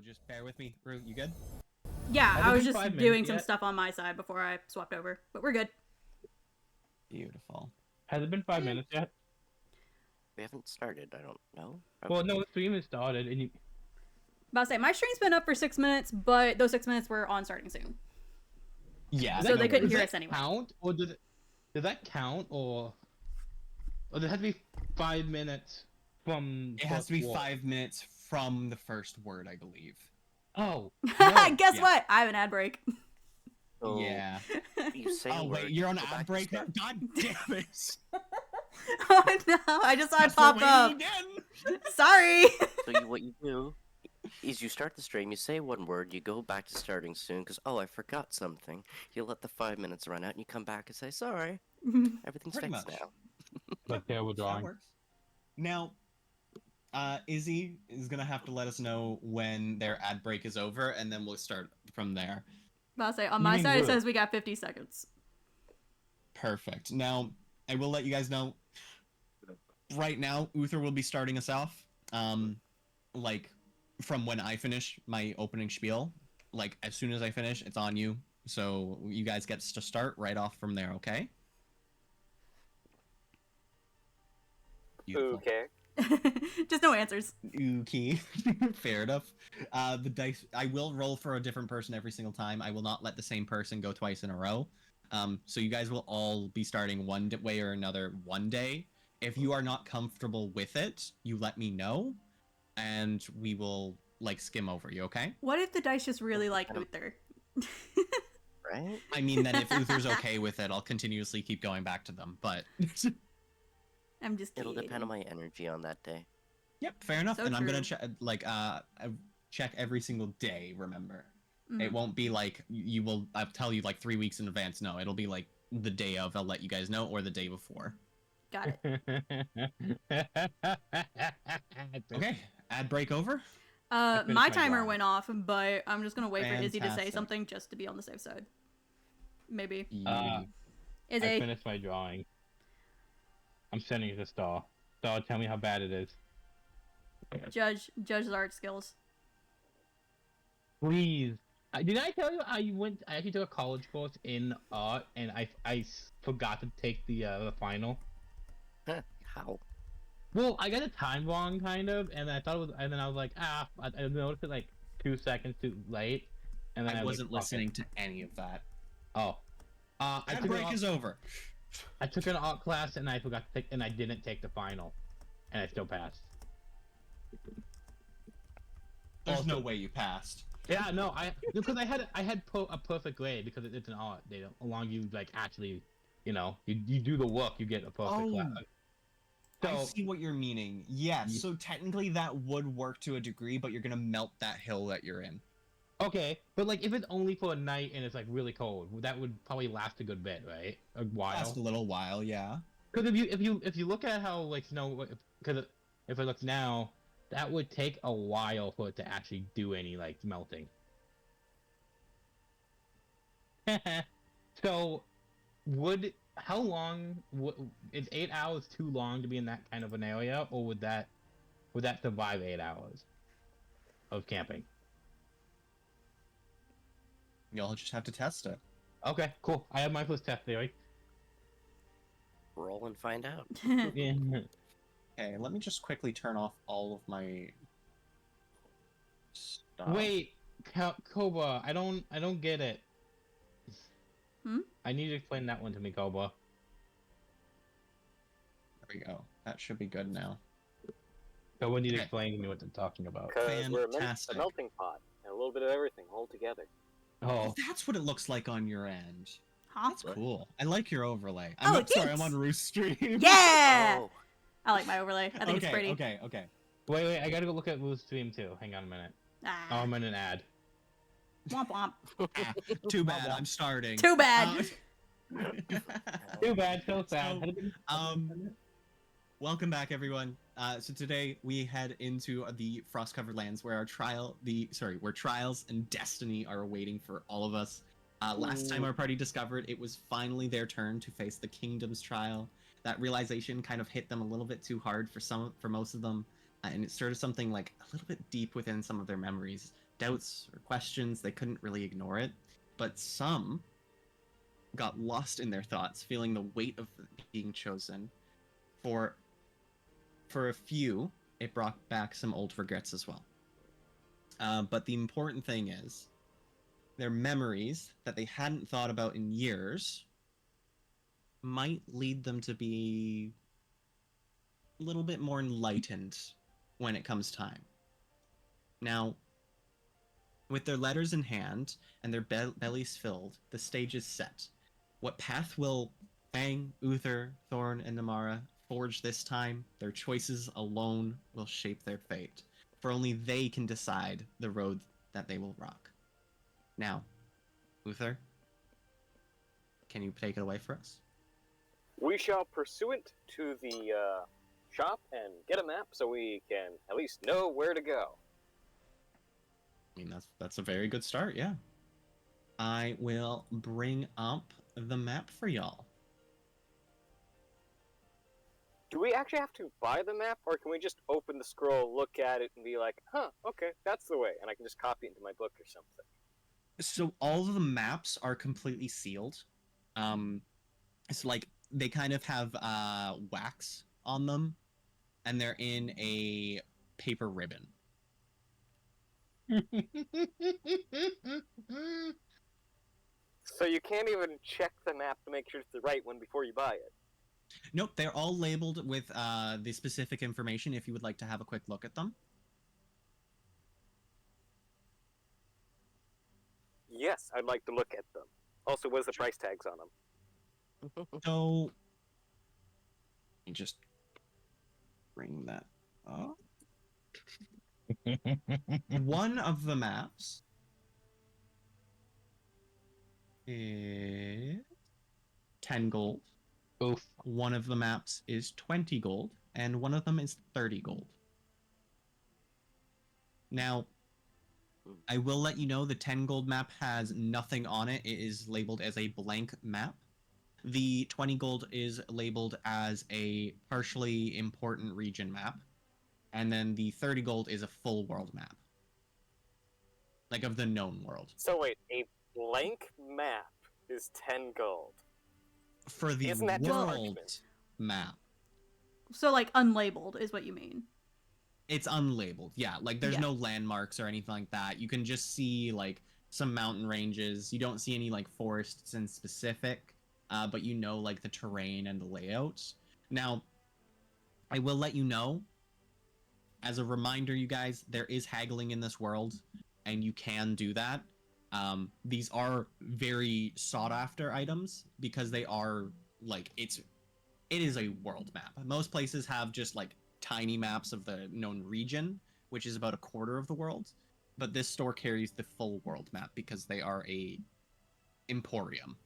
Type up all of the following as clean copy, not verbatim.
just bear with me. Rue, you good? Yeah, Has I it was been just 5 minutes doing some yet? stuff on my side before I swapped over, but we're good. Beautiful. Has it been 5 minutes yet? We haven't started, I don't know. Well, no, the stream has started, and you... About to say, my stream's been up for 6 minutes, but those 6 minutes were on starting soon. Yeah. So they couldn't worries. hear Does us that anyway. count, or does that count, or does it have to be 5 minutes from? It has to be first word? 5 minutes from the first word, I believe. Oh, Guess yeah. what? I have an ad break. So Yeah. you say Oh a wait, word, you're on go an back ad to break now? start. God damn it! Oh no, I just saw it Guess pop we're up. waiting again. Sorry. So what you do is you start the stream, you say one word, you go back to starting soon because, oh, I forgot something. You let the 5 minutes run out and you come back and say, sorry, everything's Pretty fixed much. now. like terrible That drawing. works. Now, Izzy is gonna have to let us know when their ad break is over, and then we'll start from there. About to say, on You my mean side it Rue? says we got 50 seconds. Perfect. Now, I will let you guys know. Right now, Uther will be starting us off. Like from when I finish my opening spiel. Like as soon as I finish, it's on you. So you guys get to start right off from there. Okay. Beautiful. Okay. Just no answers. Okay. Fair enough. The dice. I will roll for a different person every single time. I will not let the same person go twice in a row. So you guys will all be starting one way or another one day. If you are not comfortable with it, you let me know, and we will like skim over you. Okay? What if the dice just really like Uther? Right? I mean, then if Uther's okay with it, I'll continuously keep going back to them. But I'm just kidding. It'll depend on my energy on that day. yep, fair enough. So And I'm gonna true. check every single day. Remember, Mhm. it won't be like you will. I'll tell you like 3 weeks in advance. No, it'll be like the day of. I'll let you guys know, or the day before. Got it. Okay, ad break over. finished My my timer drawing. went off, but I'm just gonna wait for Izzy to say Fantastic. something just to be on the safe side. Maybe. I Izzy. finished my drawing. I'm sending it to Star. Star, tell me how bad it is. Judge his art skills. Please. Did I tell you I actually took a college course in art, and I forgot to take the final. Huh, how? Well, I got the time wrong, kind of, and I thought it was, and then I was like, I noticed it like 2 seconds too late, and then I was wasn't like, fuck it. listening to any of that. Oh, I Ad took break is over. I took an art class, and I forgot to take, and I didn't take the final, and I still passed. There's Also- no way you passed. Yeah, no, because I had a perfect grade because it's an art. They don't along you like actually, you do the work, you get a perfect Oh. class. I So see what you're meaning. Yes, Ye- so technically that would work to a degree, but you're gonna melt that hill that you're in. okay, but like if it's only for a night and it's like really cold, that would probably last a good bit, right? A while. Last a little while, yeah. Because if you look at how like snow, because if it looks now, that would take a while for it to actually do any like melting. So, how long is 8 hours too long to be in that kind of an area, or would that survive 8 hours of camping? You'll just have to test it. Okay, cool. I have my first test theory. Roll and find out. Yeah. Okay, let me just quickly turn off all of my stuff. Wait, Koba, I don't get it. Hmm? I need you to explain that one to me, Koba. There we go. That should be good now. Koba, need to Okay. explain to me what they're talking about. Because we're a Fantastic. melting pot and a little bit of everything all together. Oh, That's what it looks like on your end. Huh? That's cool. I like your overlay. Oh, Sorry, I'm thanks. on Roost stream. Yeah! Oh, I like my overlay. I think it's pretty. Okay. wait, I gotta go look at Lou's stream too. Hang on a minute. Oh, Ah, I'm in an ad. womp womp. Ah, too bad. I'm starting. Too bad. Too bad, so sad. Welcome back, everyone. So today we head into the Frost-covered lands where where trials and destiny are waiting for all of us. Last time our party discovered it was finally their turn to face the Kingdom's trial. That realization kind of hit them a little bit too hard for most of them, and it started something like a little bit deep within some of their memories, doubts or questions. They couldn't really ignore it, but some got lost in their thoughts, feeling the weight of being chosen. For a few, it brought back some old regrets as well. But the important thing is, their memories that they hadn't thought about in years might lead them to be a little bit more enlightened when it comes time. Now, with their letters in hand and their bellies filled, the stage is set. What path will Fang, Uther, Thorn, and Namara forge this time? Their choices alone will shape their fate, for only they can decide the road that they will rock. Now, Uther, can you take it away for us? We shall pursuant to the shop and get a map so we can at least know where to go. I mean, that's a very good start, yeah. I will bring up the map for y'all. Do we actually have to buy the map, or can we just open the scroll, look at it, and be like, huh, okay, that's the way, and I can just copy it into my book or something? So all of the maps are completely sealed. It's like they kind of have wax on them, and they're in a paper ribbon. So you can't even check the map to make sure it's the right one before you buy it? Nope, they're all labeled with the specific information if you would like to have a quick look at them. Yes, I'd like to look at them. Also, what's the price tags on them? So, let me just bring that up. One of the maps is 10 gold. Oof. One of the maps is 20 gold, and one of them is 30 gold. Now, I will let you know the 10 gold map has nothing on it. It is labeled as a blank map. The 20 gold is labeled as a partially important region map. And then the 30 gold is a full world map. Like of the known world. So wait, a blank map is 10 gold. For the Isn't that just world parchment? map, So like unlabeled is what you mean. it's unlabeled. Yeah, like there's Yeah. no landmarks or anything like that. You can just see like some mountain ranges. You don't see any like forests in specific, but you know like the terrain and the layouts. Now, I will let you know, as a reminder, you guys, there is haggling in this world, and you can do that. These are very sought after items because they are like it is a world map. Most places have just like tiny maps of the known region, which is about a quarter of the world, but this store carries the full world map because they are a emporium.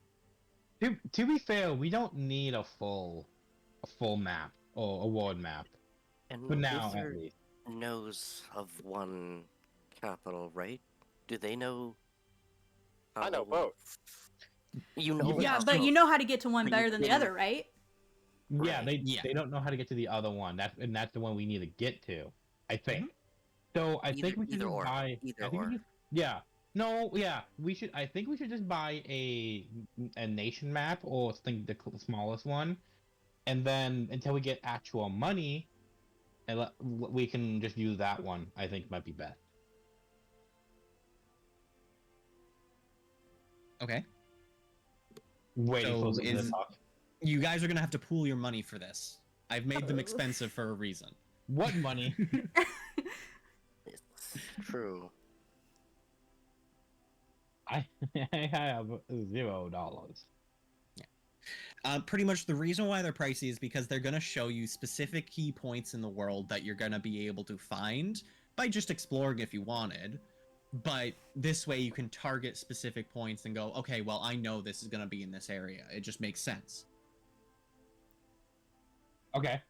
To be fair, we don't need a full map or a world map. And For now, at Uther least. knows of one capital, right? Do they know? I know how- both. You know. Yeah, how- but you know how to get to one But you better than the didn't- other, right? Yeah, Right. they don't know how to get to the other one. That's the one we need to get to. I think. So I think we should Either just or. buy. Either I think we or. should- yeah. No. Yeah. We should. I think we should just buy a nation map or think the smallest one, and then until we get actual money, and we can just use that one. I think might be best. Okay. Waiting So for them to is- talk. You guys are gonna have to pool your money for this. I've made them expensive for a reason. What money? It's true. I have $0. Pretty much the reason why they're pricey is because they're going to show you specific key points in the world that you're going to be able to find by just exploring if you wanted. But this way you can target specific points and go, okay, well, I know this is going to be in this area. It just makes sense. Okay.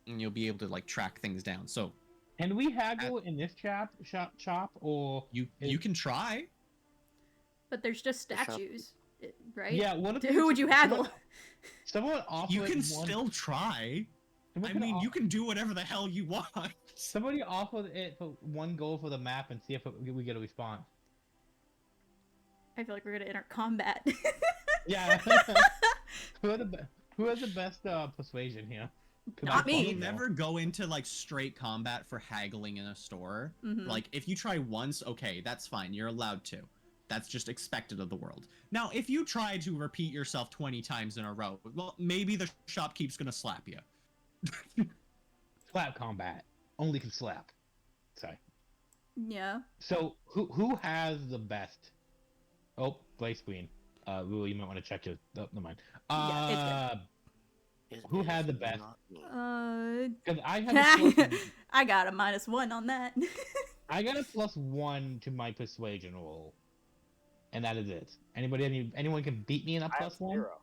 And you'll be able to like track things down. So Can we haggle in this shop or you can try. But there's just The shop- statues, right? yeah? What if Who would you haggle? Someone offered You can one- still try. I mean, you can do whatever the hell you want. Somebody offer it for 1 gold for the map and see if we get a response. I feel like we're gonna enter combat. Yeah. who has the best persuasion here? 'Cause Not I me. fucking You'll know. never go into like straight combat for haggling in a store. Mhm. Like if you try once, okay, that's fine. You're allowed to. That's just expected of the world. Now, if you try to repeat yourself 20 times in a row, well, maybe the shopkeep's gonna slap you. Slap combat. Only can slap. Sorry. Yeah. So who has the best? Oh, Blaze Queen. Lulu, you might want to check your. Oh, never mind. Yeah, Who It had is the best? not me. Because I have a plus, I got a -1 on that. I got a +1 to my persuasion roll, and that is it. Anyone can beat me in a I have +1? 0.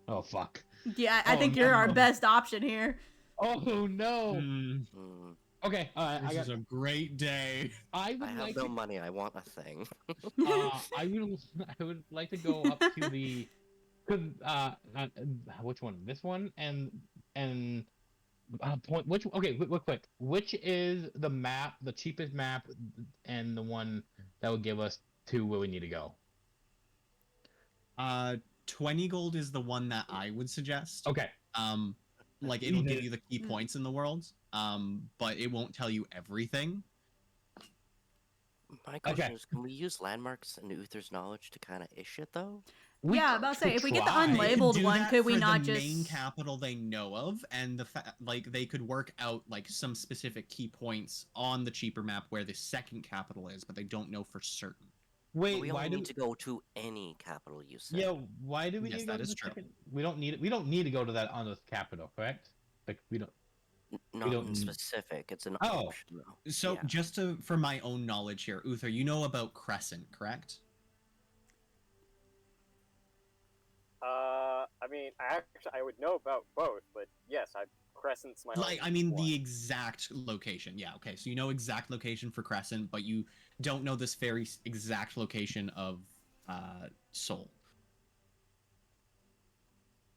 Oh fuck. Yeah, I Oh, think you're our no. best option here. Oh no. Hmm, Mm, Okay. I this got. is a great day. I I would have like no to. money. I want a thing. I would like to go up to the. Cause which one? This one and point. Which okay? Real quick. Which is the map, the cheapest map, and the one that would give us to where we need to go? 20 gold is the one that I would suggest. Okay. Like it'll Either- give you the key Mm. points in the world. But it won't tell you everything. My question Okay. is, can we use landmarks and Uther's knowledge to kind of ish it though? Yeah, about to say, if we get the try. They can unlabeled do one, that could we for not the just main capital they know of, and like they could work out like some specific key points on the cheaper map where the second capital is, but they don't know for certain. Wait. we Why only do? need to go to any capital you said. Yeah. Why do we Yes, need to go that to is the true. second? We don't need. We don't need to go to that on the capital, correct? Like we don't. Not don't in need- specific. It's an Oh. option though. So Yeah. just for my own knowledge here, Uther, you know about Crescent, correct? I mean, I would know about both, but yes, Crescent's my Like, only I mean, one. the exact location. Yeah, okay. So you know exact location for Crescent, but you don't know this very exact location of Seoul.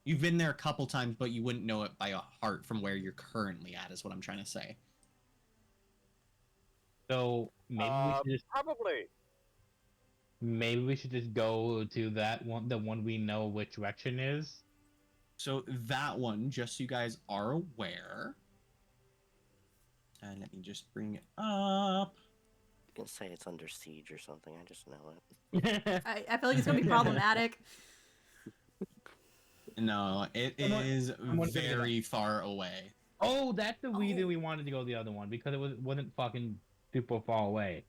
You've been there a couple times, but you wouldn't know it by heart from where you're currently at, is what I'm trying to say. So maybe we should just go to that one, the one we know which direction is. So that one, just so you guys are aware. Let me just bring it up. You can say it's under siege or something. I just know it. I feel like it's gonna be problematic. No, it Someone- is someone figure it out. very far away. Oh, that's the reason Oh. we wanted to go the other one, because it wasn't fucking super far away.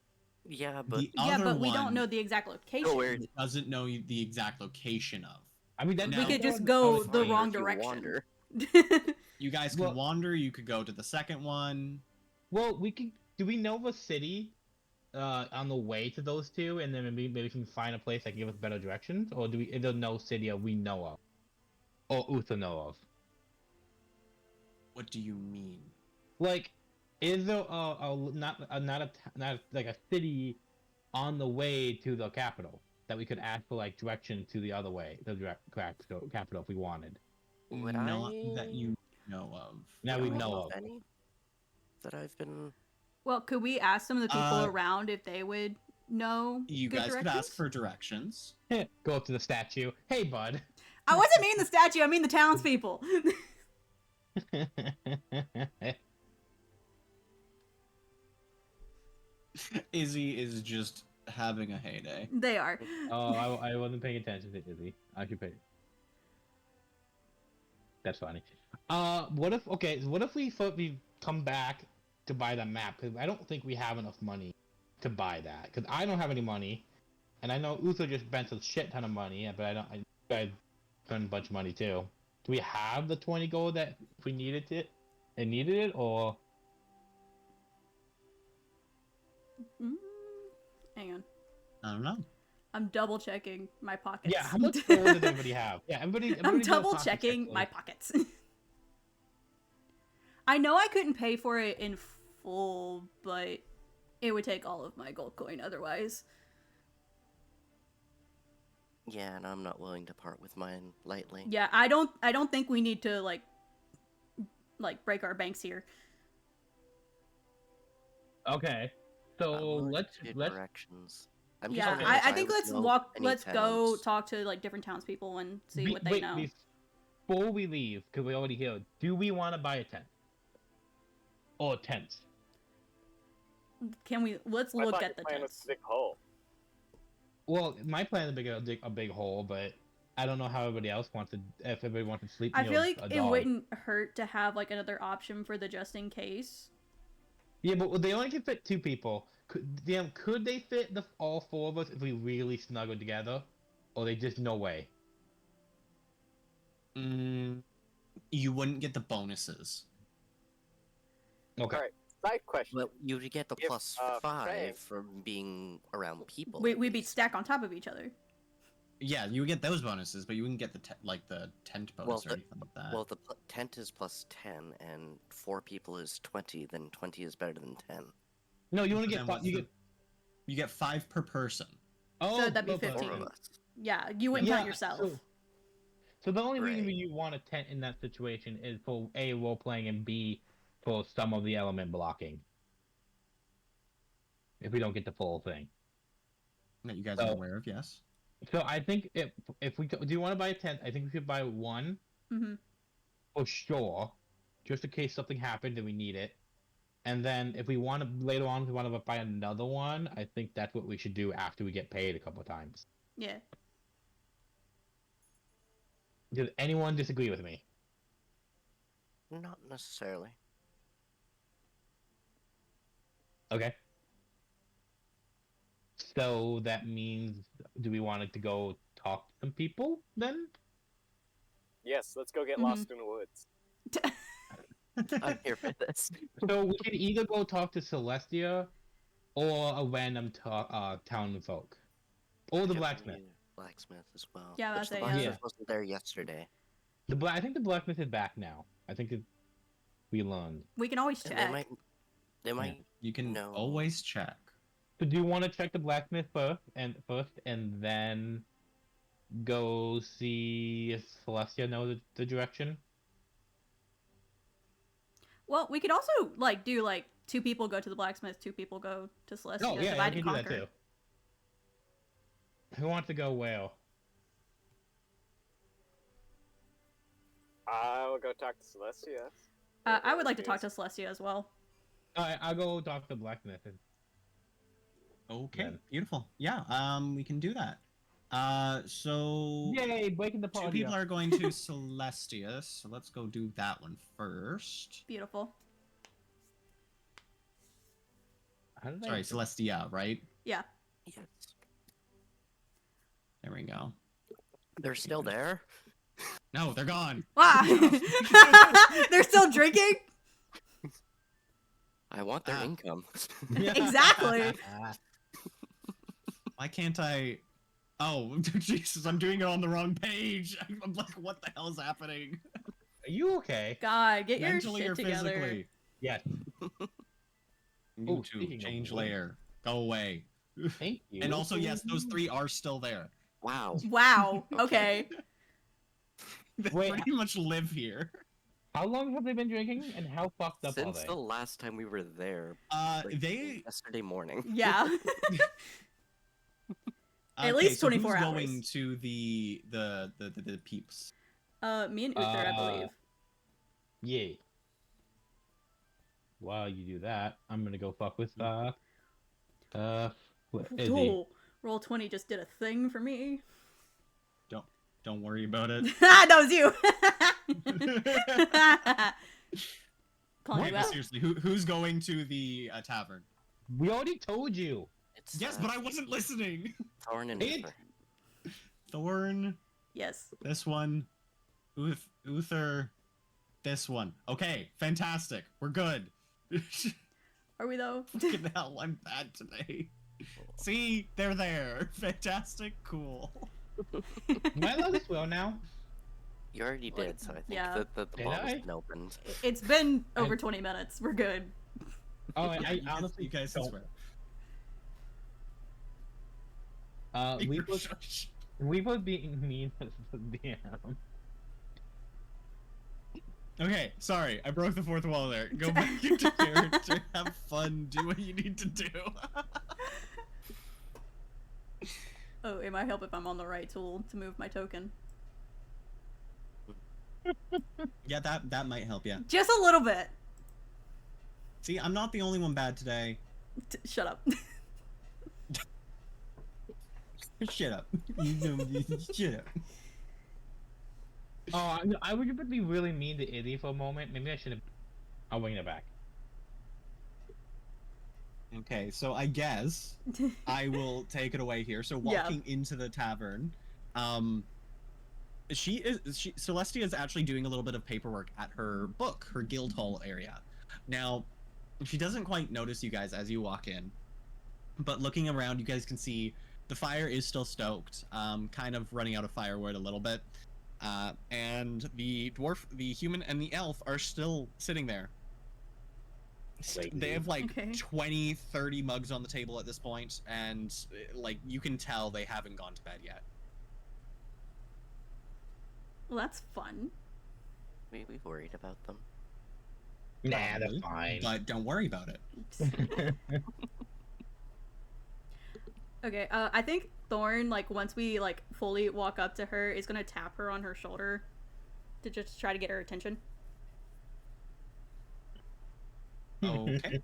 Yeah, but The Yeah, other but we don't one know the exact location. go where doesn't know the exact location of. I mean, that We that could one- just go was the fine. wrong if you direction. wander. You guys could Well- wander. You could go to the second one. Well, we can. Do we know the city on the way to those two, and then maybe we can find a place that can give us better directions, or do we? Is there no city that we know of, or Uther know of? What do you mean? Like, is there not like a city on the way to the capital that we could ask for like direction to the other way, the capital if we wanted? Would Not I- that you know of. Now Would we I know know of. any that I've been. Well, could we ask some of the people Uh, around if they would know? You good guys could directions? ask for directions. Go up to the statue. Hey, bud. I wasn't meaning the statue. I mean the townspeople. Izzy is just having a heyday. They are. Oh, I wasn't paying attention to Izzy. I should pay. That's funny. What if we come back to buy the map? Because I don't think we have enough money to buy that. Because I don't have any money, and I know Uther just spent a shit ton of money, but I spent a bunch of money too. Do we have the 20 gold that if we needed it, or Mm, hang on. I don't know. I'm double checking my pockets. yeah, how much gold does everybody have? Yeah, everybody I'm do a double pocket check, checking please. my pockets. I know I couldn't pay for it in full, but it would take all of my gold coin otherwise. Yeah, and I'm not willing to part with mine lightly. Yeah, I don't think we need to like break our banks here. Okay. So willing to let's give let's directions. I'm Yeah, wondering I if think would let's know walk. any Let's go towns. talk to like different townspeople and see what they wait, know. before we leave, because we're already here. Do we want to buy a tent or tents? Can we? Let's I look thought at your the plan was tents. to dig a hole. Well, my plan is to dig a big hole, but I don't know how everybody else wants to. If everybody wants to sleep, I near feel like a it dog. wouldn't hurt to have like another option for the just in case. Yeah, but they only can fit 2 people. Could they fit all 4 of us if we really snuggled together, or they just no way? You wouldn't get the bonuses. Okay. Alright, side question. Well, you would get the If, plus Frank- 5 from being around people. We'd be stacked on top of each other. Yeah, you would get those bonuses, but you wouldn't get the the tent bonus Well, or anything like that. Well, the tent is plus 10, and 4 people is 20. Then 20 is better than 10. No, you But only get then 5. what's you get 5 per person. Oh, that'd be okay. 15. 4 of us. Yeah, you wouldn't count yourself. So the only reason Right. you want a tent in that situation is for A, role playing, and B, for some of the element blocking. If we don't get the full thing. That you guys Oh. are aware of, yes. So I think if we do you want to buy a tent, I think we should buy 1 Hmm. for sure, just in case something happened and we need it. And then if we want to later on, if we want to buy another one, I think that's what we should do after we get paid a couple of times. Yeah. Does anyone disagree with me? Not necessarily. Okay. So that means, do we want to go talk to some people then? Yes, let's go get Mhm. lost in the woods. I'm here for this. So we can either go talk to Celestia, or a random town folk, or the Could blacksmith. be Blacksmith as well. Yeah, Which that's the it, blacksmith yeah. wasn't there yesterday. I think the blacksmith is back now. I think we learned. We can always And check. they might You can No. always check. So do you want to check the blacksmith first, and then go see if Celestia knows the direction? Well, we could also like do like 2 people go to the blacksmith, 2 people go to Celestia. Oh yeah, divide we and can do that conquer. too. Who wants to go where? I'll go talk to Celestia. I would like to talk to Celestia as well. Alright, I'll go talk to the blacksmith. Okay, Then. beautiful. Yeah, we can do that. So Yay, breaking the 2 party people up. are going to Celestia, so let's go do that one first. Beautiful. How did I- Sorry, Celestia, right? Yeah. Yes. There we go. They're still there. No, they're gone. Wow. They're still drinking? I want their Ah. income. Yeah. Exactly. Why can't I? Oh, Jesus! I'm doing it on the wrong page. I'm like, what the hell is happening? Are you okay? God, get your Mentally shit or together. physically? Yes. You speaking two, of change which- layer. Go away. Thank you. And also, yes, those 3 are still there. Wow. Wow. Okay. Okay. They Wait, pretty much live here. How long have they been drinking, and how fucked up are Since they? the last time we were there, like, They yesterday morning. Yeah. At least so 24 who's hours. going to the peeps? Me and Uther, I believe. Yeah. While you do that, I'm gonna go fuck with Izzy. Oh, Roll20 just did a thing for me. Don't worry about it. That was you. Calling Wait, you but out. seriously, who's going to the tavern? We already told you. It's Yes, but I wasn't listening. Thorn and It- Uther. Thorn, Yes. this one, Uther, this one. Okay, fantastic. We're good. Are we though? Fucking hell, I'm bad today. See, they're there. Fantastic, cool. Am I allowed to swear now? You already Like, did, so I think yeah. the Did ball I? has been opened. It's been over 20 minutes. We're good. Oh, Yeah, I you guys- honestly you guys can don't. swear. We were being mean as the DM. Okay, sorry, I broke the fourth wall there. Go back into character, have fun, do what you need to do. Oh, it might help if I'm on the right tool to move my token. Yeah, that might help, yeah. Just a little bit. See, I'm not the only one bad today. Shut up. Shut up. Shut up. Oh, I would be really mean to Izzy for a moment. Maybe I should have. I'll bring it back. Okay, so I guess I will take it away here. So Yeah. walking into the tavern, Celestia is actually doing a little bit of paperwork at her book, her guild hall area. Now, she doesn't quite notice you guys as you walk in, but looking around, you guys can see the fire is still stoked, kind of running out of firewood a little bit, and the dwarf, the human, and the elf are still sitting there. They have like Okay. 20, 30 mugs on the table at this point, and like you can tell they haven't gone to bed yet. Well, that's fun. We worried about them. Nah, they're Probably, fine. But don't worry about it. Okay, I think Thorn, like, once we, like, fully walk up to her, is gonna tap her on her shoulder to just try to get her attention. Okay.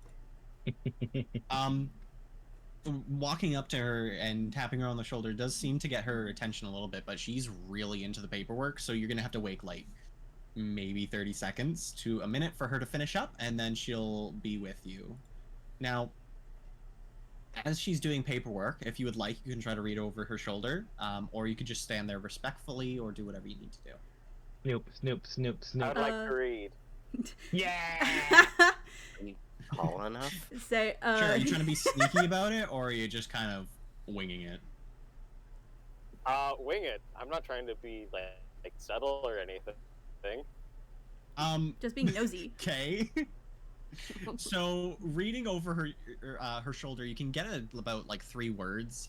Walking up to her and tapping her on the shoulder does seem to get her attention a little bit, but she's really into the paperwork, so you're gonna have to wait like maybe 30 seconds to a minute for her to finish up, and then she'll be with you. Now, as she's doing paperwork, if you would like, you can try to read over her shoulder, or you could just stand there respectfully, or do whatever you need to do. Snoop, snoop, snoop, I snoop. would like to read. Yeah. Tall enough? Say, Sure, are you trying to be sneaky about it, or are you just kind of winging it? Wing it. I'm not trying to be like subtle or anything. just being nosy. Okay. So reading over her shoulder, you can get about like 3 words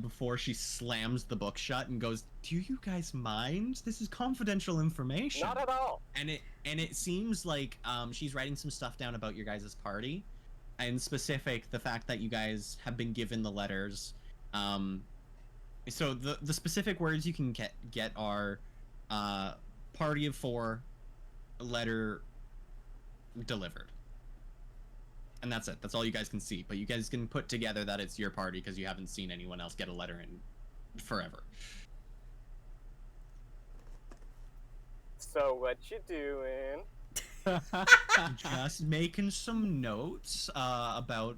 before she slams the book shut and goes, "Do you guys mind? This is confidential information." Not at all. And it seems like she's writing some stuff down about your guys' party, and specific the fact that you guys have been given the letters. So the specific words you can get are party of 4, letter delivered. And that's it. That's all you guys can see. But you guys can put together that it's your party because you haven't seen anyone else get a letter in forever. So what you doing? Just making some notes about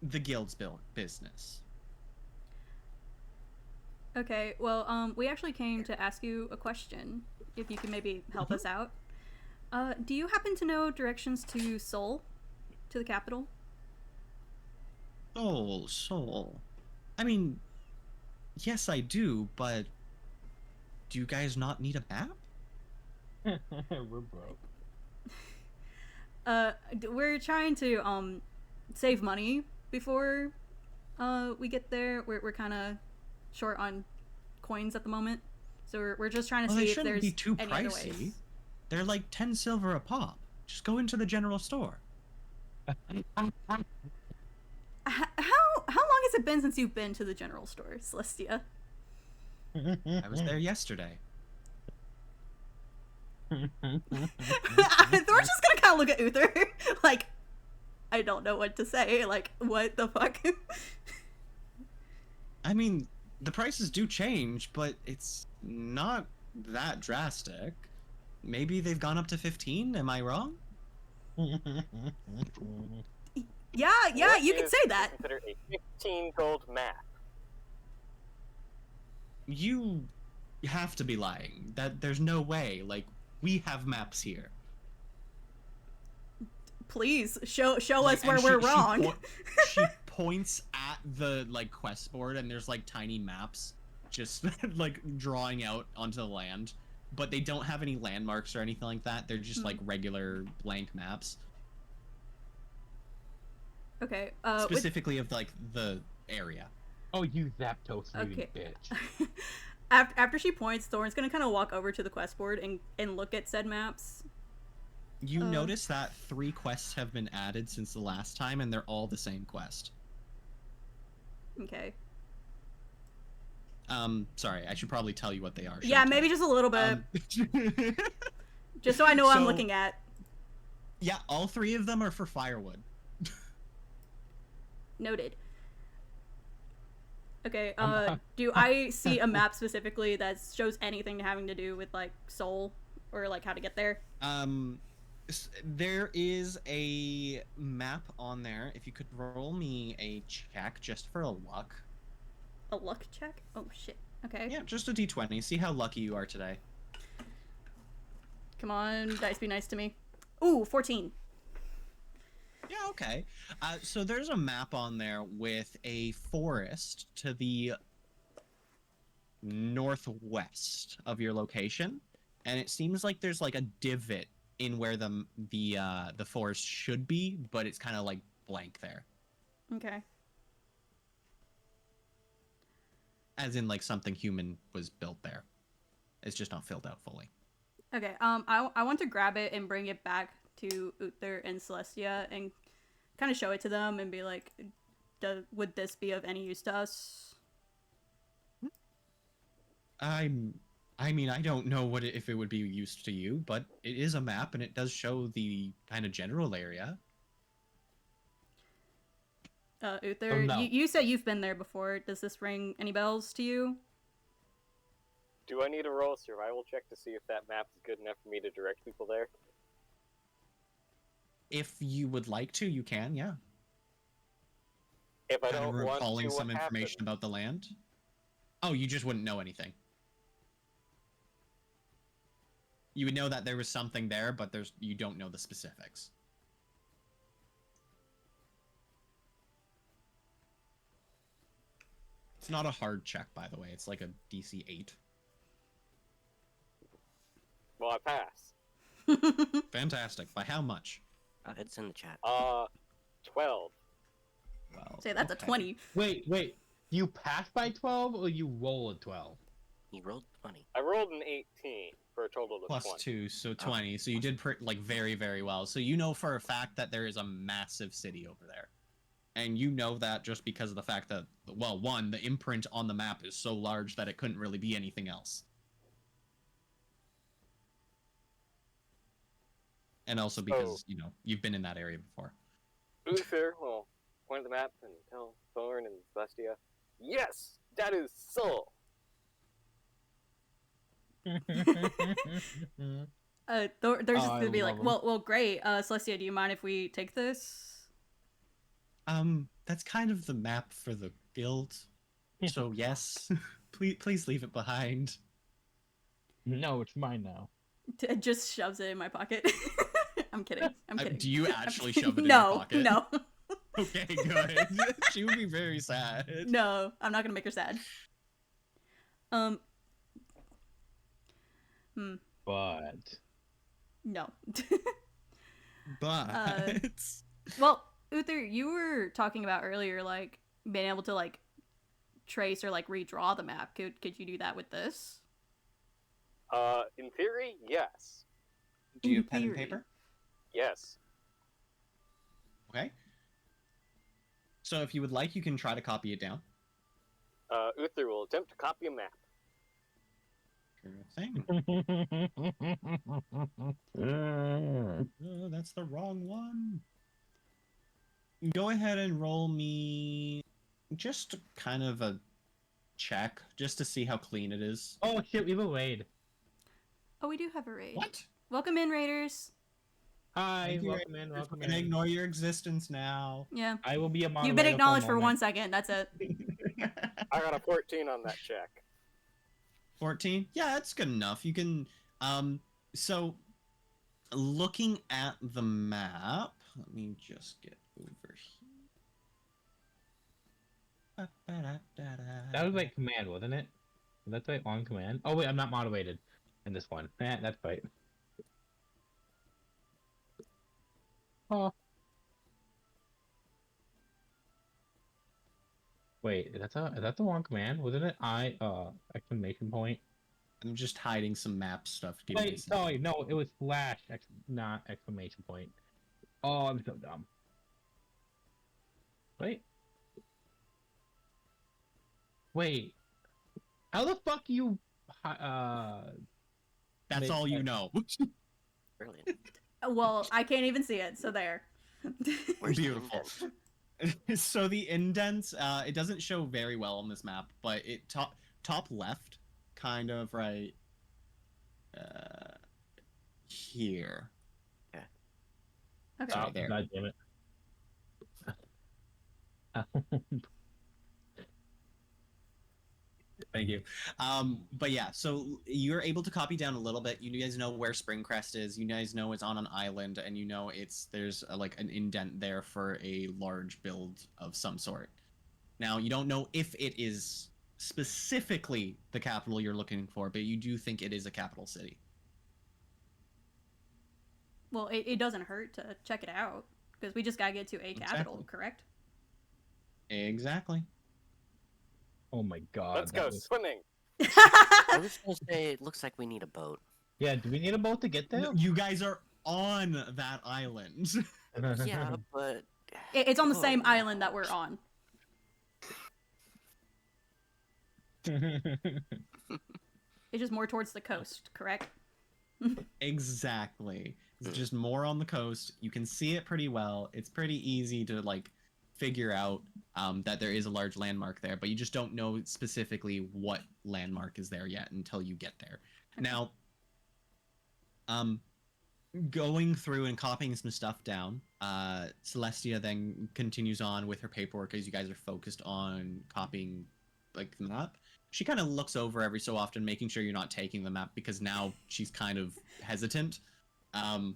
the guild's business. Okay, well, we actually came to ask you a question, if you can maybe help us out. Do you happen to know directions to Seoul? To the capital? Soul. I mean, yes, I do, but do you guys not need a map? We're broke. We're trying to, save money before, we get there. We're kind of short on coins at the moment. So we're just trying to Well, they see if shouldn't there's be too any other pricey. ways. They're like 10 silver a pop. Just go into the general store. How long has it been since you've been to the general store, Celestia? I was there yesterday. Thor's just gonna kind of look at Uther, like, I don't know what to say. Like, what the fuck? I mean, the prices do change, but it's not that drastic. Maybe they've gone up to 15, am I wrong? Yeah, What you could is say that. considered a 15 gold map. You have to be lying. That there's no way. Like, we have maps here. Please show Like, us where and we're wrong. She points at the like quest board, and there's like tiny maps, just like drawing out onto the land, but they don't have any landmarks or anything like that. They're just like regular blank maps, Okay. specifically of like the area. Oh, you Zapdos, you Okay. bitch. After she points, Thorn's gonna kind of walk over to the quest board and look at said maps. You notice that 3 quests have been added since the last time, and they're all the same quest. Okay. Sorry, I should probably tell you what they are. Yeah, shouldn't I? maybe just a little bit, just so I know what I'm so- looking at. Yeah, all 3 of them are for firewood. Noted. Okay, do I see a map specifically that shows anything having to do with, like, Seoul? Or, like, how to get there? There is a map on there. If you could roll me a check just for a luck. A luck check? Oh, shit. Okay. Yeah, just a d20. See how lucky you are today. Come on, dice be nice to me. Ooh, 14. Yeah, okay. So there's a map on there with a forest to the northwest of your location, and it seems like there's like a divot in where the forest should be, but it's kind of like blank there, Okay. as in like something human was built there. It's just not filled out fully. Okay, I want to grab it and bring it back to Uther and Celestia and kind of show it to them and be like, would this be of any use to us? I mean, I don't know if it would be used to you, but it is a map and it does show the kind of general area. Uther, Oh, no. you said you've been there before. Does this ring any bells to you? Do I need to roll a survival check to see if that map is good enough for me to direct people there? If you would like to, you can, yeah. If I Kind of don't want to, recalling what some information happens? about the land. Oh, you just wouldn't know anything. You would know that there was something there, but you don't know the specifics. It's not a hard check, by the way. It's like a DC 8. Well, I pass. Fantastic. By how much? It's in the chat. 12. Well, Say that's a okay. 20. Wait. You pass by 12 or you roll a 12? He rolled 20. I rolled an 18 for a total of Plus 20. 2, so 20. So you did like very, very well. So you know for a fact that there is a massive city over there. And you know that just because of the fact that, well, one, the imprint on the map is so large that it couldn't really be anything else. And also because, you know, you've been in that area before. Uther will point at the map and tell Thorn and Celestia, yes, that is Seoul. They're just I gonna be like, love 'em. well, great. Celestia, do you mind if we take this? That's kind of the map for the guild. So yes, please leave it behind. No, it's mine now. Just shoves it in my pocket. I'm kidding. I'm kidding. Do you I'm actually kidding. shove it in no, your pocket? No, Okay, good. She would be very sad. no. I'm not gonna make her sad. But No. But Well, Uther, you were talking about earlier, like being able to like trace or like redraw the map. Could you do that with this? In theory, yes. do you in have pen and theory. paper? Yes. Okay. So if you would like, you can try to copy it down. Uther will attempt to copy a map. Sure thing. Oh, that's the wrong one. Go ahead and roll me just kind of a check, just to see how clean it is. Oh shit, we have a raid. Oh, we do have a raid. What? Welcome in, raiders. Hi, Thank you, welcome in, We're welcome gonna in. ignore your existence now. Yeah. I will be a moderator. You've been acknowledged for a 1 moment. second. That's it. I got a 14 on that check. 14? Yeah, that's good enough. You can so looking at the map, let me just get over here. That was like command, wasn't it? That's right on command. Oh wait, I'm not moderated in this one. That's right. Oh. Wait, is that the wrong command? Wasn't it exclamation point? I'm just hiding some map stuff. Give me a Wait, second. sorry, no, it was slash not exclamation point. Oh, I'm so dumb. Wait. Wait. How the fuck you That's make all you that- know. Brilliant. Well, I can't even see it, so there. Where's the Beautiful. indent? So the indents, it doesn't show very well on this map, but it top left, kind of right here. Okay. Sorry, Oh, there. God damn it. Thank you. But yeah, so you're able to copy down a little bit. You guys know where Springcrest is. You guys know it's on an island, and you know there's like an indent there for a large build of some sort. Now you don't know if it is specifically the capital you're looking for, but you do think it is a capital city. Well, it doesn't hurt to check it out because we just gotta get to a capital, Exactly. correct? Exactly. Oh my god. Let's that go was- swimming. I was gonna say it looks like we need a boat. Yeah, do we need a boat to get there? No, you guys are on that island. Yeah, but It's on the same Oh. island that we're on. It's just more towards the coast, correct? Exactly. It's just more on the coast. You can see it pretty well. It's pretty easy to like figure out that there is a large landmark there, but you just don't know specifically what landmark is there yet until you get there. Okay. Now, going through and copying some stuff down, Celestia then continues on with her paperwork as you guys are focused on copying like the map. She kind of looks over every so often, making sure you're not taking the map because now she's kind of hesitant. In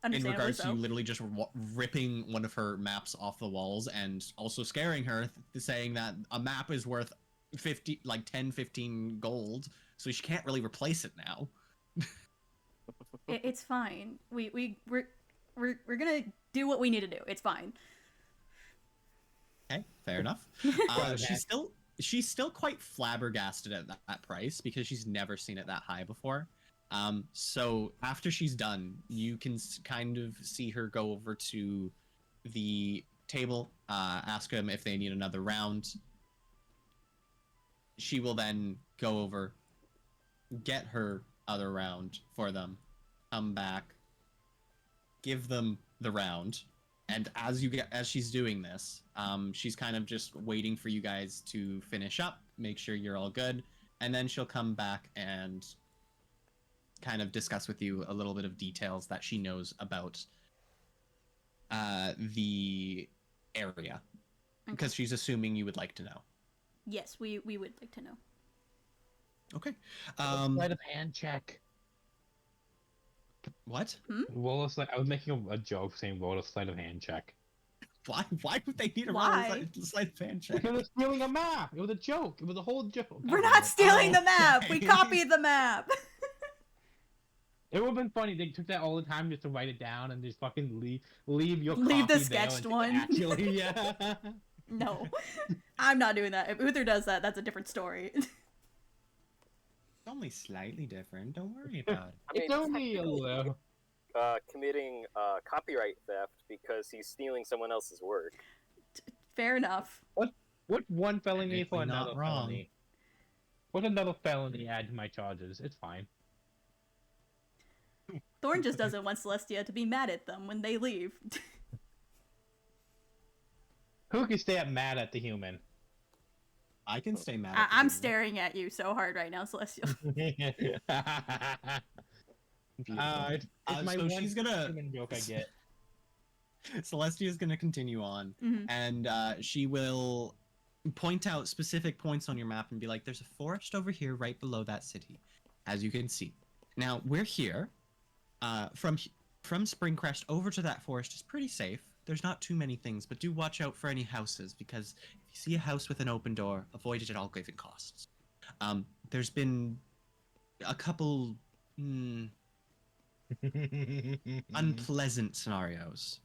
Understandably regards to so. you literally just ripping one of her maps off the walls and also scaring her, saying that a map is worth 10, 15 gold, so she can't really replace it now. It's fine. We're gonna do what we need to do. It's fine. Okay, fair enough. She's still quite flabbergasted at that price because she's never seen it that high before. So after she's done, you can kind of see her go over to the table, ask them if they need another round. She will then go over, get her other round for them, come back, give them the round, and as she's doing this, she's kind of just waiting for you guys to finish up, make sure you're all good, and then she'll come back and kind of discuss with you a little bit of details that she knows about the area, because she's assuming you would like to know. Yes, we would like to know. Okay. Sleight of hand check. What? Roll a sleight. I was making a joke saying roll a sleight of hand check. Why would they need a Why? slight fan check? It was stealing a map. It was a joke. It was a whole joke. We're not stealing the map. We Okay. copied the map. It would have been funny. They took that all the time just to write it down and just fucking leave your Leave the copy there sketched and one. Actually, yeah. No, I'm not doing that. If Uther does that, that's a different story. It's only slightly different. Don't worry about it. I mean, It's only a technically, little. committing copyright theft because he's stealing someone else's work. Fair enough. What's one felony for Technically not another wrong. felony? What's another felony add to my charges? It's fine. Thorn just doesn't want Celestia to be mad at them when they leave. Who can stay up mad at the human? I can stay mad. At I'm you. staring at you so hard right now, Celestia. Beautiful. It's my So one she's gonna. human joke I get. Celestia is gonna continue on, Mhm. and she will point out specific points on your map and be like, "There's a forest over here, right below that city, as you can see. Now we're here. From Springcrest over to that forest is pretty safe. There's not too many things, but do watch out for any houses because if you see a house with an open door, avoid it at all given costs. There's been a couple unpleasant scenarios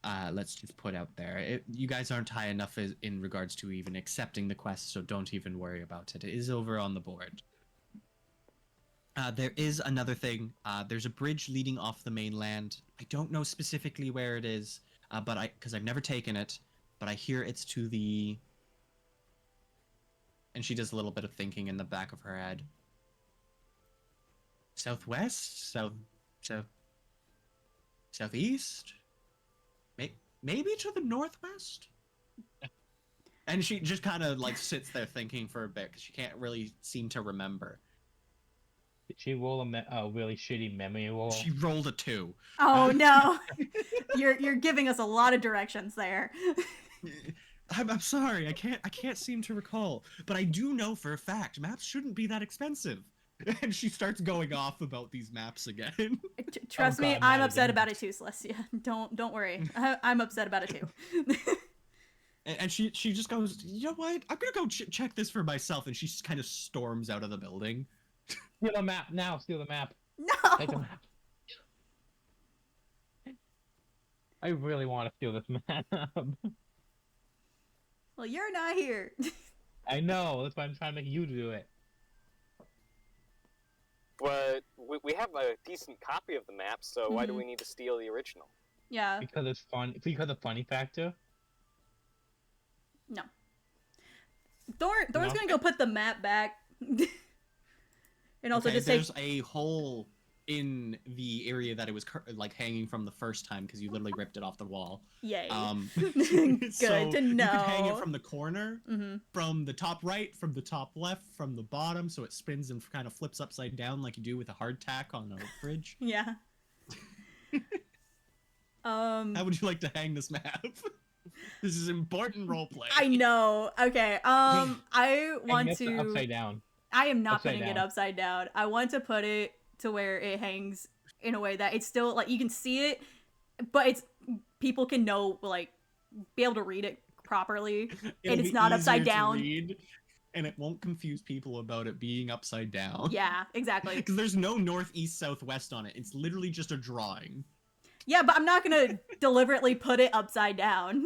let's just put out there. You guys aren't high enough in regards to even accepting the quest, so don't even worry about it. It is over on the board. There is another thing. There's a bridge leading off the mainland. I don't know specifically where it is, because I've never taken it, but I hear it's to the. And she does a little bit of thinking in the back of her head. Southwest, southeast, maybe to the northwest. And she just kind of like sits there thinking for a bit because she can't really seem to remember. Did she roll a really shitty memory roll? She rolled a 2. Oh no, you're giving us a lot of directions there. I'm sorry, I can't seem to recall, but I do know for a fact maps shouldn't be that expensive. And she starts going off about these maps again. Trust me, God, I'm not upset again. about it too, Celestia. Don't worry. I'm upset about it too. And she just goes, you know what? I'm gonna go check this for myself. And she just kind of storms out of the building. Steal the map now. Steal the map. Take the No. map. I really want to steal this map. Well, you're not here. I know. That's why I'm trying to make you do it. But we have a decent copy of the map, so why do we need to steal the original? Yeah. Because it's fun. Because of funny factor. No. Thorn's No? gonna go put the map back. And also Okay, just take. there's a hole in the area that it was like hanging from the first time because you literally ripped it off the wall. Yay. Good to You could hang it know. from the corner, Mm-hmm. from the top right, from the top left, from the bottom, so it spins and kind of flips upside down like you do with a hardtack on a fridge. Yeah. How would you like to hang this map? This is important roleplay. I know. Okay. I want Hang it to. upside down. I am not upside putting it down. upside down. I want to put it to where it hangs in a way that it's still like you can see it, but it's people can know like be able to read it properly. It'll it's be not upside easier to down. read, and it won't confuse people about it being upside down. Yeah, exactly. Because there's no north, east, southwest on it. It's literally just a drawing. Yeah, but I'm not gonna deliberately put it upside down.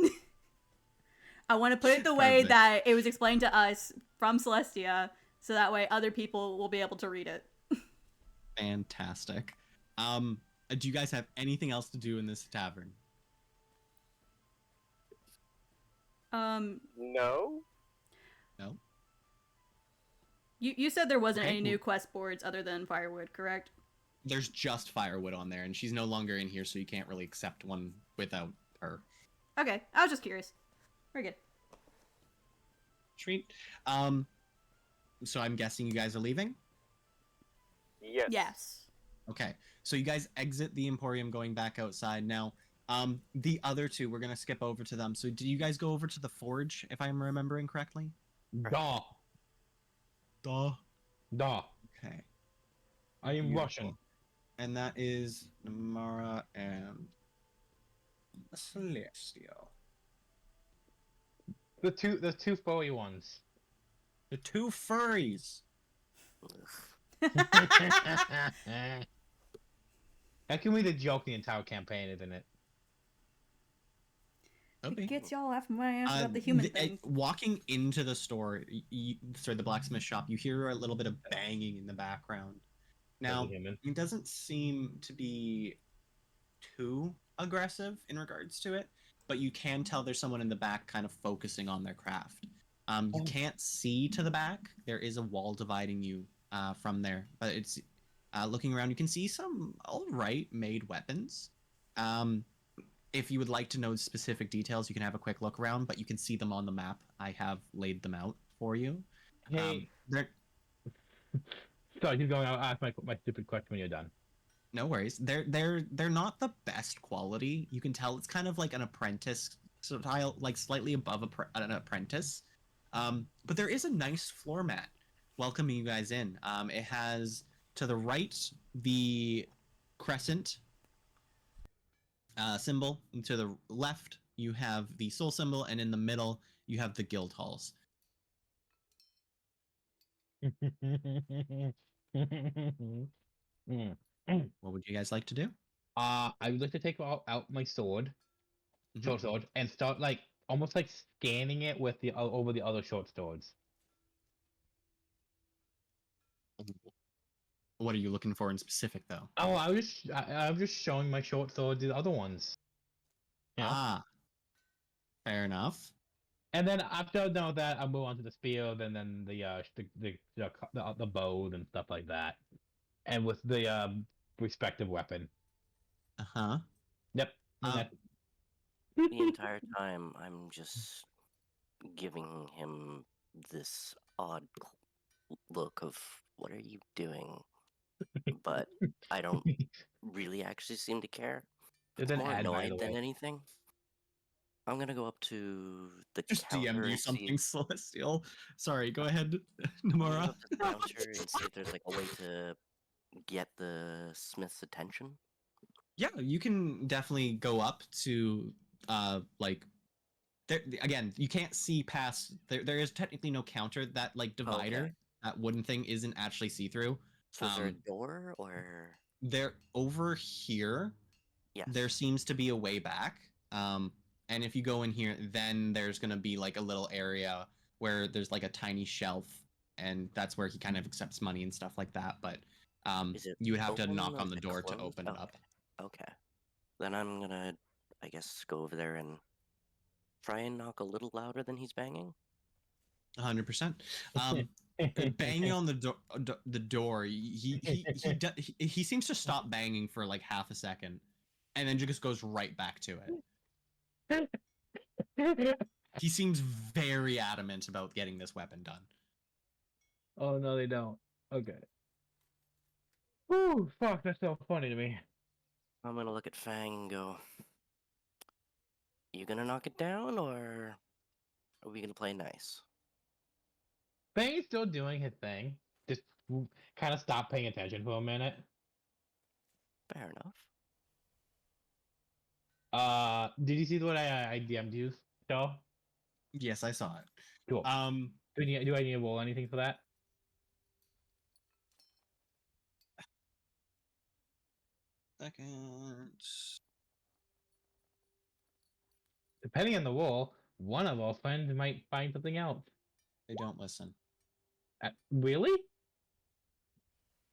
I want to put it the way Perfect. that it was explained to us from Celestia, so that way other people will be able to read it. Fantastic. Do you guys have anything else to do in this tavern? Um, No? No? you said there wasn't Okay. any new quest boards other than firewood, correct? There's just firewood on there, and she's no longer in here, so you can't really accept one without her. Okay, I was just curious. Very good. Treat. So I'm guessing you guys are leaving? Yes. Yes. Okay. So you guys exit the Emporium going back outside. Now, the other two, we're gonna skip over to them. So do you guys go over to the forge, if I'm remembering correctly? Duh. Duh. Duh. Okay. I am Beautiful. Russian. And that is Namara and Celestial. The two furry ones. The two furries. That can be the joke the entire campaign, isn't it? Could be. Gets y'all off my ass about the human thing. Walking into the store, sorry, the blacksmith shop, you hear a little bit of banging in the background. Now, Human. it doesn't seem to be too aggressive in regards to it, but you can tell there's someone in the back kind of focusing on their craft. You can't see to the back. There is a wall dividing you from there, but it's looking around. You can see some alright made weapons. If you would like to know specific details, you can have a quick look around, but you can see them on the map. I have laid them out for you. Hey, They're sorry, keep going. I'll ask my stupid question when you're done. no worries. They're not the best quality. You can tell it's kind of like an apprentice style, like slightly above an apprentice. But there is a nice floor mat welcoming you guys in. It has to the right the crescent symbol, and to the left you have the soul symbol, and in the middle you have the guild halls. What would you guys like to do? I would like to take out my sword Mhm. short sword and start like almost like scanning it with the over the other short swords. What are you looking for in specific, though? Oh, I was just showing my short sword to the other ones. You know? Ah, fair enough. And then after know that, I'll move on to the spear, then the bow and stuff like that, and with the respective weapon. Uh-huh. Yep. And Um, that, The entire time, I'm just giving him this odd look of, what are you doing? But I don't really actually seem to care. There's I'm an more ad, by the annoyed than way. anything. I'm gonna go up to the just counter DM'd you and see. something, Celestial. Sorry, go ahead, I'm gonna go Namora. up to the counter and see if there's like a way to get the smith's attention. Yeah, you can definitely go up to like there again, you can't see past there is technically no counter. That like divider, Okay. that wooden thing isn't actually see-through. So is there a door or There over here, yes? there seems to be a way back. And if you go in here, then there's gonna be like a little area where there's like a tiny shelf, and that's where he kind of accepts money and stuff like that. But Is it you would have to open knock or on is the it door to closed? open it up. Okay. Then I'm gonna, I guess, go over there and try and knock a little louder than he's banging. 100%. Banging on the door, he seems to stop banging for like half a second, and then just goes right back to it. He seems very adamant about getting this weapon done. Oh no, they don't. Okay. Whew, fuck, that's so funny to me. I'm gonna look at Fang and go, you gonna knock it down or are we gonna play nice? Fang's still doing his thing. Just kind of stop paying attention for a minute. Fair enough. Did you see what I DM'd you, Joe? Yes, I saw it. Cool. Do I need to roll anything for that? Second. Depending on the roll, one of our friends might find something else. They don't listen. Really?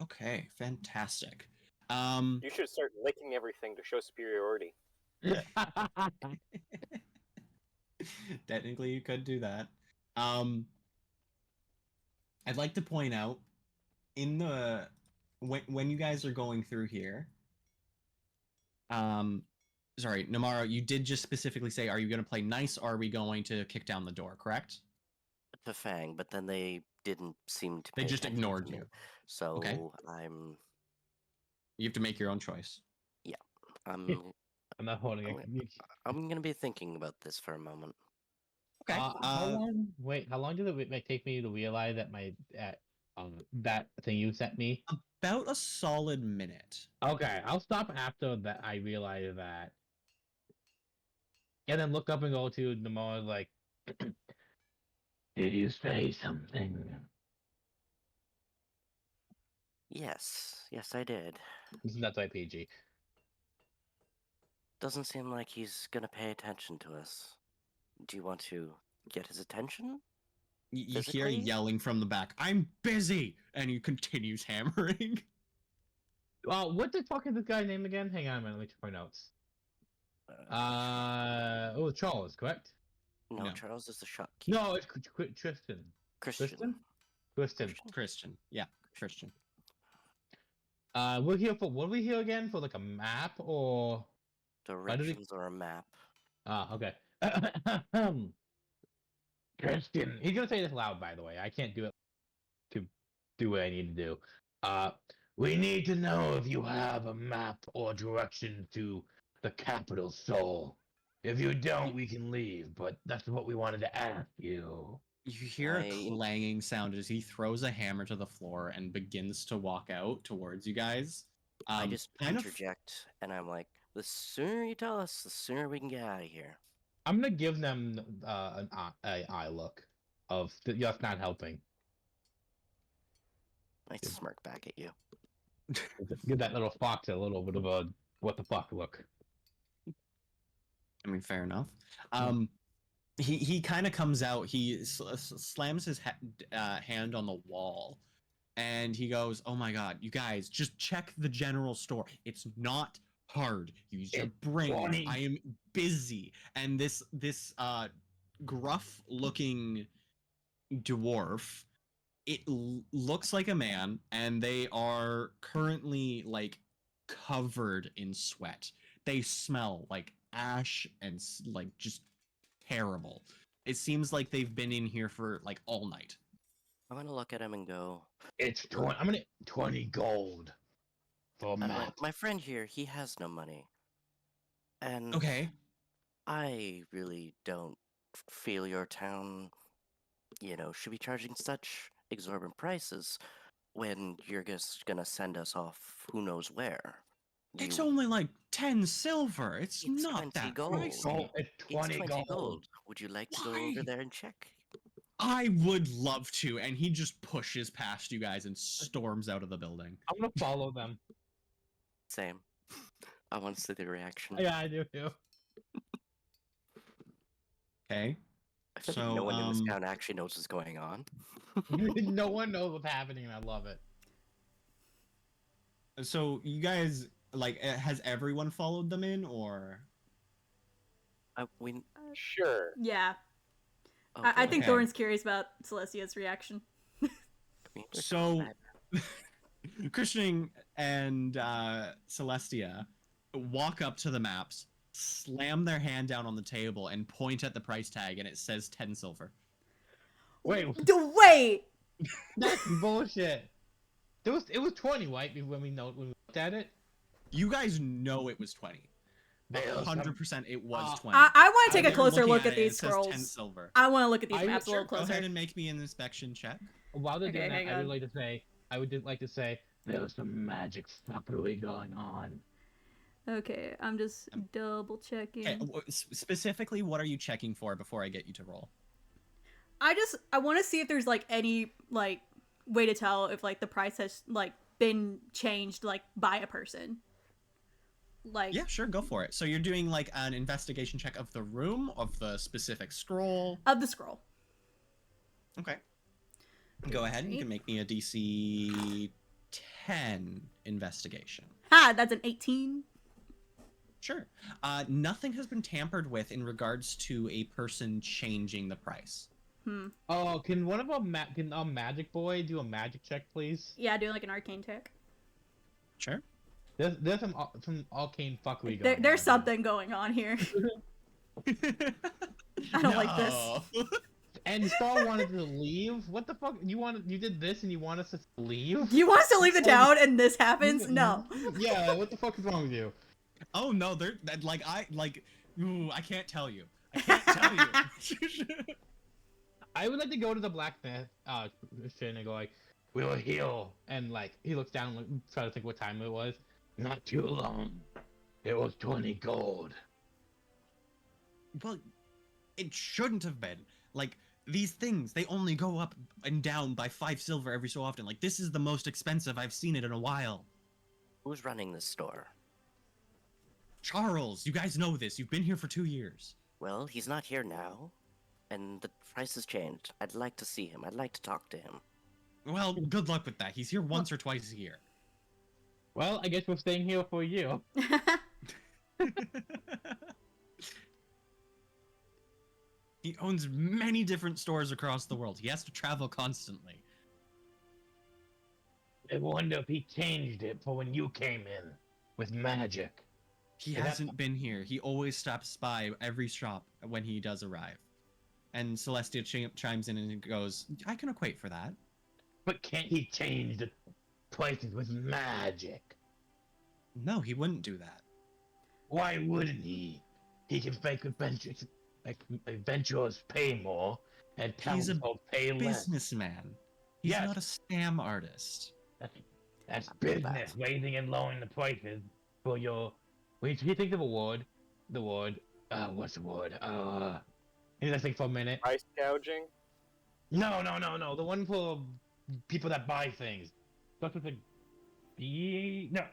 Okay, fantastic. You should start licking everything to show superiority. Technically, you could do that. I'd like to point out in the when you guys are going through here. Sorry, Namara, you did just specifically say, "Are you going to play nice? Or are we going to kick down the door?" Correct? To Fang, but then they didn't seem to They pay just attention to ignored me. you. So Okay. You have to make your own choice. I'm I'm not holding Oh, it. I'm gonna be thinking about this for a moment. Okay. How long? Wait, how long did it take me to realize that that thing you sent me? About a solid minute. Okay, I'll stop after that. I realize that, and then look up and go to Namor like, did you say something? Yes, I did. That's IPG. Doesn't seem like he's gonna pay attention to us. Do you want to get his attention? You hear Physically? yelling from the back, "I'm busy!" And he continues hammering. What the fuck is this guy's name again? Hang on a minute, let me check my notes. Charles, correct? No, no. Charles is the shopkeep. No, it's Tristan. Christian. Tristan. Christian. Yeah, Christian. We're here for what are we here again? For like a map or Directions or a map. okay. Tristan. He's gonna say this loud, by the way. I can't do it to do what I need to do. We need to know if you have a map or direction to the capital soul. If you don't, we can leave, but that's what we wanted to ask you. You hear a I- clanging sound as he throws a hammer to the floor and begins to walk out towards you guys. I just kind of interject and I'm like, the sooner you tell us, the sooner we can get out of here. I'm gonna give them an eye look of that's not helping. I smirk back at you. Give that little fox a little bit of a what the fuck look. I mean, fair enough. He kind of comes out. He slams his hand on the wall, and he goes, "Oh my god, you guys, just check the general store. It's not hard. Use your It's brain. 20. I am busy." And this gruff looking dwarf, it looks like a man, and they are currently like covered in sweat. They smell like ash and like just terrible. It seems like they've been in here for like all night. I'm gonna look at him and go, It's 20. I'm gonna 20 gold for a map. my friend here, he has no money. And Okay. I really don't feel your town, should be charging such exorbitant prices when you're just gonna send us off who knows where. It's You- only like 10 silver. It's It's not 20 that gold. pricey. Gold. It's It's 20, 20 gold. Would you like to go Why? over there and check? I would love to, and he just pushes past you guys and storms out of the building. I'm gonna follow them. Same. I want to see the reaction. Yeah, I do too. Okay. I feel like no So, one in this town actually knows what's going on. No one knows what's happening, and I love it. So you guys like has everyone followed them in or We Sure. Yeah. okay. I think Okay. Thorn's curious about Celestia's reaction. I mean, we're So- combat. Christian and Celestia walk up to the maps, slam their hand down on the table, and point at the price tag, and it says 10 silver. Wait, Wait! that's bullshit. It was 20, right? When we looked at it. You guys know it was 20. There's some- 100% it was 20. I want to take a They're closer looking look at it, these it says scrolls. 10 silver. I want to look at these I- maps a little Go closer. ahead and make me an inspection check. While they're doing Okay, that, hang on. I would like to say there's some magic fuckery going on. Okay, I'm just double checking. Okay, specifically, what are you checking for before I get you to roll? I want to see if there's like any like way to tell if like the price has like been changed like by a person. Like Yeah, sure, go for it. So you're doing like an investigation check of the room, of the specific scroll. of the scroll. Okay. Go ahead. You can make me a DC 10 investigation. Ha, that's an 18. Sure. Nothing has been tampered with in regards to a person changing the price. Oh, can one of our magic boy do a magic check, please? Yeah, doing like an arcane check. Sure. There's some arcane fuckery going on. There's something going on here. I don't like this. No. And Star wanted to leave. What the fuck? You did this and you want us to leave? Do you want us to leave the town and this happens? No. Yeah. What the fuck is wrong with you? Oh no, they're like ooh, I can't tell you. I can't tell you. I would like to go to the blacksmith, Christian, and go like, "We'll heal." And like, he looks down, like, try to think what time it was. Not too long. It was 20 gold. Well, it shouldn't have been. Like, these things, they only go up and down by 5 silver every so often. Like, this is the most expensive I've seen it in a while. Who's running this store? Charles, you guys know this. You've been here for 2 years. Well, he's not here now, and the price has changed. I'd like to see him. I'd like to talk to him. Well, good luck with that. He's here once or twice a year. Well, I guess we're staying here for you. He owns many different stores across the world. He has to travel constantly. I wonder if he changed it for when you came in with magic. He Yeah, that- hasn't been here. He always stops by every shop when he does arrive. And Celestia chimes in and goes, I can equate for that. But can't he change the prices with magic? No, he wouldn't do that. Why wouldn't he? He can make adventurers pay more and He's a townsfolk pay less. Businessman. He's Yes. not a scam artist. That's business, raising and lowering the prices for your. Wait, he thinks of a word. The word. What's the word? He's think for a minute. Price gouging. No. The one for people that buy things. Starts with a B. No.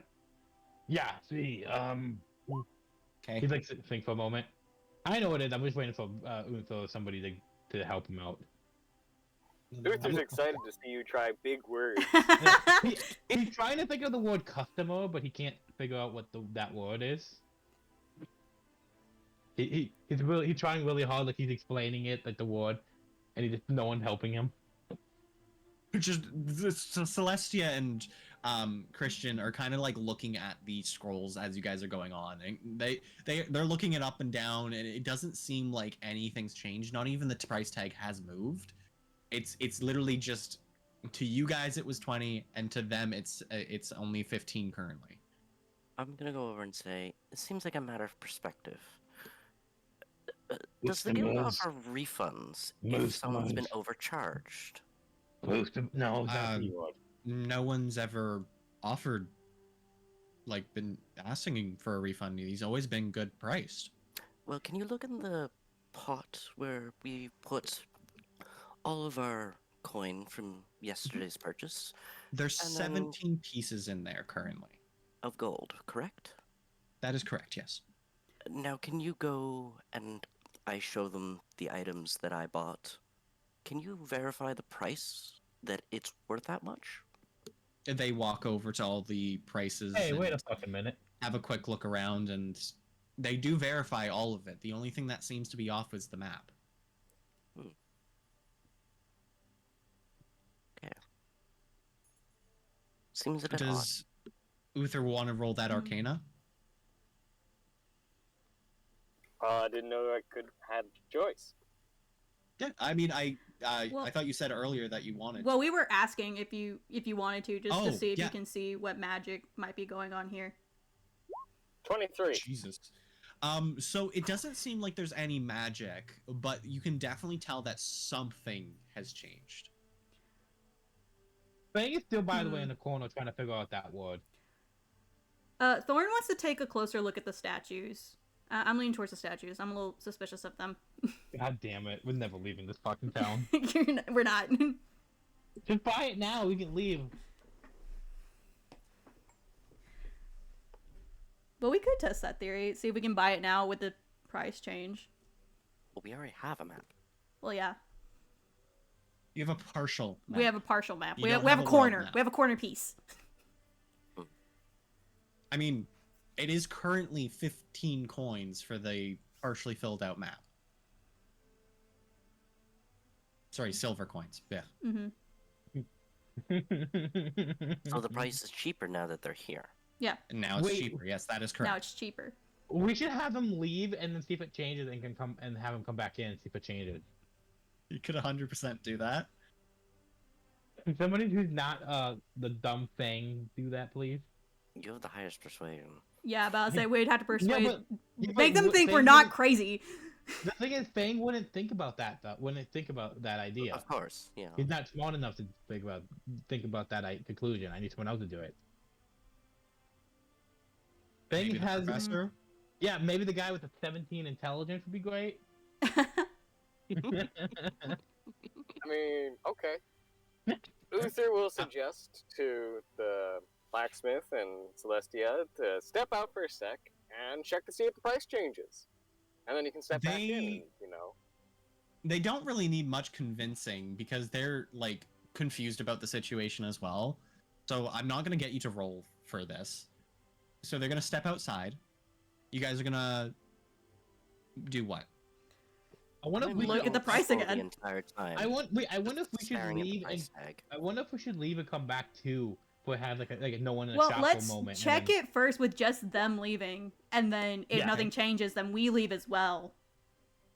Yeah. See. Okay. He likes to think for a moment. I know what it is. I'm just waiting for somebody to help him out. Luther's excited to see you try big words. He's trying to think of the word customer, but he can't figure out what that word is. He's trying really hard, like he's explaining it, like the word, and no one helping him. Just so Celestia and Christian are kind of like looking at the scrolls as you guys are going on, and they're looking it up and down, and it doesn't seem like anything's changed. Not even the price tag has moved. It's literally just, to you guys it was 20, and to them it's only 15 currently. I'm gonna go over and say it seems like a matter of perspective. What's Does the the guild most- offer refunds if most someone's been most- overcharged? No, that's Um, the word. No one's ever offered, like, been asking for a refund. He's always been good priced. Well, can you look in the pot where we put all of our coin from yesterday's purchase There's And then- 17 pieces in there currently. of gold, correct? That is correct, yes. Now, can you go and I show them the items that I bought? Can you verify the price that it's worth that much? They walk over to all the prices Hey, and wait a fucking minute. have a quick look around, and they do verify all of it. The only thing that seems to be off is the map. Seems a bit odd. Does Uther want to roll that Arcana? I didn't know I could had choice. Yeah, I mean, I Well- thought you said earlier that you wanted. Well, we were asking if you wanted to, just to Oh, see if yeah. you can see what magic might be going on here. 23. Jesus. So it doesn't seem like there's any magic, but you can definitely tell that something has changed. Fang is still, by the way, Hmm. in the corner trying to figure out that word. Thorn wants to take a closer look at the statues. I'm leaning towards the statues. I'm a little suspicious of them. God damn it, we're never leaving this fucking town. We're not. Just buy it now, we can leave. But we could test that theory. See if we can buy it now with the price change. Well, we already have a map. Well, yeah. You have a partial map. We have a partial map. You We have don't a have a world corner. map. We have a corner piece. I mean, it is currently 15 coins for the partially filled out map. Sorry, silver coins. Yeah. Mm-hmm. So the price is cheaper now that they're here. And now it's Wait. cheaper. Yes, that is correct. Now it's cheaper. We should have him leave and then see if it changes and can come and have him come back in and see if it changes. You could 100% do that. Can somebody who's not the dumb thing do that, please? You have the highest persuasion. Yeah, but I'll say we'd have to persuade. Yeah, make them but think we're Fang not wouldn't- crazy. The thing is, Fang wouldn't think about that. Though. Wouldn't think about that idea. Of course, yeah. He's not smart enough to think about that conclusion. I need someone else to do it. Fang Maybe the has professor. yeah, maybe the guy with the 17 intelligence would be great. I mean, okay. Uther will suggest to the blacksmith and Celestia to step out for a sec and check to see if the price changes. And then you can step back in, and, They- you know. They don't really need much convincing because they're like confused about the situation as well. So I'm not going to get you to roll for this. So they're going to step outside. You guys are going to do what? I wonder if we Look should, at the price Scroll again. The entire time. I wonder if we should staring at the leave and price tag. I wonder if we should leave and come back too. If we have like a no one in the Well, shop let's for a moment. check it first with just them leaving, and then if Yeah. nothing changes, then we leave as well.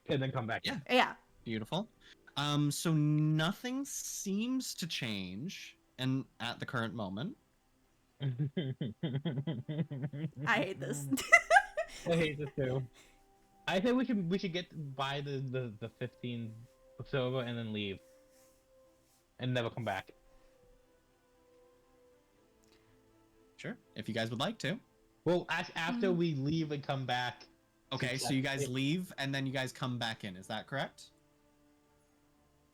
and then come back. Yeah. Yeah. Beautiful. So nothing seems to change and at the current moment. I hate this. I hate this too. I think we should buy the 15 silver and then leave, and never come back. Sure. If you guys would like to. Well, after Mhm. we leave and come back. Okay, so you guys leave and then you guys come back in. Is that correct?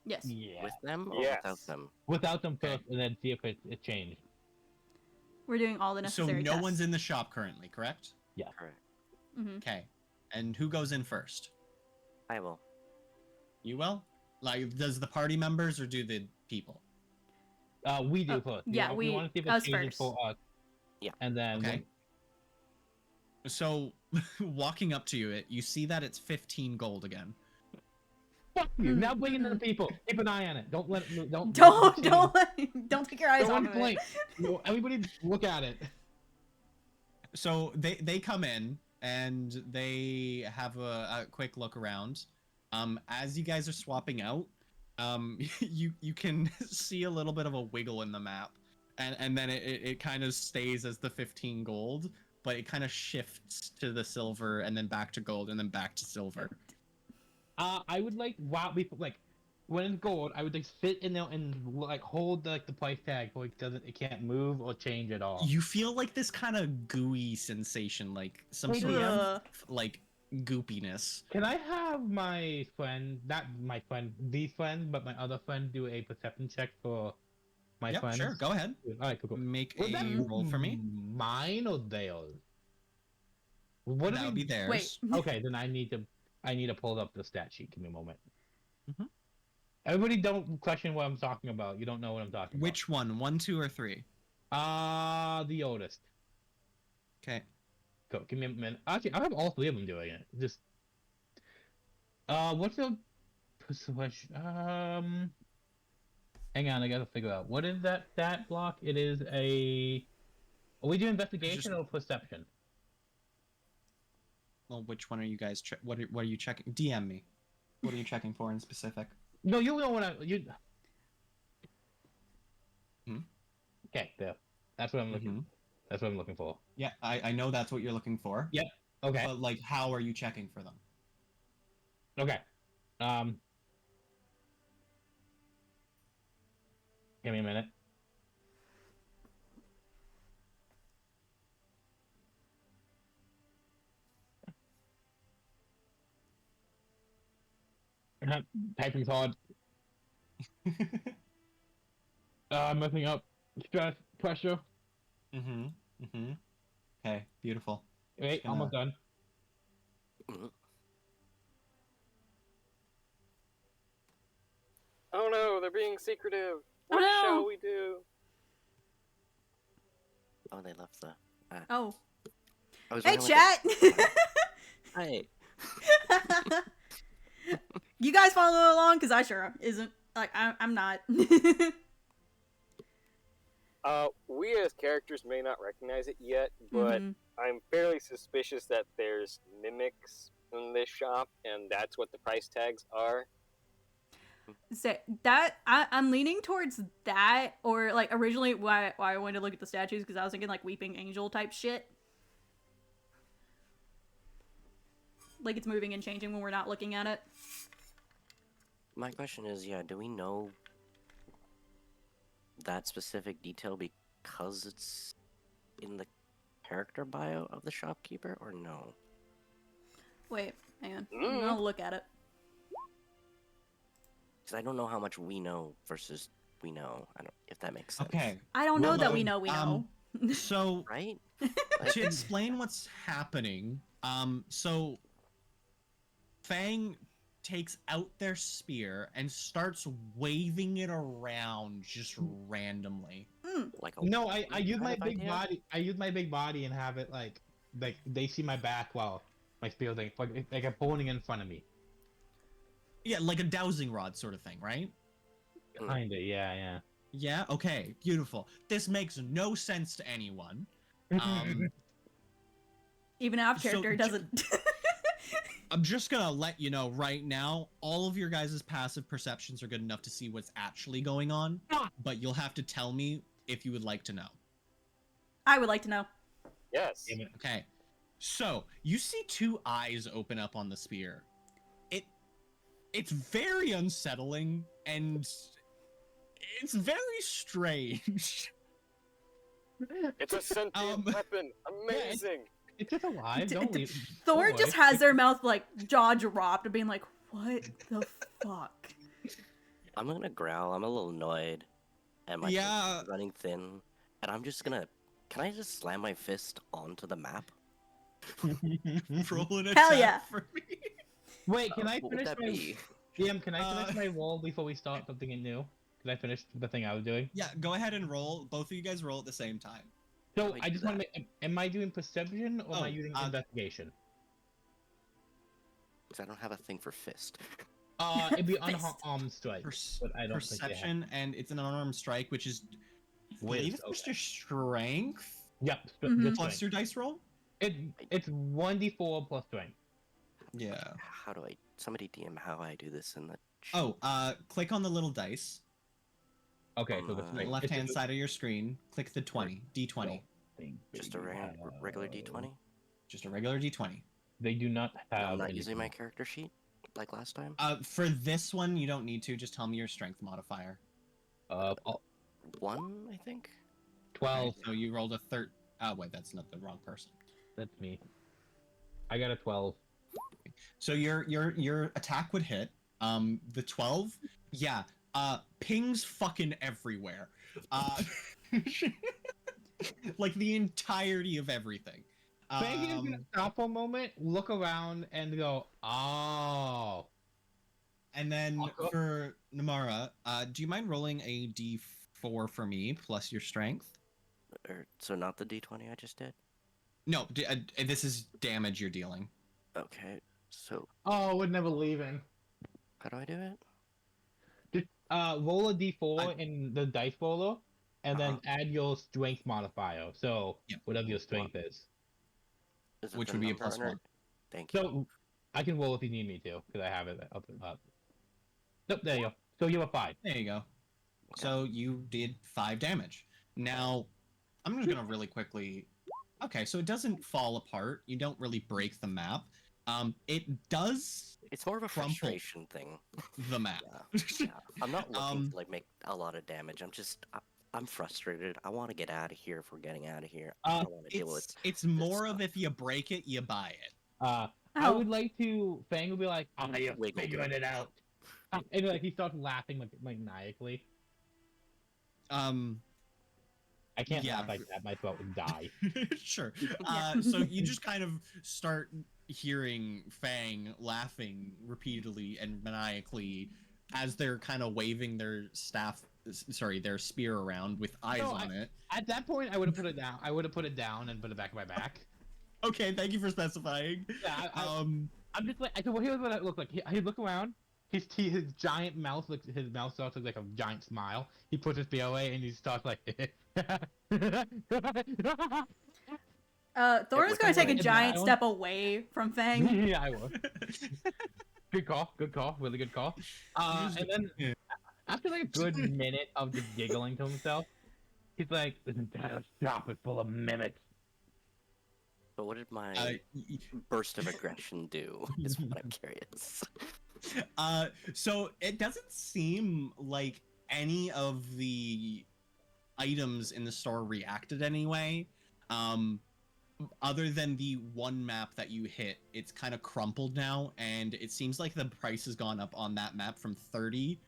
Yes. Yeah. With them or Yes. without them? Without them Okay. first, and then see if it changed. We're doing all the So necessary no tests. one's in the shop currently, correct? Correct. Hmm. Okay. And who goes in first? I will. You will? Like, does the party members or do the people? We do first. yeah, we want to see if it us changes first. for us. Yeah. And then Okay. So, walking up to you, you see that it's 15 gold again. Fuck you. Now Mm, bring it to the mm. people. Keep an eye on it. Don't let it. Don't Don't take your eyes Don't off of it. blink. No, everybody look at it. So they come in and they have a quick look around. As you guys are swapping out, you can see a little bit of a wiggle in the map, and then it kind of stays as the 15 gold, but it kind of shifts to the silver and then back to gold and then back to silver. I would like when it's gold, I would like sit in there and like hold the price tag so it can't move or change at all. You feel like this kind of gooey sensation, like some Hey, sort of Ugh. like goopiness. Can I have my friend, not my friend, the friend, but my other friend do a perception check for my Yep, friend? sure, go ahead. All right, cool. Make Would that a roll for me. Mine or theirs? What That do would we be theirs. Wait. Okay, then I need to pull up the stat sheet. Give me a moment. Mhm. Everybody, don't question what I'm talking about. You don't know what I'm talking Which one? 1, 2, or 3? about. The oldest. Okay. Go. Give me a minute. Actually, I have all three of them doing it. Just. What's the persuasion? Hang on, I gotta figure out what is that stat block. It is a. Are we doing investigation or perception? Well, which one are you guys? What are you checking? DM me. What are you checking for in specific? No, you know what you. Hmm? Okay, there. That's what I'm looking. Mhm. That's what I'm looking for. Yeah, I know that's what you're looking for. Yep. Okay. But like, how are you checking for them? Okay. Give me a minute. Typing's hard. Messing up. Stress, pressure. Mhm. Mhm. Okay. Beautiful. Wait, gonna- almost done. Oh no, they're being secretive. Oh, What no. shall we do? Oh, they left the. Oh. I was Hey, wondering what chat. the- Hi. You guys follow along? Because I sure isn't. Like, I'm not. We as characters may not recognize it yet, but Mhm. I'm fairly suspicious that there's mimics in this shop, and that's what the price tags are. So that I'm leaning towards that, or like originally why I wanted to look at the statues because I was thinking like weeping angel type shit. Like it's moving and changing when we're not looking at it. My question is, yeah, do we know that specific detail because it's in the character bio of the shopkeeper, or no? Wait, hang on. I'm Mm. gonna look at it. Because I don't know how much we know versus we know. I don't if that makes sense. Okay. I don't know Well, that we know we know. So Right? to explain what's happening, so Fang takes out their spear and starts waving it around just randomly. Like a No, I use kind my of big idea? body. I use my big body and have it like they see my back while my spear thing like I'm pulling in front of me. Yeah, like a dowsing rod sort of thing, right? Mm. Kinda, yeah. Yeah, okay, beautiful. This makes no sense to anyone. Even our So character ju- doesn't. I'm just gonna let you know right now, all of your guys' passive perceptions are good enough to see what's actually going on, Ah. but you'll have to tell me if you would like to know. I would like to know. Yes. Damn it. Okay, so you see two eyes open up on the spear. It's very unsettling and it's very strange. It's a sentient weapon. Amazing. It's just alive. Don't leave. Thor Don't just worry. has their mouth like jaw dropped, being like, "What the fuck?" I'm gonna growl. I'm a little annoyed, and my Yeah. fist is running thin, and I'm just gonna. Can I just slam my fist onto the map? Roll an Hell attack yeah. for me. Wait, can I What would finish that my be? DM? Can I finish Uh, my roll before we start something new? Can I finish the thing I was doing? Yeah, go ahead and roll. Both of you guys roll at the same time. How So do we I do just want to that? make. Am I doing perception or am I Oh, using investigation? Because I don't have a thing for fist. It'd be Fist. unarmed strike, but I don't think they have. Perception, and it's an unarmed strike, which is, I believe it's just okay. your strength Yep, Mhm. just plus strength. your dice roll. It's 1d4 plus strength. Yeah. How do I? Somebody DM how I do this in the. Oh, click on the little dice, Okay, so the On strength. left hand side of your screen. Click the 20, D20, Just a regular D20. just a regular D20. They do not have. I'm not anything. using my character sheet like last time. For this one, you don't need to. Just tell me your strength modifier. Oh, 1, I think. 12. Okay, so you rolled a third. Oh wait, that's not the wrong person. That's me. I got a 12. So your attack would hit. The 12, yeah. Pings fucking everywhere. Like the entirety of everything. Fang is gonna stop for a moment, look around, and go, "Oh." And then I'll go- for Namara, do you mind rolling a d4 for me plus your strength? So not the D20 I just did. No, this is damage you're dealing. Okay. So Oh, we're never leaving. how do I do it? Just roll a d4 in the dice roller, and then add your strength modifier. So Yep. whatever your strength is. Is it Which the would be a number plus under it? 1. Thank you. So I can roll if you need me to, because I have it up. Nope, there you go. So you have a 5. There you go. So you did 5 damage. Now, I'm just gonna really quickly. Okay, so it doesn't fall apart. You don't really break the map. It does It's more of a crumple. frustration thing. the map. Yeah. I'm not looking Um, to like make a lot of damage. I'm frustrated. I want to get out of here if we're getting out of here. I don't want to deal with. It's more of stuff. if you break it, you buy it. I Oh. would like to. Fang would be like, "I am Wiggle figuring it out," and like he starts laughing like maniacally. I can't Yeah. laugh like that. My throat would die. Sure. Yeah. So you just kind of start hearing Fang laughing repeatedly and maniacally as they're kind of waving their their spear around with eyes No, on it. At that point, I would have put it down. I would have put it down and put it back on my back. Okay, thank you for specifying. Yeah, Um, I'm just like, so here's what it looked like. He'd look around. His giant mouth his mouth starts to look like a giant smile. He puts his spear away and he starts like. Thorn is going to take a in that giant one. step away from Fang. Yeah, I will. Good call. Good call. Really good call. And then Yeah. after like a good minute of just giggling to himself, he's like, "This entire shop is full of mimics." But what did my y- burst of aggression do? Is what I'm curious. so it doesn't seem like any of the items in the store reacted anyway. Other than the one map that you hit, it's kind of crumpled now, and it seems like the price has gone up on that map from 30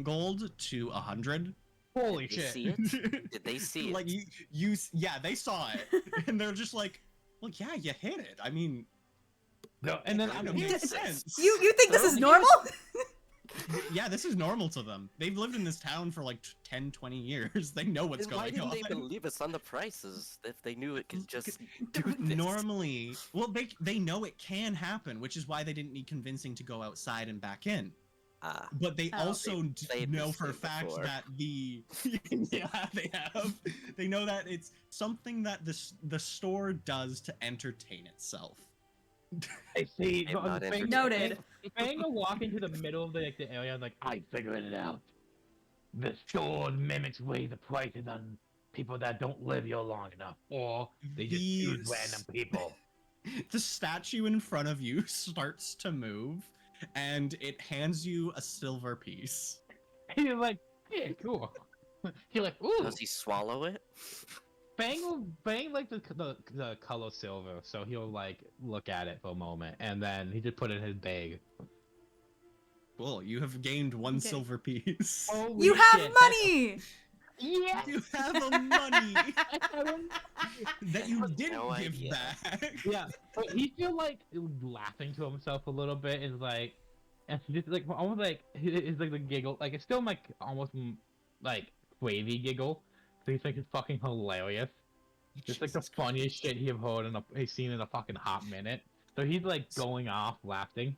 gold to 100. Holy Did they shit! see it? Did they see it? Like yeah, they saw it, and they're just like, well, yeah, you hit it. I mean, No, and then I I'm don't here. make sense. You think this is normal? Yeah, this is normal to them. They've lived in this town for like 10, 20 years. They know what's Then why going didn't on. they believe us on the prices if they knew it could just do this? Normally, well, they know it can happen, which is why they didn't need convincing to go outside and back in. Ah, But they Oh. also They've played know this for a game fact before. that the yeah, they have. They know that it's something that the store does to entertain itself. I see. I'm not entertained. Noted. Fang will walk into the middle of the area and like, I figured it out. The store mimics way the prices on people that don't live here long enough, or they just choose These- random people. The statue in front of you starts to move, and it hands you a silver piece. And you're like, yeah, cool. You're like, ooh. does he swallow it? Fang like the color silver, so he'll like look at it for a moment, and then he just put it in his bag. Cool, you have gained one Okay. silver piece. Holy You have shit, money! Yeah. You have a money I haven't- that you have didn't no give idea. back. Yeah, but he feel like laughing to himself a little bit is like, and just like almost like it's like the giggle, like it's still like almost like wavy giggle. So he's like it's fucking hilarious. It's like the Jesus funniest shit he's seen in a fucking hot minute. So he's like going off laughing.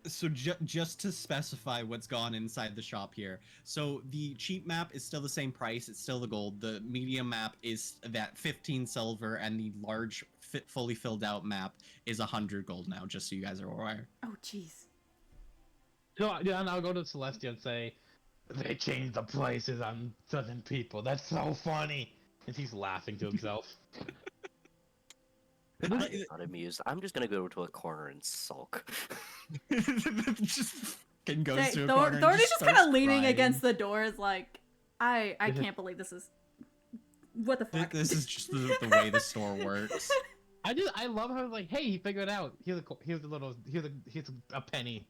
So just to specify what's gone inside the shop here. So the cheap map is still the same price. It's still the gold. The medium map is that 15 silver, and the large, fully filled out map is 100 gold now. Just so you guys are aware. Oh, jeez. So yeah, and I'll go to Celestia and say, they changed the prices on certain people. That's so funny. And he's laughing to himself. I'm not amused. I'm just gonna go to a corner and sulk. Just fucking goes Hey, to a Thor- corner and Thorn is just kind starts of leaning crying. against the door, is like, I This is- can't believe this is. What the fuck? This is just the way the store works. I love how like, hey, he figured it out. Here's a penny.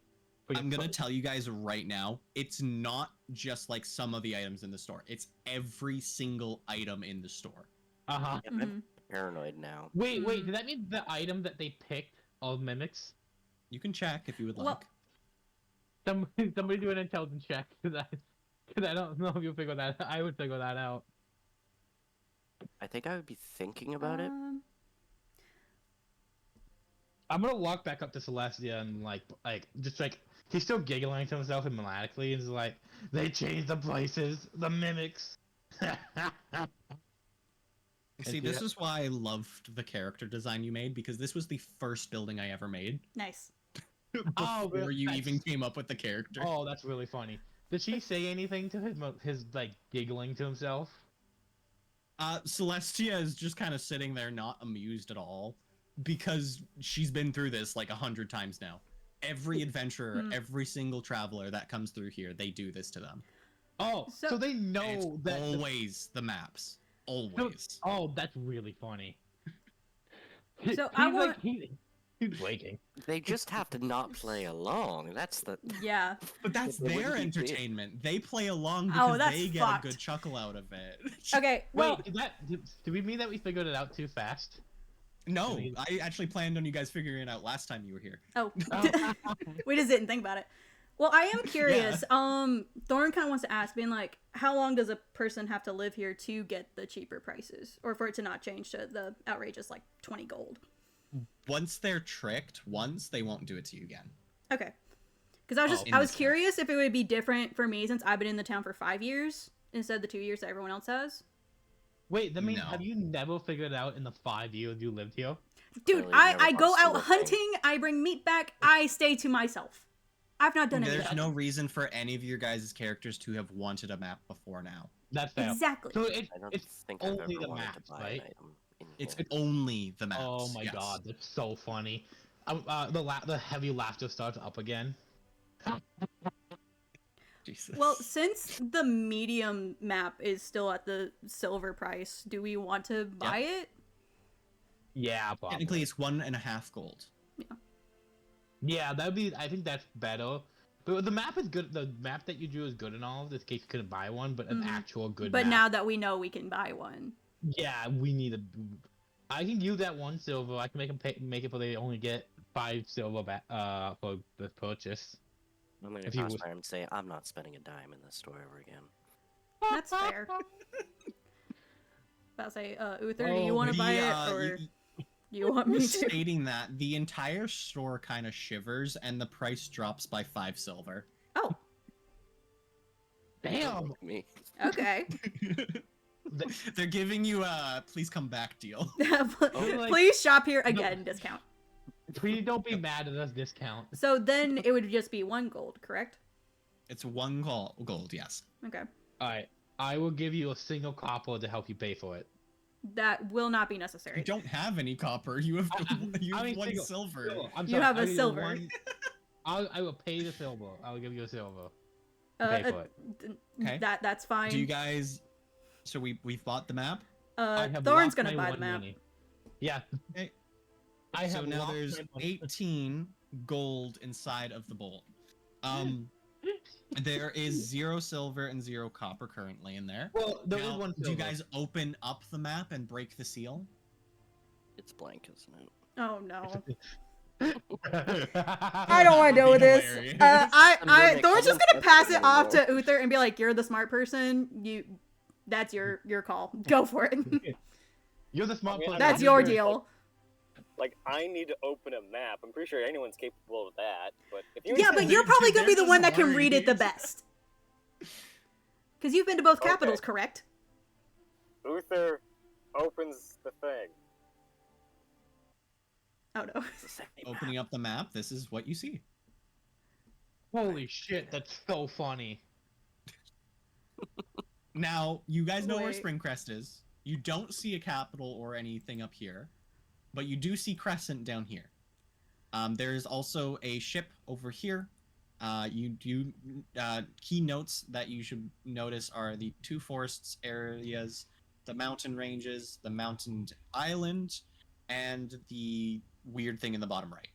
for your I'm gonna price." tell you guys right now, it's not just like some of the items in the store. It's every single item in the store. Uh-huh. Yep, Mhm. I'm paranoid now. Wait, Mm. does that mean the item that they picked all mimics? You can check if you would Well- like. Somebody do an intelligence check, cause I don't know if you'll figure that. I would figure that out. I think I would be thinking about it. I'm gonna walk back up to Celestia and like just like he's still giggling to himself and maniacally and he's like, they changed the prices, the mimics. See, this is why I loved the character design you made, because this was the first building I ever made Nice. Oh, before really? you That's- even came up with the character. Oh, that's really funny. Did she say anything to his like giggling to himself? Celestia is just kind of sitting there, not amused at all, because she's been through this like 100 times now. Every adventurer, Hmm. every single traveler that comes through here, they do this to them. Oh, so, So- they And know it's that. always the maps. Always. Oh, that's really funny. So I He's want- like he's waking. They just have to not play along. That's the. Yeah. But that's What would their he do? entertainment. They play along Oh, because that's they get fucked. a good chuckle out of it. Okay. Well. Wait, do we mean that we figured it out too fast? No, Really? I actually planned on you guys figuring it out last time you were here. Oh. Oh. We just didn't think about it. Well, I am curious. Thorn kind of wants to ask, being like, how long does a person have to live here to get the cheaper prices, or for it to not change to the outrageous like 20 gold? Once they're tricked, they won't do it to you again. Okay. Because I was in I was this curious if it would be different for me since I've been in the town for 5 years instead of the 2 years that everyone else has. Wait, that means No. have you never figured it out in the 5 years you lived here? Dude, Clearly I never go watched the out whole thing. hunting, I bring meat back, I stay to myself. I've not done There's anything. no reason for any of your guys' characters to have wanted a map before now. That's fair. Exactly. So I don't it's think I've only ever the wanted maps, to buy right? an item in It's here. only the maps. Oh my yes. god, that's so funny. The heavy laughter starts up again. Jesus. Well, since the medium map is still at the silver price, do we want to buy it? Yeah, probably. Technically, it's 1.5 gold. Yeah, that'd be. I think that's better. But the map is good. The map that you drew is good and all. In case you couldn't buy one, but an Mhm. actual good. But map. now that we know we can buy one. Yeah, we need a. I can use that 1 silver. I can make it so they only get 5 silver for the purchase. I'm gonna if you cross would- fire and say I'm not spending a dime in this store ever again. That's fair. About to say, Uther, do Oh, you want to buy it, The, or you- do you want me to? stating that the entire store kind of shivers and the price drops by 5 silver. Oh, Don't Damn. look at me. okay. They're giving you a please come back deal. like- Please shop here again, discount. Please don't be mad at us. Discount. So then it would just be 1 gold, correct? It's 1 gold, yes. Okay. All right. I will give you a single copper to help you pay for it. That will not be necessary. You don't have any copper. You have you I have mean, 1 single- silver. I'm You sorry, have a I need silver. I will pay the silver. I will give you a silver. Uh, Pay uh, for it. Okay. That's fine. Do you guys? So we've bought the map. I have Thorn's lost gonna my buy the one map. money. Yeah. Okay. I So have now lost there's my money. 18 gold inside of the bolt. There is 0 silver and 0 copper currently in there. Well, there is Now, one. do you silver. guys open up the map and break the seal? It's blank, isn't it? Oh no. I I don't want to That deal would with be this. hilarious. I Pandemic, Thor's I just don't gonna pass it have off to to Uther and be like, "You're the smart person. That's your call. Go for it. You're the smart I mean, person. That's I'm your just very, deal." Like, I need to open a map. I'm pretty sure anyone's capable of that. But if you Yeah, but you're probably gonna be the They're one that just can read it the worried. best. Because you've been to both Okay. capitals, correct? Uther opens the thing. Oh no. It's the same Opening up the map, this is what you see. Holy shit, that's so funny. Now, you guys know where Wait. Springcrest is. You don't see a capital or anything up here, but you do see Crescent down here. There's also a ship over here. You do key notes that you should notice are the 2 forests areas, the mountain ranges, the mountain island, and the weird thing in the bottom right.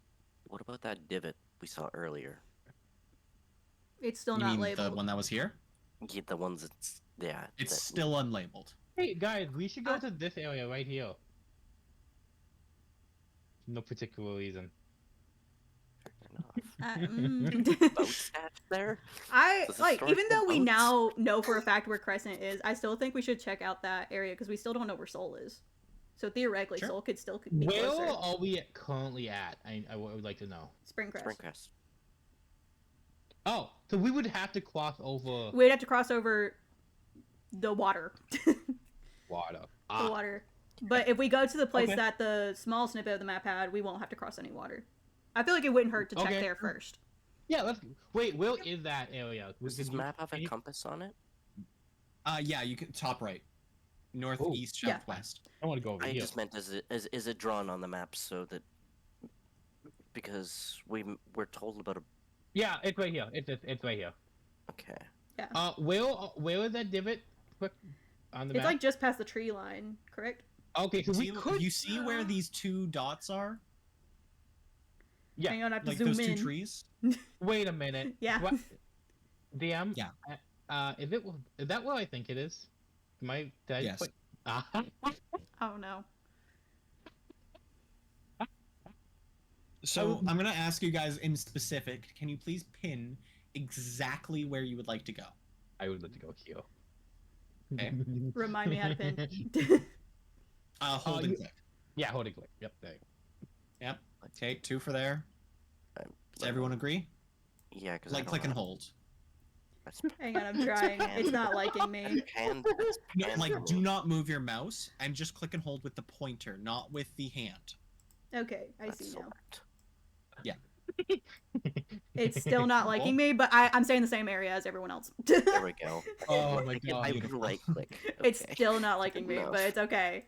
What about that divot we saw earlier? It's still You not mean labeled. the one that was here? Yeah, the ones that's It's that- still unlabeled. Hey guys, we should go to this area right here. No particular reason. fair enough. Mm. Boat stats there. I Does it like, start even though with we boats? now know for a fact where Crescent is, I still think we should check out that area because we still don't know where Soul is. So theoretically, Sure. Soul could still be Where closer. are we currently at? I would like to know. Springcrest. Springcrest. Oh, so we would have to cross over We'd have to cross over the water. water. The water. But if we go to the place Okay. that the small snippet of the map had, we won't have to cross any water. I feel like it wouldn't hurt to check Okay. there first. Yeah, let's wait. Where is that area? Does this map have a compass on it? Yeah, you can top right. North, Oh. east, Yeah. southwest. I want to go over I here. just meant is it drawn on the map so that because we're told about a Yeah, it's right here. It's right here. okay. Where is that divot? Quick on the It's map. like just past the tree line, correct? Okay, so we See, could. you see where these 2 dots are? Yeah. Hang on, I have to Like zoom those in. 2 trees? Wait a minute. Yeah. What? DM. Yeah. Is that what I think it is? Am I? Did I Yes. put- Ah. Oh no. So I'm gonna ask you guys in specific. Can you please pin exactly where you would like to go? I would like to go here. Okay. Remind me how to pin. Hold you- and click. Yeah, hold it click. Yep, there. Yep. Okay, 2 for there. I'm- Does everyone agree? Yeah, because Like click and hold. Hang on, I'm trying. It's not liking me. No, like do not move your mouse and just click and hold with the pointer, not with the hand. Okay, I see now. Select. It's still not liking me, but I'm staying in the same area as everyone else. There we go. Oh my I god. beautiful. right click. It's Okay. still not liking me, Enough. but it's okay.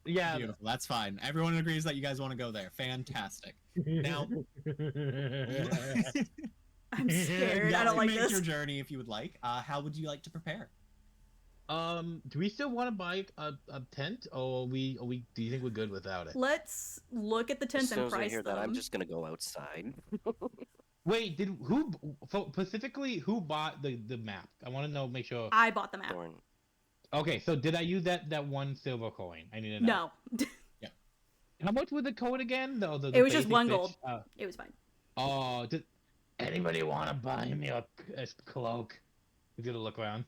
Yeah. Beautiful. That's fine. Everyone agrees that you guys want to go there. Fantastic. Now- I'm scared. You I don't can like make this. your journey if you would like. How would you like to prepare? Do we still want to buy a tent, or do you think we're good without it? Let's look at the As tents soon and as I price hear them. that, I'm just gonna go outside. Wait, specifically who bought the map? I want to know, make sure. I bought the map. Thorn. Okay, so did I use that 1 silver coin? I need to know. No, How much was the coin again? The It was just basic 1 bitch? gold. It was fine. Did anybody want to buy me a cloak? He's gonna look around.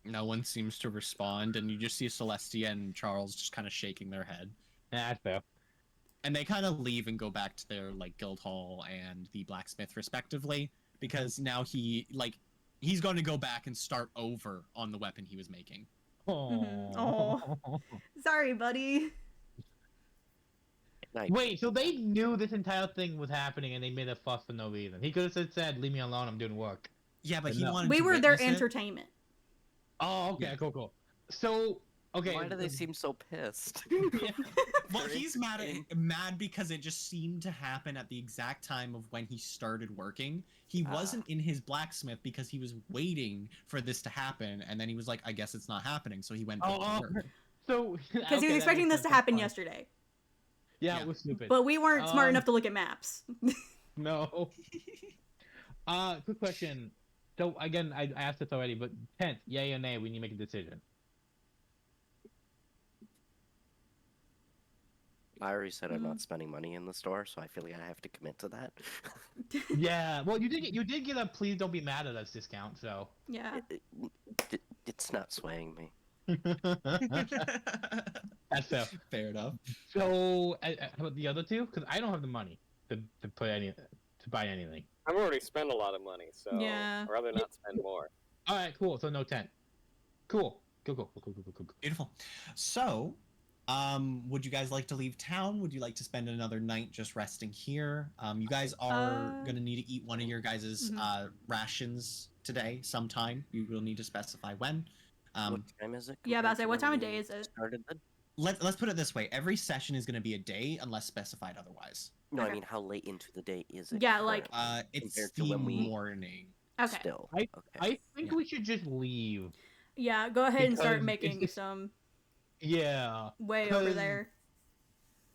No one seems to respond, and you just see Celestia and Charles just kind of shaking their head. Yeah, that's fair. And they kind of leave and go back to their like guild hall and the blacksmith respectively, because now he's going to go back and start over on the weapon he was making. Mhm. Aw. Sorry, buddy. Night. Wait, so they knew this entire thing was happening and they made a fuss for no reason. He could have said, "Leave me alone, I'm doing work." Yeah, but But he no. wanted We to were their witness it. entertainment. Oh, okay, Yeah. cool. So, okay. Why do they seem so pissed? Well, Very he's mad interesting. mad because it just seemed to happen at the exact time of when he started working. He wasn't in his blacksmith because he was waiting for this to happen, and then he was like, "I guess it's not happening," so he went back to work. So, Because he was expecting this to happen yesterday. Yeah, Yeah. it was stupid. But we weren't smart Um, enough to look at maps. No. Quick question. So again, I asked this already, but 10th, yay or nay? We need to make a decision. I already said I'm Mm. not spending money in the store, so I feel like I have to commit to that. Yeah. Well, you did get a please don't be mad at us discount. So. Yeah. It's not swaying me. That's fair. Fair enough. So, how about the other two? Because I don't have the money to put to buy anything. I've already spent a lot of money, so Yeah. I'd rather not spend more. All right, cool. So no 10. Cool. Cool. Beautiful. So, would you guys like to leave town? Would you like to spend another night just resting here? You guys are gonna need to eat one of your guys' rations today sometime. You will need to specify when. What time is it? Yeah, but I compared say, to what time when of day we is it? Started then? Let's put it this way: every session is gonna be a day unless specified otherwise. No, Okay. I mean how late into the day is it? Yeah, like- currently? It's Compared to the when we- morning. Okay. Still. I Okay. think Yeah. we should just leave. Yeah, go ahead and start Because making it's- some Yeah. way over 'cause there.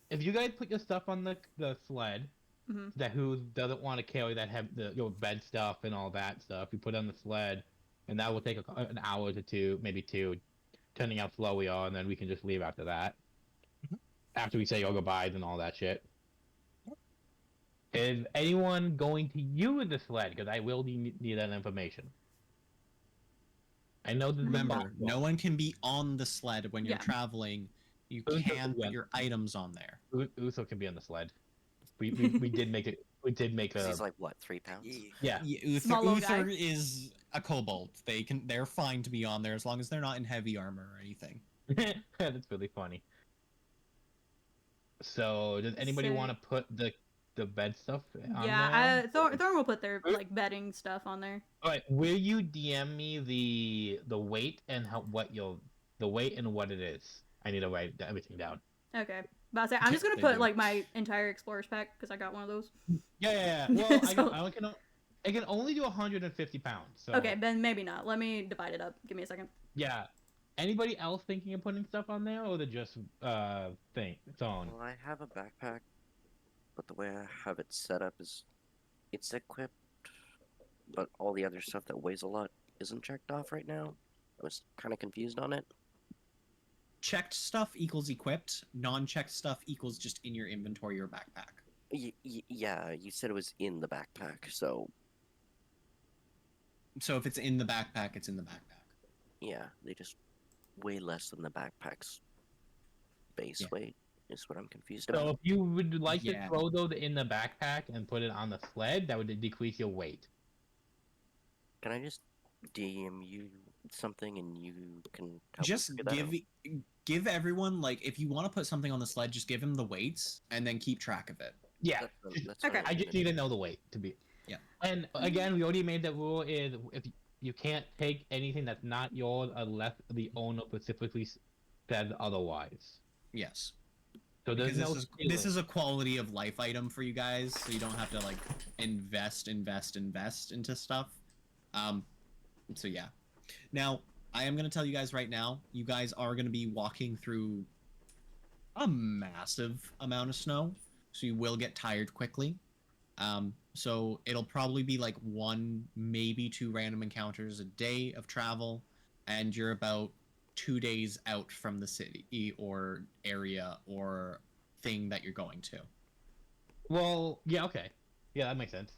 If you guys put your stuff on the sled, Mhm. that who doesn't want to carry that bed stuff and all that stuff, you put it on the sled, and that will take an hour to two, maybe two, depending how slow we are, and then we can just leave after that. After we say our goodbyes and all that shit. Is anyone going to use the sled? Because I will need that information. I know that Remember, no one can be on the sled when you're Yeah. traveling. You Uso can put can. your items on there. Uso can be on the sled. We did make it. We did make 'Cause a. he's like what, 3 pounds? Yeah. Small little Uther guy. is a kobold. They're fine to be on there as long as they're not in heavy armor or anything. That's really funny. So, does anybody So- want to put the bed stuff on Yeah, there? Thorn will put their like bedding stuff on there. All right. Will you DM me the weight and the weight and what it is? I need to write everything down. Okay. But I say, I'm just gonna They put do. like my entire explorer's pack because I got one of those. Yeah. Well, So- I can only do 150 pounds. So. Okay, then maybe not. Let me divide it up. Give me a second. Yeah. Anybody else thinking of putting stuff on there, or the just thing phone? Well, I have a backpack, but the way I have it set up is it's equipped, but all the other stuff that weighs a lot isn't checked off right now. I was kind of confused on it. Checked stuff equals equipped. Non-checked stuff equals just in your inventory or backpack. Yeah, you said it was in the backpack, so So if it's in the backpack, it's in the backpack. yeah, they just weigh less than the backpack's base Yeah. weight. Is what I'm confused So about. if you would like Yeah. to throw those in the backpack and put it on the sled, that would decrease your weight. Can I just DM you something and you can help me Just figure that out? give everyone, like, if you want to put something on the sled, just give him the weights and then keep track of it. Yeah. That's Okay. what I I'm just gonna need to do. know the weight to be. Yeah. And again, we already made that rule: is if you can't take anything that's not yours unless the owner specifically says otherwise. Yes. So there's Because no this stealing. is a quality of life item for you guys, so you don't have to like invest into stuff. So yeah. Now I am gonna tell you guys right now, you guys are gonna be walking through a massive amount of snow, so you will get tired quickly. So it'll probably be like 1, maybe 2 random encounters a day of travel, and you're about 2 days out from the city or area or thing that you're going to. Well, yeah, okay, yeah, that makes sense.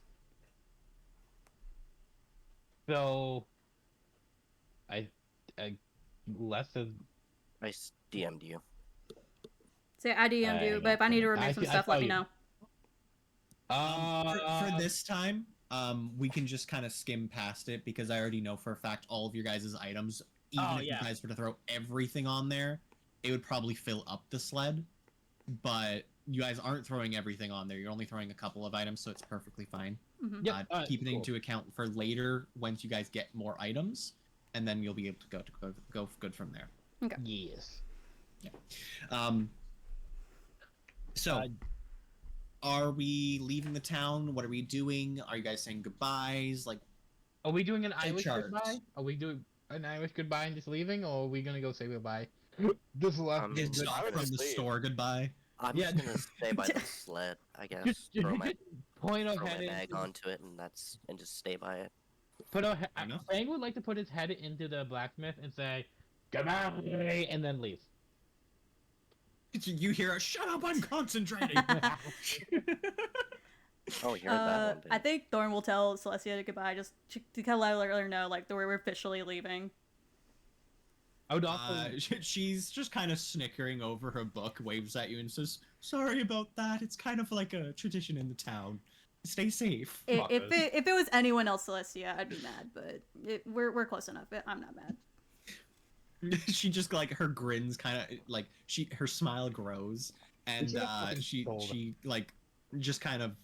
So, I less of DM'd you. Say I DM'd you, but if I need to remove some I stuff, saw let me you. know. For this time, we can just kind of skim past it because I already know for a fact all of your guys' items, even Oh, if yeah. you guys were to throw everything on there, it would probably fill up the sled. But you guys aren't throwing everything on there. You're only throwing a couple of items, so it's perfectly fine. Mhm. Yep, alright, Keep it cool. into account for later once you guys get more items, and then you'll be able to go good from there. Yes. So, Uh, are we leaving the town? What are we doing? Are you guys saying goodbyes? Like, Are we doing an Take Irish charge. goodbye? Are we doing an Irish goodbye and just leaving, or are we gonna go say goodbye? This left. Is is Good. off I would from just the leave. store goodbye? I'm Yeah. just gonna stay by the sled, I guess. Just- Throw my point our throw head my bag into onto it, and just stay by it. put our Fair enough. Fang would like to put his head into the blacksmith and say, "Goodbye," and then leave. You hear a shut up, I'm concentrating. Oh, you heard that one. I think Thorn will tell Celestia goodbye, just to kind of let her know, like, we're officially leaving. I would also. She's just kind of snickering over her book, waves at you, and says, "Sorry about that. It's kind of like a tradition in the town. Stay safe." If it was anyone else, Celestia, I'd be mad, but we're close enough. I'm not mad. She just like her grins kind of like her smile grows, and she like just kind of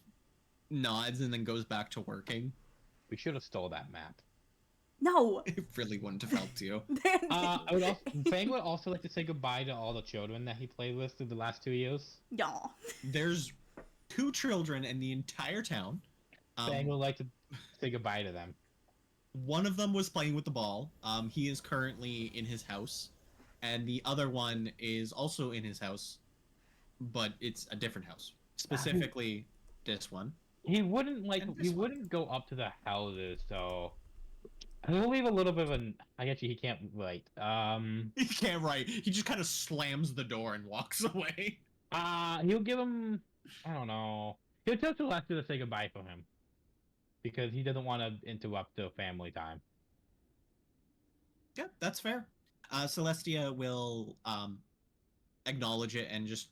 nods and then goes back to working. We should have stole that map. No. It really wouldn't have helped you. Fang would also like to say goodbye to all the children that he played with through the last 2 years. Y'all. There's 2 children in the entire town. Fang would like to say goodbye to them. One of them was playing with the ball. He is currently in his house, and the other one is also in his house, but it's a different house. Specifically, this one. He wouldn't go up to the houses, so he'll leave a little bit of an. I guess he can't write. He can't write. He just kind of slams the door and walks away. He'll give him. I don't know. He'll tell Celestia to say goodbye for him, because he doesn't want to interrupt the family time. Yeah, that's fair. Celestia will acknowledge it and just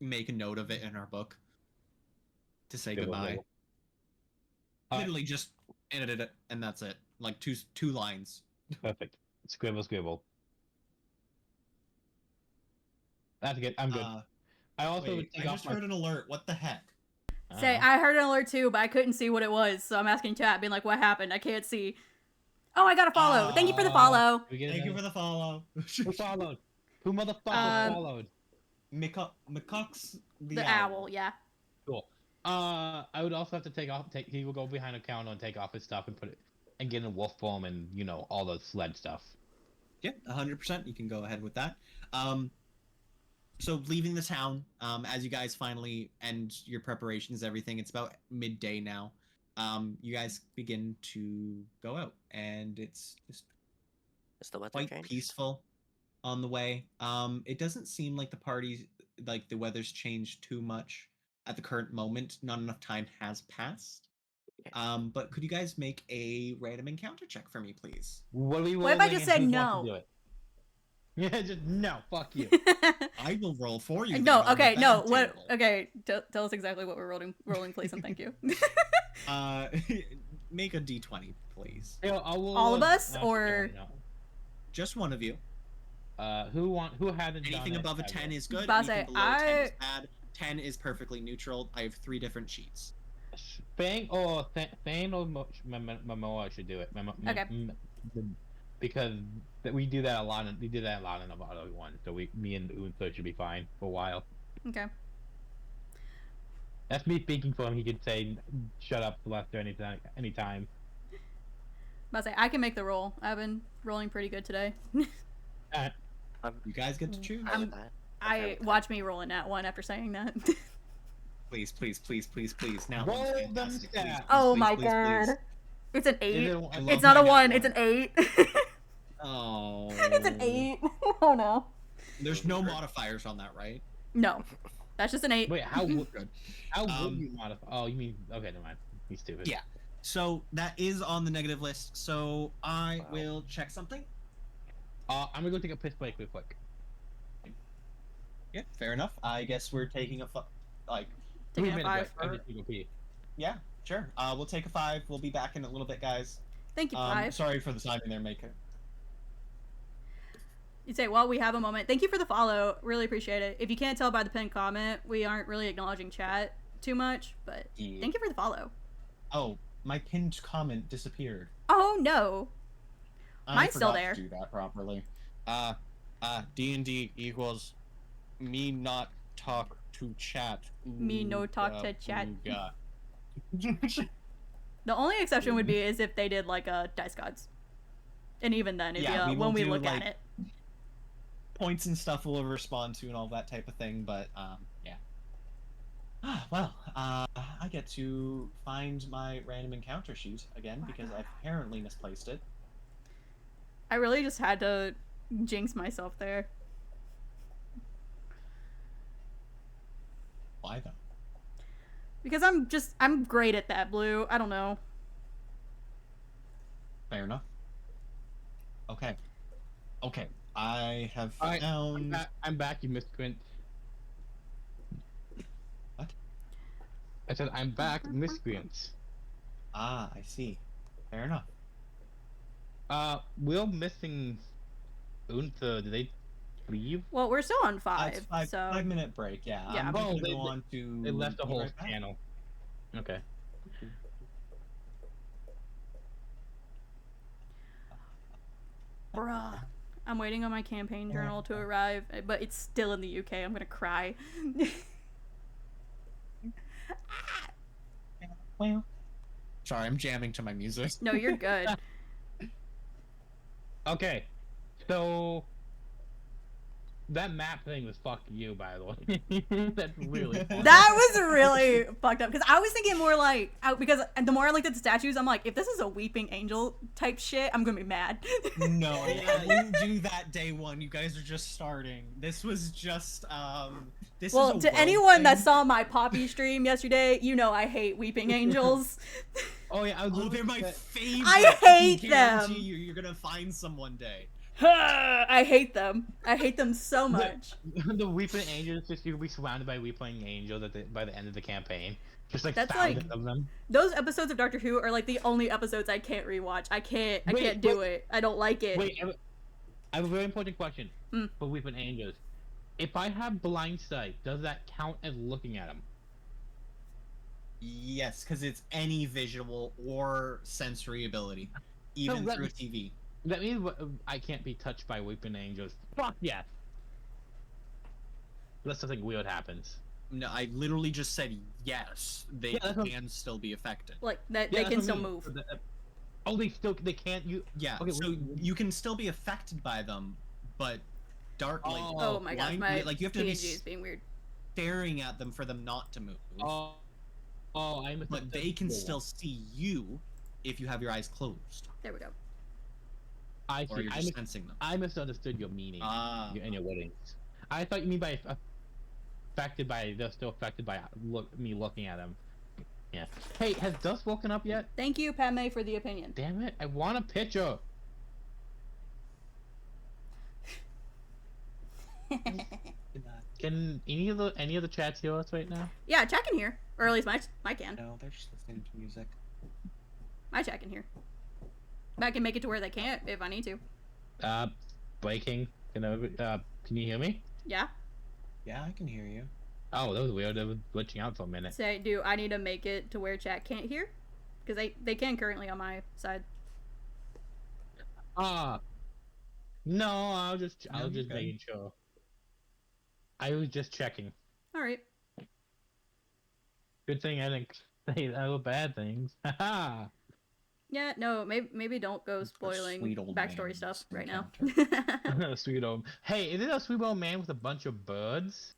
make a note of it in her book to say goodbye. Literally just edited it, and that's it. Like two lines. Perfect. Scribble, scribble. That's good. I'm good. I also Wait, I just heard an alert. What the heck? Say, I heard an alert too, but I couldn't see what it was, so I'm asking chat, being like, what happened? I can't see. Oh, I got a follow. Thank you for the follow. Thank you for the follow. Who followed? Who motherfucker followed? McCox The owl, yeah. Cool. I would also have to he will go behind a counter and take off his stuff and put it and get in wolf form and all the sled stuff. Yeah, 100%. You can go ahead with that. So leaving the town, as you guys finally end your preparations, everything, it's about midday now. You guys begin to go out, and it's just quite peaceful on the way. It doesn't seem like the weather's changed too much at the current moment. Not enough time has passed. But could you guys make a random encounter check for me, please? What if I just said no? Yeah, just no. Fuck you. I will roll for you. No, okay, no. What? Okay, tell us exactly what we're rolling, please, and thank you. Make a d20, please. All of us, or just one of you? Who hadn't anything done above it a 10 ever. is good. Base, anything below 10 is bad. 10 is perfectly neutral. I have 3 different sheets. Thane or Momoa should do it. Okay. Because we do that a lot. We did that a lot in the other one. So me and Unso should be fine for a while. Okay. That's me speaking for him. He could say, "Shut up, Celestia," anytime. Base, I can make the roll. I've been rolling pretty good today. You guys get to choose. Watch me roll in that one after saying that. Please. Now. Roll them stats. Oh my god. It's an 8. It's not a 1. It's an 8. Oh. It's an 8. Oh no. There's no modifiers on that, right? No. That's just an 8. Wait, how would you modify? Oh, you mean okay? Never mind. He's stupid. Yeah. So that is on the negative list. So I will check something. I'm gonna go take a piss break real quick. Yeah, fair enough. I guess we're taking a Taking a 5. Yeah, sure. We'll take a 5. We'll be back in a little bit, guys. Thank you, 5. Sorry for the timing there, Maker. You'd say, well, we have a moment. Thank you for the follow. Really appreciate it. If you can't tell by the pinned comment, we aren't really acknowledging chat too much, but thank you for the follow. Oh, my pinned comment disappeared. Oh, no. Mine's still there. I forgot to do that properly. D&D equals me not talk to chat. Me no talk to chat. Yeah. The only exception would be is if they did like a Dice Gods. And even then, it'd be when we look at it. Points and stuff we'll respond to and all that type of thing, but yeah. Well, I get to find my random encounter sheet again because I've apparently misplaced it. I really just had to jinx myself there. Why though? Because I'm great at that, Blue. I don't know. Fair enough. Okay. Okay. I have Alright, found. I'm back, you miscreant. What? I said I'm back, miscreants. Ah, I see. Fair enough. We're missing Untha. Did they leave? Well, we're still on It's 5, so 5 minute break. Yeah. Yeah. I'm just Oh, gonna they- go on to. They left the be whole right back. channel. Okay. bruh. I'm waiting on my campaign journal to arrive, but it's still in the UK. I'm gonna cry. Well. Sorry, I'm jamming to my music. No, you're good. Okay. So that map thing was fuck you, by the way. That's really funny. That was really fucked up because I was thinking more like because the more I looked at the statues, I'm like, if this is a weeping angel type shit, I'm gonna be mad. No, yeah, you do that day one. You guys are just starting. This was just this Well, is a to world anyone that thing. saw my Poppy stream yesterday, you know I hate weeping angels. Oh yeah, I was Oh, they're my looking favorite. I hate can guarantee them. You're gonna find some one day. I hate them. I hate them so much. the weeping angels. Just you'll be surrounded by weeping angels by the end of the campaign. Just like That's thousands like- of them. Those episodes of Doctor Who are like the only episodes I can't rewatch. I can't do it. I don't like it. Wait, I have a very important question Hmm. for weeping angels. If I have blind sight, does that count as looking at them? Yes, because it's any visual or sensory ability, even let through a me- TV. That means I can't be touched by weeping angels. Fuck yeah. Unless something weird happens. No, I literally just said yes. They Yeah, that's what- can still be affected. Like that Yeah, they that's can what I still mean. move. Oh, they can't. You. Yeah, Okay, so we- you can still be affected by them, but dark like Oh my gosh, blind- my like you have to be PNG is being weird. staring at them for them not to move. Oh, I misunderstood. But they can the still one. see you if you have your eyes closed, There we go. I or see. you're just sensing them. I misunderstood your meaning. Ah, In your weddings. I thought you mean by affected by they're still affected by me looking at them. Yeah. Hey, has Dust woken up yet? Thank you, Padme, for the opinion. Damn it! I want a picture. Can any of the chats hear us right now? Yeah, chat can hear, or at least my can. no, they're just listening to music. My chat can hear. I can make it to where they can't if I need to. Breaking. Can you hear me? Yeah. Yeah, I can hear you. Oh, that was weird. I was glitching out for a minute. Say, do I need to make it to where chat can't hear? Because they can currently on my side. No, I was just No, you're good. making sure. I was just checking. All right. Good thing I didn't say other bad things. Haha. Yeah, no, maybe don't go It's a spoiling sweet old backstory man's stuff right now. Sweet old. Hey, is it a sweet old man with a bunch of birds?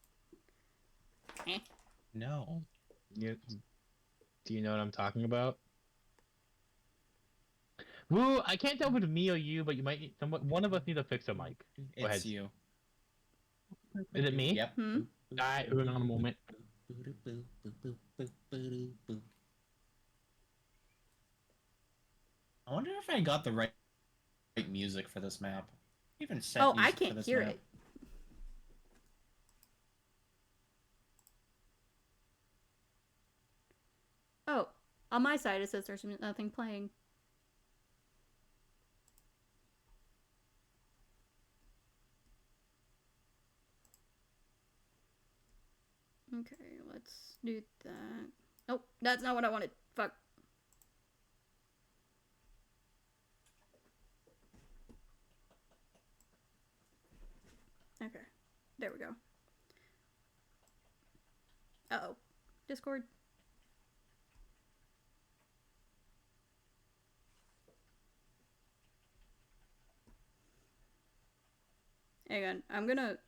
No. Do you know what I'm talking about? Woo! I can't tell if it's me or you, but you might need one of us need to fix a mic. Go ahead. It's you. Is it me? Yep. Hmm? Alright, hold on a moment. I wonder if I got the right music for this map. Even set Oh, music I for can't this hear map. it. Oh, on my side it says there's nothing playing. Okay, let's do that. Oh, that's not what I wanted. Fuck. Okay, there we go. Uh-oh. Discord. Hang on, I'm gonna...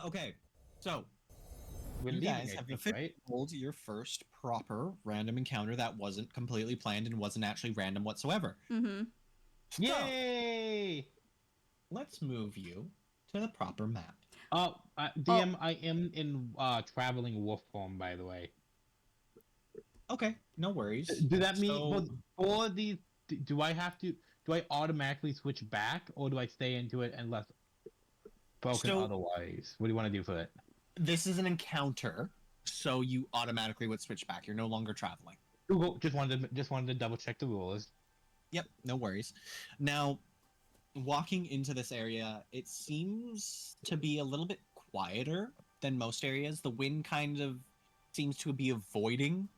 Okay, so We're you leaving, guys I have think, officially right? rolled your first proper random encounter that wasn't completely planned and wasn't actually random whatsoever. Mm-hmm. So, Yay! let's move you to the proper map. DM, I am in traveling wolf form, by the way. Okay, no worries. Do that mean So, for these? Do I have to? Do I automatically switch back, or do I stay into it unless broken So- otherwise? What do you want to do for it? this is an encounter, so you automatically would switch back. You're no longer traveling. Google just wanted to double check the rules. Yep, no worries. Now, walking into this area, it seems to be a little bit quieter than most areas. The wind kind of seems to be avoiding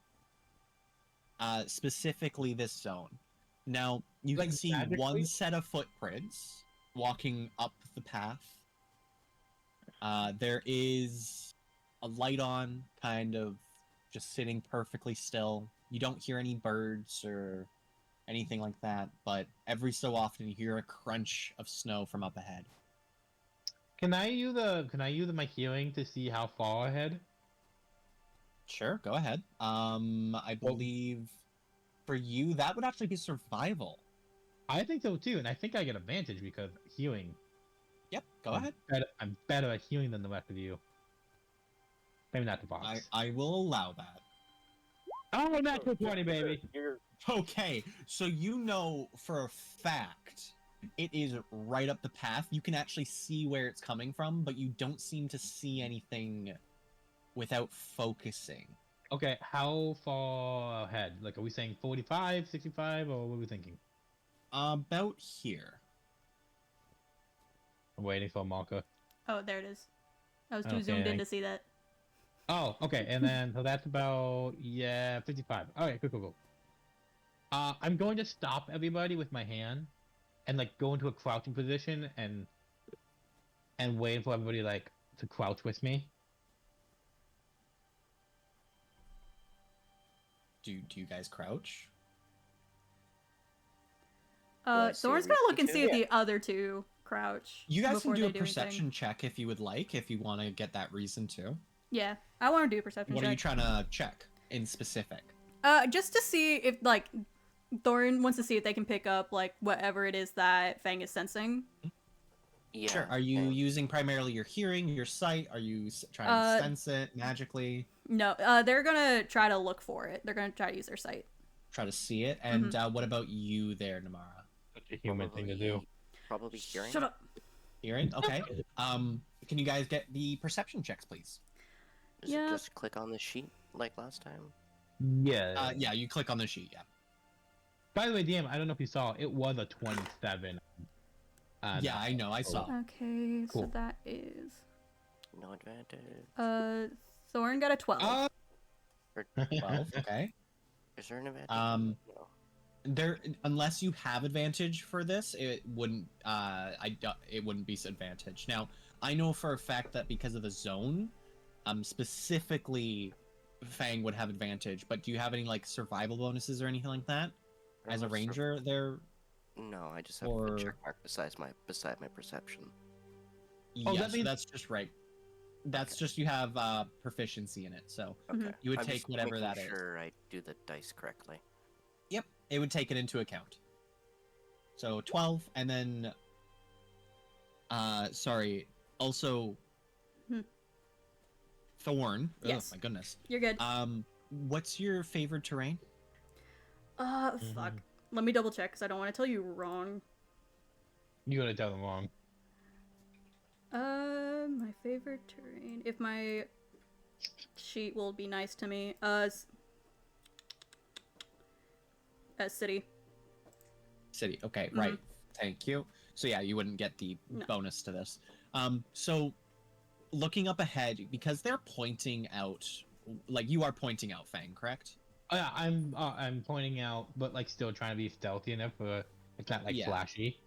specifically this zone. Now, you can Like, see magically? one set of footprints walking up the path. There is a light on, kind of just sitting perfectly still. You don't hear any birds or anything like that, but every so often you hear a crunch of snow from up ahead. Can I use my healing to see how far ahead? Sure, go ahead. I believe for you that would actually be survival. I think so too, and I think I get advantage because healing. Yep, go ahead. I'm better at healing than the rest of you. Maybe not the boss. I will allow that. Oh, natural 20, baby. You're Okay, so you know for a fact it is right up the path. You can actually see where it's coming from, but you don't seem to see anything without focusing. Okay, how far ahead? Like, are we saying 45, 65, or what are we thinking? About here. I'm waiting for a marker. Oh, there it is. I was too Okay, zoomed in I- to see that. Oh, okay, and then so that's about 55. Okay, cool. I'm going to stop everybody with my hand, and like go into a crouching position and wait for everybody like to crouch with me. Do you guys crouch? I see Thorn's a gonna reason look and to? see if Yeah. the other two crouch. You guys can before do they a do anything. perception check if you would like, if you want to get that reason too. Yeah, I want to do a perception What check. are you trying to check in specific? Just to see if like Thorin wants to see if they can pick up like whatever it is that Fang is sensing. Yeah. Sure. Are you and using primarily your hearing, your sight? Are you trying to sense it magically? No, they're gonna try to look for it. They're gonna try to use their sight. Try to see it? And what about you there, Namara? Such a human thing to do. Probably hearing. Shut up. Hearing? Okay. Can you guys get the perception checks, please? Is Yeah. it just click on the sheet like last time? Yeah. Yeah, you click on the sheet, yeah. By the way, DM, I don't know if you saw, it was a 27. Yeah, I know, I saw. Okay, so Cool. that is No advantage. Thorin got a 12. Or 12, okay. is there an advantage? Um, No. There, unless you have advantage for this, it wouldn't. It wouldn't be advantage. Now, I know for a fact that because of the zone, specifically, Fang would have advantage. But do you have any like survival bonuses or anything like that? I As a don't know if ranger, there. No, I just have or- a check mark beside my perception. Oh, Yes, that means- that's just right. That's just you have proficiency in it, so Mhm. Okay. You would I'm take just whatever making that is. sure I do the dice correctly. yep, it would take it into account. So 12, and then, sorry, also, Hmm. Thorn. Yes. Oh my goodness. You're good. What's your favorite terrain? Fuck. Let me double check because I don't want to tell you wrong. You're gonna tell them wrong. My favorite terrain. If my sheet will be nice to me. City. City. Okay, Mhm. right. Thank you. So yeah, you wouldn't get the No. bonus to this. So looking up ahead, because they're pointing out, like you are pointing out Fang, correct? Oh, yeah, I'm pointing out, but like still trying to be stealthy enough for it's not like Yeah. flashy.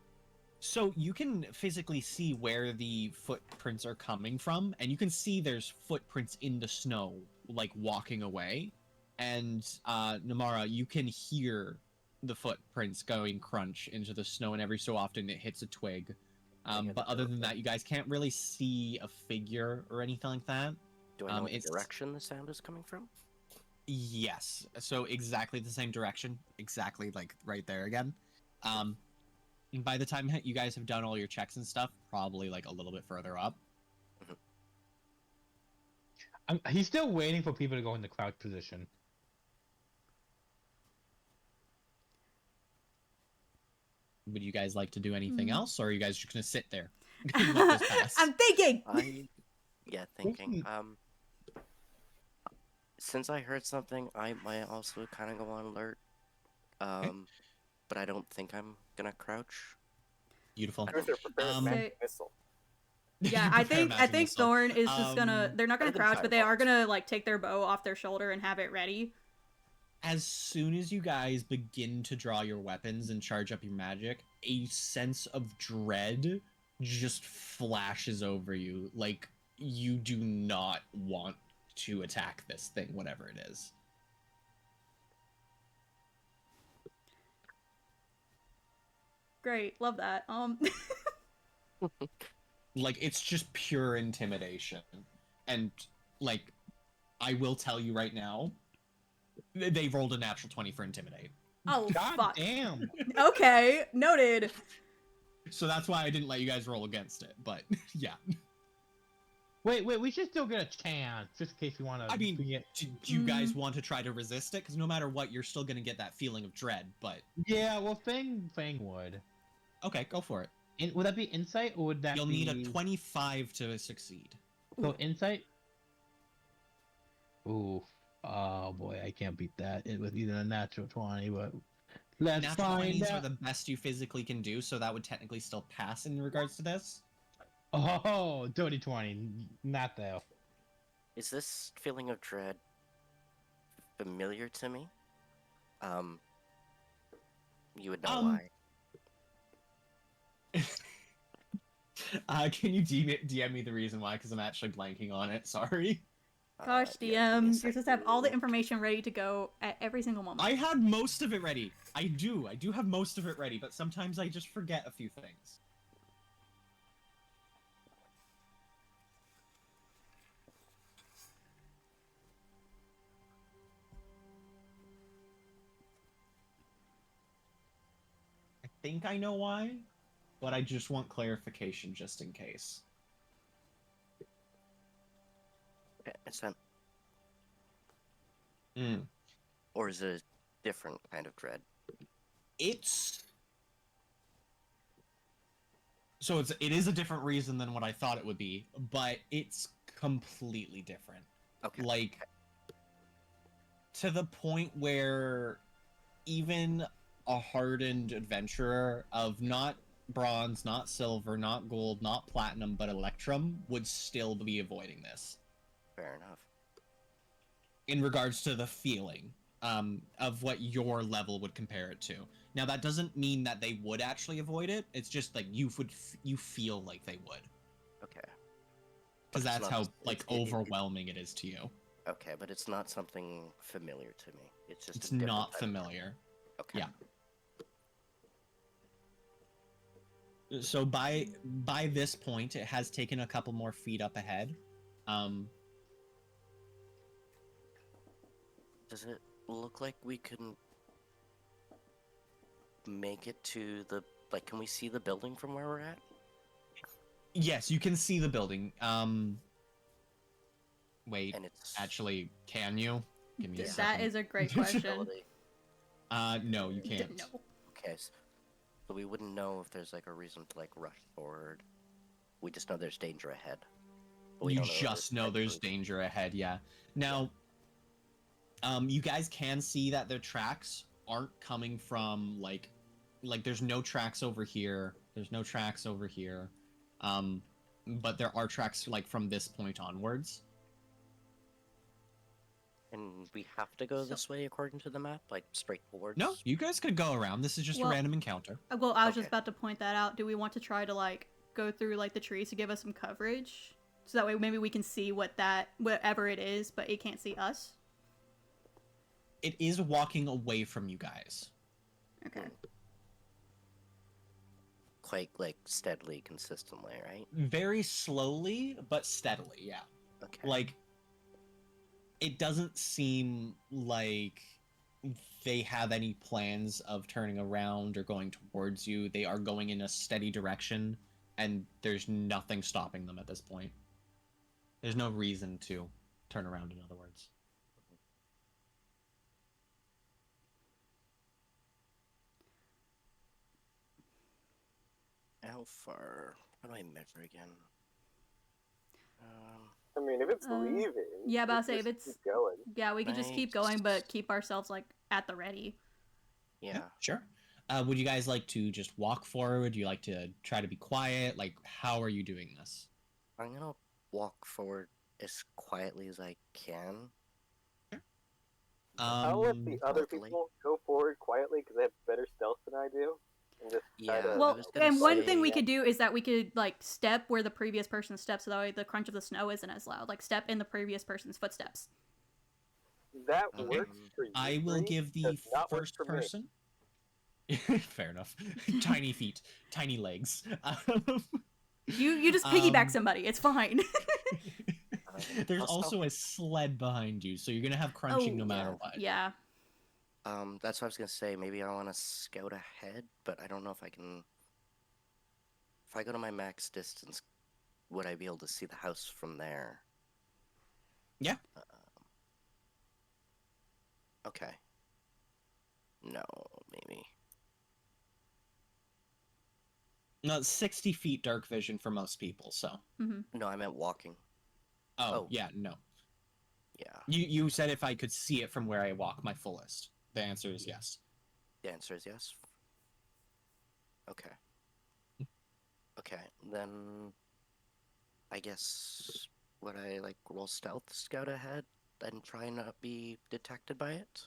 So you can physically see where the footprints are coming from, and you can see there's footprints in the snow, like walking away. And Namara, you can hear the footprints going crunch into the snow, and every so often it hits a twig. Any But other than that, you guys can't really see a figure or anything like that. Do I know what it's- direction the sound is coming from? Yes, so exactly the same direction, exactly like right there again. And by the time you guys have done all your checks and stuff, probably like a little bit further up. He's still waiting for people to go in the crouch position. Would you guys like to do anything Mm. else, or are you guys just gonna sit there? and let this pass? I'm thinking. Yeah, thinking. Since I heard something, I might also kind of go on alert. But I don't think I'm gonna crouch. Beautiful. Uther, prepare a Um, magic missile. Yeah, I Prepare think magic missile. Thorn is just gonna. They're not gonna better than crouch, but they are fireballs. gonna like take their bow off their shoulder and have it ready. As soon as you guys begin to draw your weapons and charge up your magic, a sense of dread just flashes over you. Like, you do not want to attack this thing, whatever it is. Great, love that. Like, it's just pure intimidation. And, like, I will tell you right now, they rolled a natural 20 for intimidate. Oh God fuck. damn! Okay, noted. So that's why I didn't let you guys roll against it, but yeah. Wait, we should still get a chance, just in case we want to. I mean, get... do you guys want to try to resist it? Because no matter what, you're still going to get that feeling of dread, but... Yeah, well, Fang would. Okay, go for it. Would that be insight, or would that You'll be... need a 25 to succeed. So insight? Ooh. Oh boy, I can't beat that. It was either a natural 20, but... Let's Natural find 20s are out. the best you physically can do, so that would technically still pass in regards to this. Oh, dirty 20. Not there. Is this feeling of dread familiar to me? You would know why. Can you DM me the reason why? Because I'm actually blanking on it. Sorry. Gosh, Yeah, give me a DM, you're second. supposed to have all the information ready to go at every single moment. I had most of it ready. I do have most of it ready, but sometimes I just forget a few things. I think I know why, but I just want clarification just in case. It's not, Mm. or is it a different kind of dread? It is a different reason than what I thought it would be, but it's completely different. Okay. Like, to the point where even a hardened adventurer of not bronze, not silver, not gold, not platinum, but electrum would still be avoiding this Fair enough. in regards to the feeling of what your level would compare it to. Now, that doesn't mean that they would actually avoid it. It's just like you feel like they would, Okay. because But it's that's not how just- like overwhelming it is to you. Okay, but it's not something familiar to me. It's just. It's a different not type of- familiar. Okay. Yeah. So by this point, it has taken a couple more feet up ahead. Does it look like we can make it to the like? Can we see the building from where we're at? Yes, you can see the building. Wait, And it's actually, can you? Give me a That second. is a great question. ability. No, you can't. No. Okay, so we wouldn't know if there's like a reason to like rush forward. We just know there's danger ahead. But we You don't know if just know there's actually- danger ahead, yeah. Now, you guys can see that their tracks aren't coming from like there's no tracks over here. There's no tracks over here. But there are tracks like from this point onwards. And we have to go this way according to the map, like straight towards. No, you guys could go around. This is just Well- a random encounter. Well, I was just Okay. about to point that out. Do we want to try to like go through like the trees to give us some coverage, so that way maybe we can see whatever it is, but it can't see us? It is walking away from you guys. Okay. quite like steadily, consistently, right? Very slowly, but steadily, yeah. Okay. Like, it doesn't seem like they have any plans of turning around or going towards you. They are going in a steady direction, and there's nothing stopping them at this point. There's no reason to turn around, in other words. How far? How do I measure again? I mean, if it's leaving, yeah, but I'll let's say if just it's- keep going. Yeah, we could just keep going, but keep ourselves like at the ready. Yeah. Sure. Would you guys like to just walk forward? Do you like to try to be quiet? Like, how are you doing this? I'm gonna walk forward as quietly as I can. I'll let the other stealthily. people go forward quietly because they have better stealth than I do. And just try Yeah, to, I Well, was gonna and one thing we say- could do is that we could like step where the previous person steps, so that way the crunch of the snow isn't as loud. Like step in the previous person's footsteps. that Okay. works for you. I will three, give the does not work first for me. person. Fair enough. Tiny feet, tiny legs. You just piggyback Um, somebody. It's fine. There's I'll also a sled behind you, so you're gonna have crunching no Oh, matter what. yeah. That's what I was gonna say. Maybe I want to scout ahead, but I don't know if I can. If I go to my max distance, would I be able to see the house from there? Yeah. Okay. No, maybe. No, it's 60 feet dark vision for most people. So. No, I meant walking. Oh, Oh. yeah, no. Yeah. You said if I could see it from where I walk my fullest. The answer is yes. The answer is yes. Okay. Okay, then I guess would I like roll stealth scout ahead and try and not be detected by it?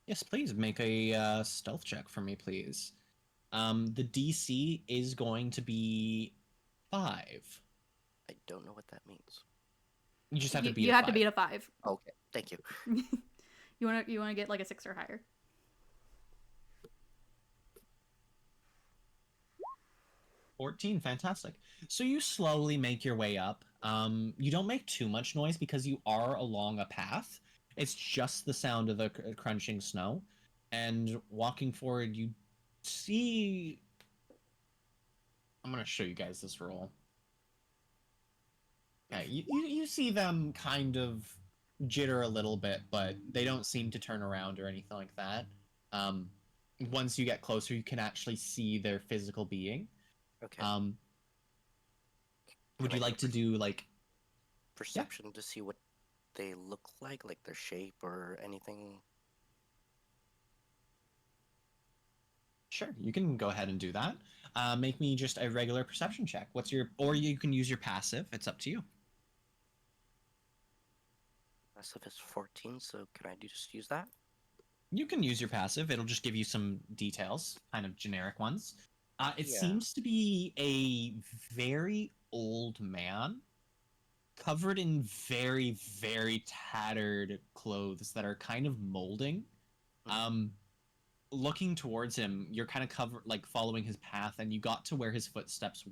Yes, please make a stealth check for me, please. The DC is going to be 5. I don't know what that means. You just have to beat. You a have to 5. beat a 5. Okay, thank you. You wanna get like a 6 or higher. 14, fantastic. So you slowly make your way up. You don't make too much noise because you are along a path. It's just the sound of the crunching snow. And walking forward, you see... I'm going to show you guys this roll. Yeah, you see them kind of jitter a little bit, but they don't seem to turn around or anything like that. Once you get closer, you can actually see their physical being. Okay. Would Can you I like to do like perception to see what they look like their shape or anything? Sure, you can go ahead and do that. Make me just a regular perception check. What's your, or you can use your passive. It's up to you. Passive is 14, so can I just use that? You can use your passive. It'll just give you some details, kind of generic ones. It Yeah. seems to be a very old man, covered in very, very tattered clothes that are kind of molding. Looking towards him, you're kind of like following his path, and you got to where his footsteps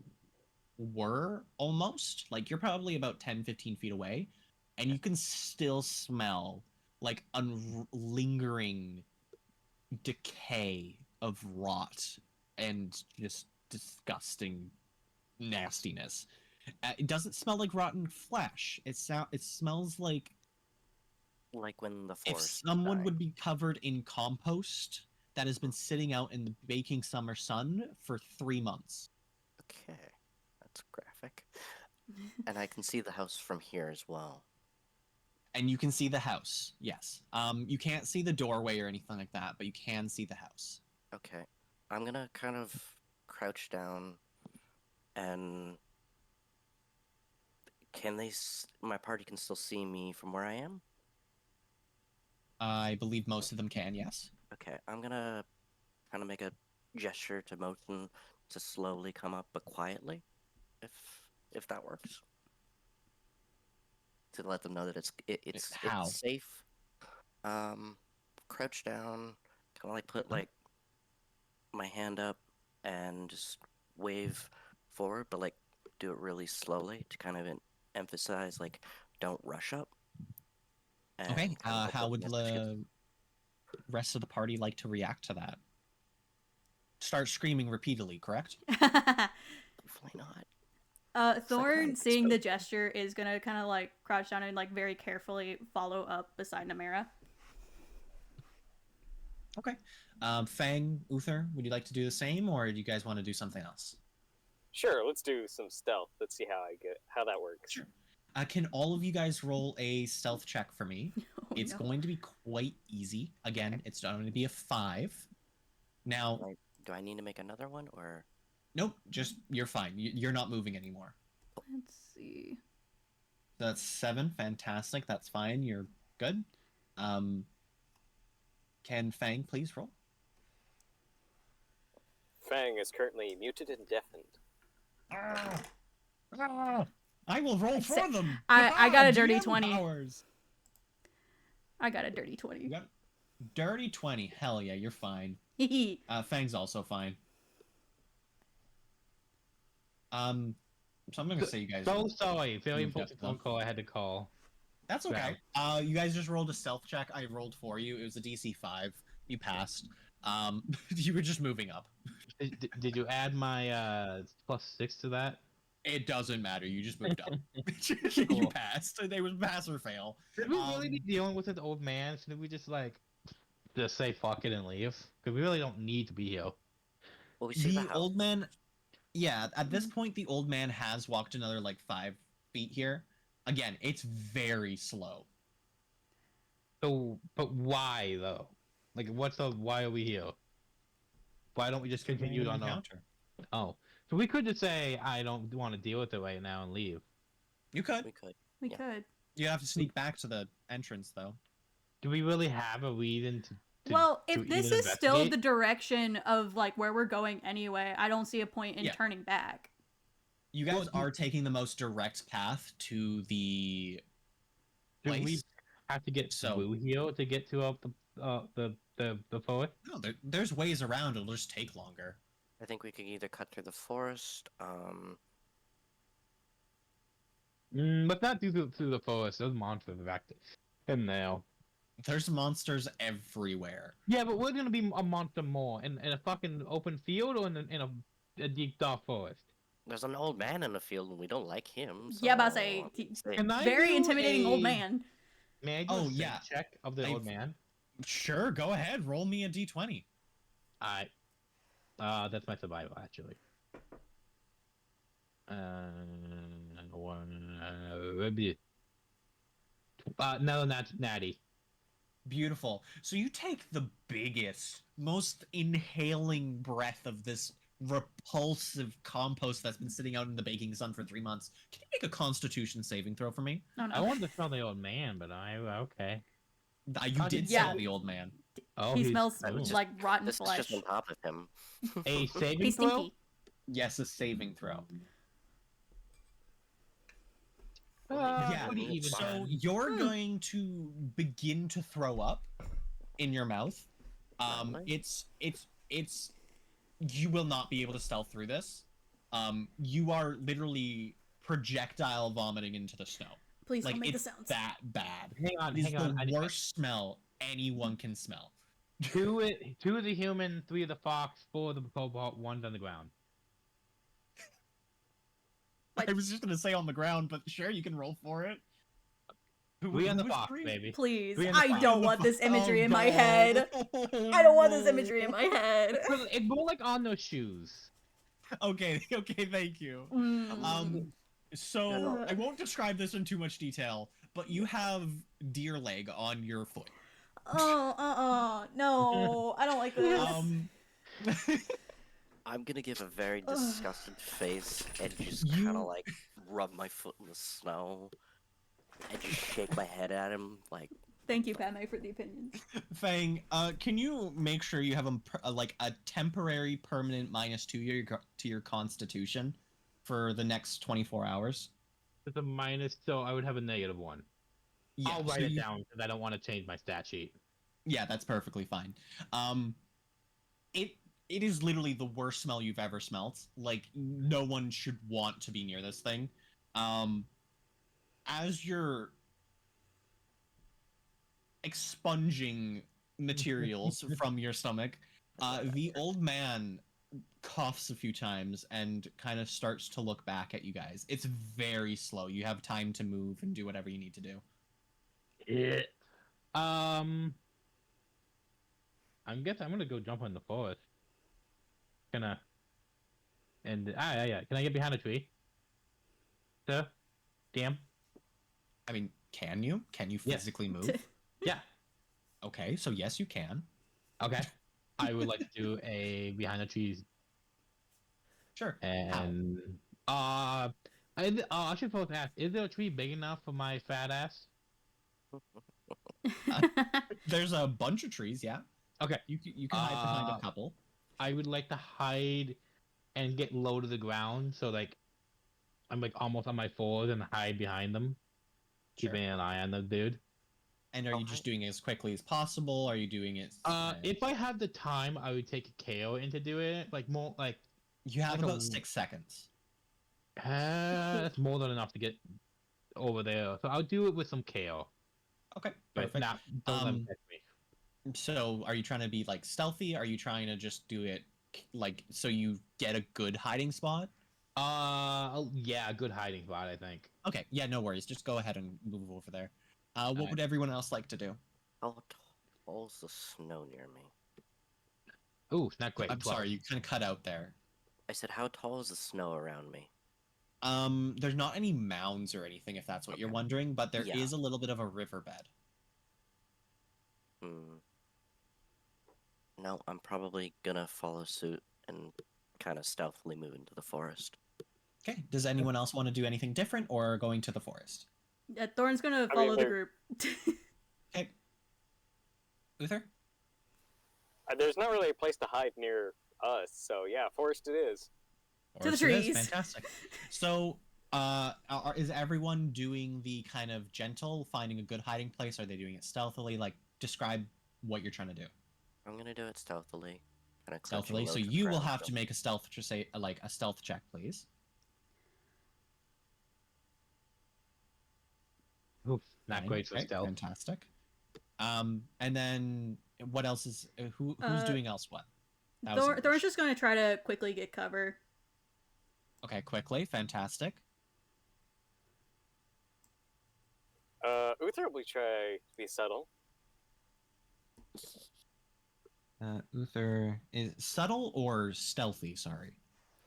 were almost. Like you're probably about 10, 15 feet away, and you can still smell like lingering decay of rot and just disgusting nastiness. It doesn't smell like rotten flesh. It smells like Like when the if forest someone died. would be covered in compost that has been sitting out in the baking summer sun for 3 months. Okay, that's graphic. And I can see the house from here as well. And you can see the house, yes. You can't see the doorway or anything like that, but you can see the house. Okay, I'm gonna kind of crouch down, and can they? My party can still see me from where I am. I believe most of them can, yes. Okay, I'm gonna kind of make a gesture to motion to slowly come up, but quietly, if that works. To let them know that it's How? safe. Crouch down, kind of like put like my hand up and just wave forward, but like do it really slowly to kind of emphasize like don't rush up. And Okay. kind of hope How that would message gets- the rest of the party like to react to that? Start screaming repeatedly, correct? Definitely not. Thorn, Psychotic seeing the exposure. gesture, is gonna kind of like crouch down and like very carefully follow up beside Namera. Okay. Fang, Uther, would you like to do the same, or do you guys want to do something else? Sure, let's do some stealth. Let's see how that works. Sure. Can all of you guys roll a stealth check for me? Oh, It's no. going to be quite easy. Again, it's going to be a 5. Now, Do I need to make another one or? nope, just you're fine. You're not moving anymore. Let's see. That's 7. Fantastic. That's fine. You're good. Can Fang please roll? Fang is currently muted and deafened. I will roll for Sa- them. I got a GM dirty 20. powers. I got a dirty 20. You got dirty 20. Hell yeah, you're fine. Hee Fang's also fine. So I'm gonna say you guys. So sorry, very moved up important though. phone call I had to call. That's okay. You guys just rolled a stealth check. I rolled for you. It was a DC 5. You passed. You were just moving up. Did you add my +6 to that? It doesn't matter. You just moved up. You Cool. passed. They was pass or fail. Should we really be dealing with an old man? Should we just like just say fuck it and leave? Because we really don't need to be here. Well, we see the The house. old man. Yeah, at this point, the old man has walked another like 5 feet here. Again, it's very slow. So, but why though? Like, why are we here? Why don't we just continue on our? Encounter. Oh, so we could just say I don't want to deal with it right now and leave. You could. We could. We Yeah. could. You have to sneak back to the entrance though. Do we really have a reason to Well, to if this even is still the investigate? direction of like where we're going anyway, I don't see a point in Yeah. turning back. You guys Well, are taking the most direct path to the Do we place. have to get So- through here to get to the forest? No, there's ways around. It'll just take longer. I think we could either cut through the forest. Let's not do through the forest. Those monsters are back in there. There's monsters everywhere. Yeah, but we're gonna be a monster more in a fucking open field or in a deep dark forest. There's an old man in the field, and we don't like him. So... Yeah, but I say, Can I very do intimidating old a- man. May I do Oh, a yeah. check of the I've- old man? Sure, go ahead. Roll me a d20. I that's my survival actually. No, that's natty. Beautiful. So you take the biggest, most inhaling breath of this repulsive compost that's been sitting out in the baking sun for 3 months. Can you make a Constitution saving throw for me? No, no. I wanted to smell the old man, but okay. You Oh, did yeah. smell the old man. Oh, he he's- smells I was just- like rotten This is flesh. just on top of him. a saving He's throw. stinky. Yes, a saving throw. Yeah, what do you even So have? you're Hmm. going to begin to throw up in your mouth. Lovely. It's you will not be able to stealth through this. You are literally projectile vomiting into the snow. Please Like don't make the it's sounds. that bad. Hang on, It is hang on. the worst smell anyone can smell. Two of the human, 3 of the fox, 4 of the cobalt, 1's on the ground. Like- I was just gonna say on the ground, but sure, you can roll for it. We on the who was fox, three? baby. Please, Three in the I box. don't want this imagery Oh, in my God. head. I don't want this imagery in my head. It's more like on those shoes. Okay, thank you. Mm. So Ugh. I won't describe this in too much detail, but you have deer leg on your foot. No, I don't like this. Um, I'm gonna give a very Ugh. disgusted face and just You- kind of like rub my foot in the snow and just shake my head at him like Thank you, Padme, for the opinions. Fang, can you make sure you have like a temporary, permanent -2 to your Constitution for the next 24 hours? It's a minus, so I would have a -1. Yeah, I'll so write it you- down because I don't want to change my stat sheet. Yeah, that's perfectly fine. It it is literally the worst smell you've ever smelt. Like, no one should want to be near this thing. As you're expunging materials from your stomach, the old man coughs a few times and kind of starts to look back at you guys. It's very slow. You have time to move and do whatever you need to do. I guess I'm gonna go jump in the forest. Gonna yeah. Can I get behind a tree? Sir? Damn. I mean, can you? Can you Yes. physically move? Yeah. Okay, so yes, you can. Okay. I would like to do a behind the trees Sure. and I should first ask, is there a tree big enough for my fat ass? There's a bunch of trees, yeah. Okay. You can hide behind a couple. I would like to hide and get low to the ground, so like I'm like almost on my fours and hide behind them, keeping an eye on the dude. And are you just doing it as quickly as possible? Are you doing it? If I had the time, I would take a KO into doing it. Like more like you have like about a- 6 seconds. that's more than enough to get over there. So I'll do it with some KO. Okay, But perfect. not don't let him Um, catch me. So, are you trying to be like stealthy? Are you trying to just do it like so you get a good hiding spot? Yeah, a good hiding spot, I think. Okay, yeah, no worries. Just go ahead and move over there. What Alright. would everyone else like to do? How tall's the snow near me? Ooh, not great. I'm 12. sorry, you kind of cut out there. I said, how tall is the snow around me? There's not any mounds or anything, if that's what you're Okay. wondering, but there is Yeah. a little bit of a riverbed. No, I'm probably gonna follow suit and kind of stealthily move into the forest. Okay. Does anyone else want to do anything different or going to the forest? Yeah, Thorn's gonna I mean, follow the they're- group. Okay. Uther? There's not really a place to hide near us, so yeah, forest it is. To the Forest it is, trees. Fantastic. So, is everyone doing the kind of gentle, finding a good hiding place? Are they doing it stealthily? Like, describe what you're trying to do. I'm gonna do it stealthily. Kinda crouching Stealthily. low So to the you will ground, have so- to make a stealth to say like a stealth check, please. Oof, not Fine. great for Okay, stealth. Fantastic. And then what else is who's Uh, doing else what? That was Thorn's English. just gonna try to quickly get cover. Okay, quickly. Fantastic. Uther will try to be subtle. Uther is subtle or stealthy? Sorry,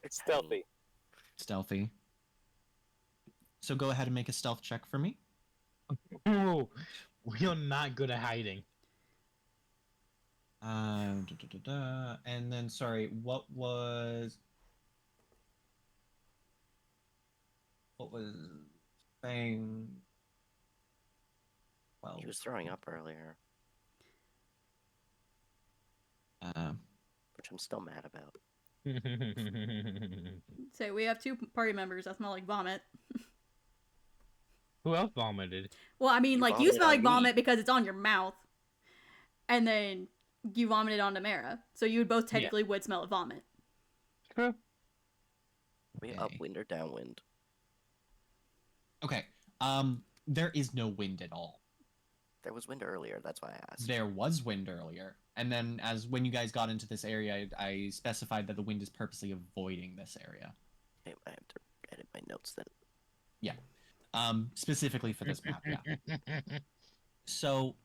It's stealthy. stealthy. So go ahead and make a stealth check for me. Ooh, we are not good at hiding. And then sorry, what was saying? Well, He was throwing up earlier, which I'm still mad about. Say we have 2 party members that smell like vomit. Who else vomited? Well, I mean, You like you vomited smell on like me. vomit because it's on your mouth, and then you vomited on Namera, so you would both technically would smell of vomit. True. We Okay. upwind or downwind? okay. There is no wind at all. There was wind earlier, that's why I asked. There was wind earlier, and then when you guys got into this area, I specified that the wind is purposely avoiding this area. Okay, I have to edit my notes then. Specifically for this map. Yeah. So,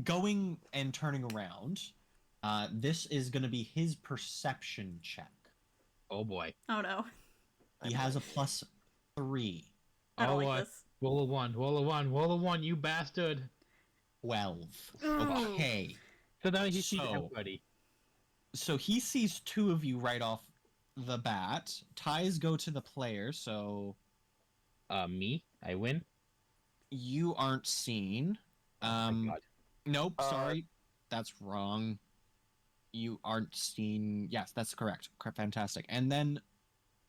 going and turning around, this is going to be his perception check. Oh boy. Oh no, He has a +3. I don't Oh, like this. Roll a 1, roll a 1, roll a 1, you bastard. 12. Ooh. Okay. So now he sees So- everybody. So he sees 2 of you right off the bat. Ties go to the player, so Me? I win? you aren't seen. Oh my God. Nope, Uh, sorry. That's wrong. You aren't seen. Yes, that's correct. Fantastic. And then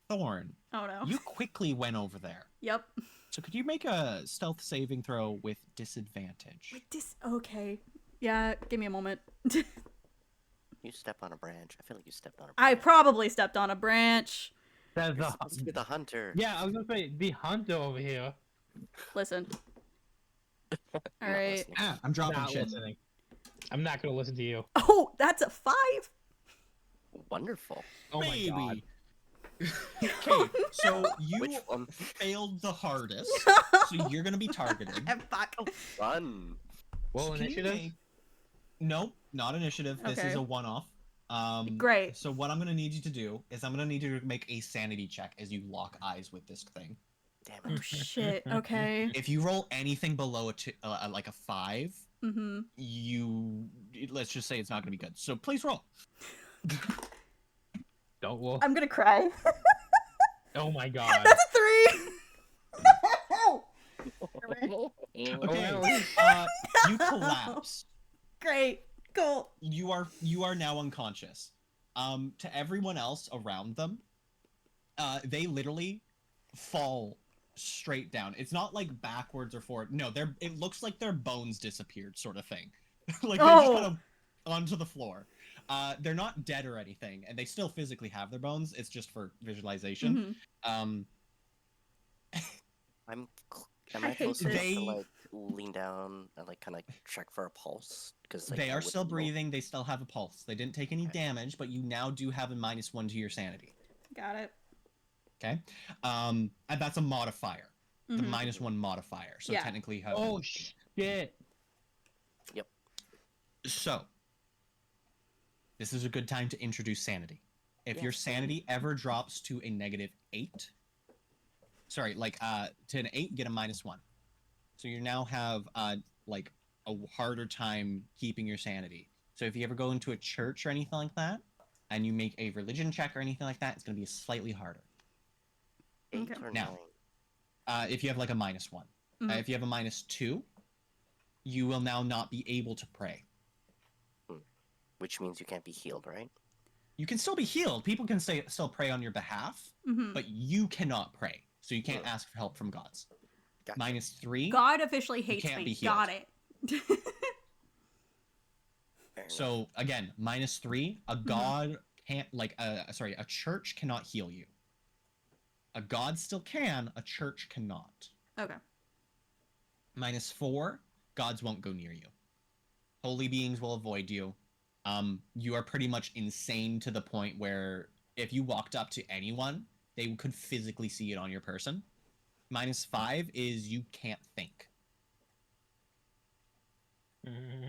Thorn, Oh no. you quickly went over there. Yep. So could you make a stealth saving throw with disadvantage? Wait, this. Okay. Yeah. Give me a moment. You step on a branch. I feel like you stepped on a I branch. probably stepped on a branch. That's You're the supposed to be the hunter. yeah. I was gonna say the hunter over here. Listen. All I'm not right. listening. Ah, I'm dropping Not shit. listening. I'm not gonna listen to you. Oh, that's a 5. Wonderful. Oh my god. Okay, so you Which one? failed the hardest, so you're gonna be targeted. Fuck. Fun. Well, Can you initiative. make- Nope, not initiative. This is Okay. a one-off. Great. So what I'm gonna need you to do is I'm gonna need you to make a sanity check as you lock eyes with this thing. Damn Oh it. shit. Okay. If you roll anything below like a 5, Mm-hmm. let's just say it's not gonna be good. So please roll. Don't roll. I'm gonna cry. Oh my god. That's a 3. Okay, Oh, you collapse. Great. Cool. You are now unconscious. To everyone else around them, they literally fall straight down. It's not like backwards or forward. No, it looks like their bones disappeared, sort of thing. Like they just Oh. kind of onto the floor. They're not dead or anything, and they still physically have their bones. It's just for visualization. Mhm. Am I I hate close enough this. to like lean down and like kind of check for a pulse? Because like, They I are still wouldn't know. breathing. They still have a pulse. They didn't take any Okay. damage, but you now do have a -1 to your sanity. Got it. Okay, and that's a modifier. The Mhm. -1 modifier. So Yeah. technically, you have oh shit. So, this is a good time to introduce sanity. If your Yes, sanity ever drops to a -8, sorry, like to an 8, get a -1. So you now have like a harder time keeping your sanity. So if you ever go into a church or anything like that, and you make a religion check or anything like that, it's going to be slightly harder. 8 Okay. or Now. 9. If you have like a -1, Mhm. if you have a -2, you will now not be able to pray. Which means you can't be healed, right? You can still be healed. People can still pray on your behalf, Mhm. but you cannot pray. So you can't Ugh. ask for help from gods. Gotcha. -3. God officially hates can't me. be healed. Got it. Fair enough. So again, -3. A god can't a church cannot heal you. A god still can. A church cannot. Okay. -4. Gods won't go near you. Holy beings will avoid you. You are pretty much insane to the point where if you walked up to anyone, they could physically see it on your person. -5 is you can't think.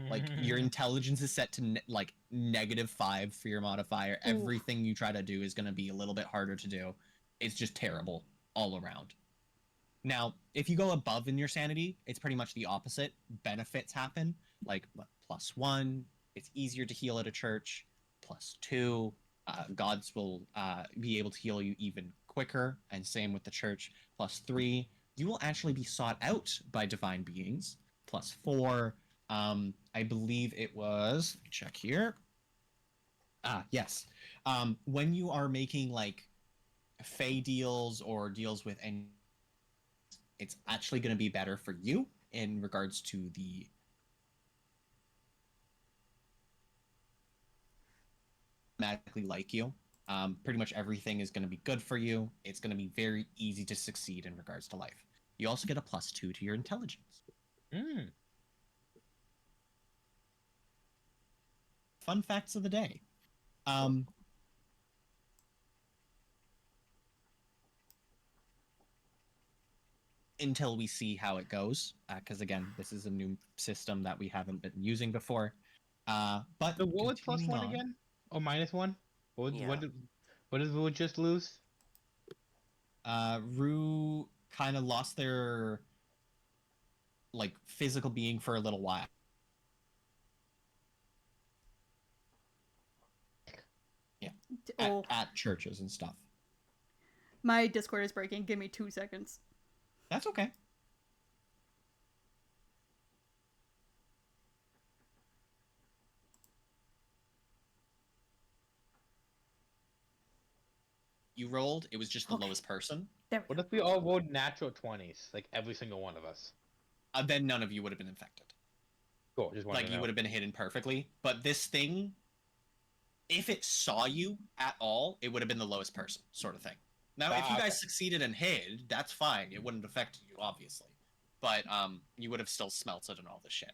Like your intelligence is set to -5 for your modifier. Ooh. Everything you try to do is going to be a little bit harder to do. It's just terrible all around. Now, if you go above in your sanity, it's pretty much the opposite. Benefits happen, like +1. It's easier to heal at a church. +2, gods will be able to heal you even quicker, and same with the church. +3, you will actually be sought out by divine beings. +4, I believe it was. Let me check here. Yes. When you are making like Fey deals or deals with any, it's actually going to be better for you in regards to the automatically like you. Pretty much everything is going to be good for you. It's going to be very easy to succeed in regards to life. You also get a +2 to your intelligence. Mm. Fun facts of the day. Until we see how it goes, because again, this is a new system that we haven't been using before. But So what was continuing +1 on, again? Or -1? What Yeah. what did Rue just lose? Rue kind of lost their like physical being for a little while. Oh, At churches and stuff. my Discord is breaking. Give me 2 seconds. That's okay. You rolled, it was just the Okay. lowest person. There we What go. if we all rolled natural 20s? Like every single one of us. Then none of you would have been infected. Cool, just wanted Like to you know. would have been hidden perfectly. But this thing, if it saw you at all, it would have been the lowest person, sort of thing. Now, if you Okay. guys succeeded and hid, that's fine. It wouldn't affect you, obviously, but you would have still smelt it and all this shit.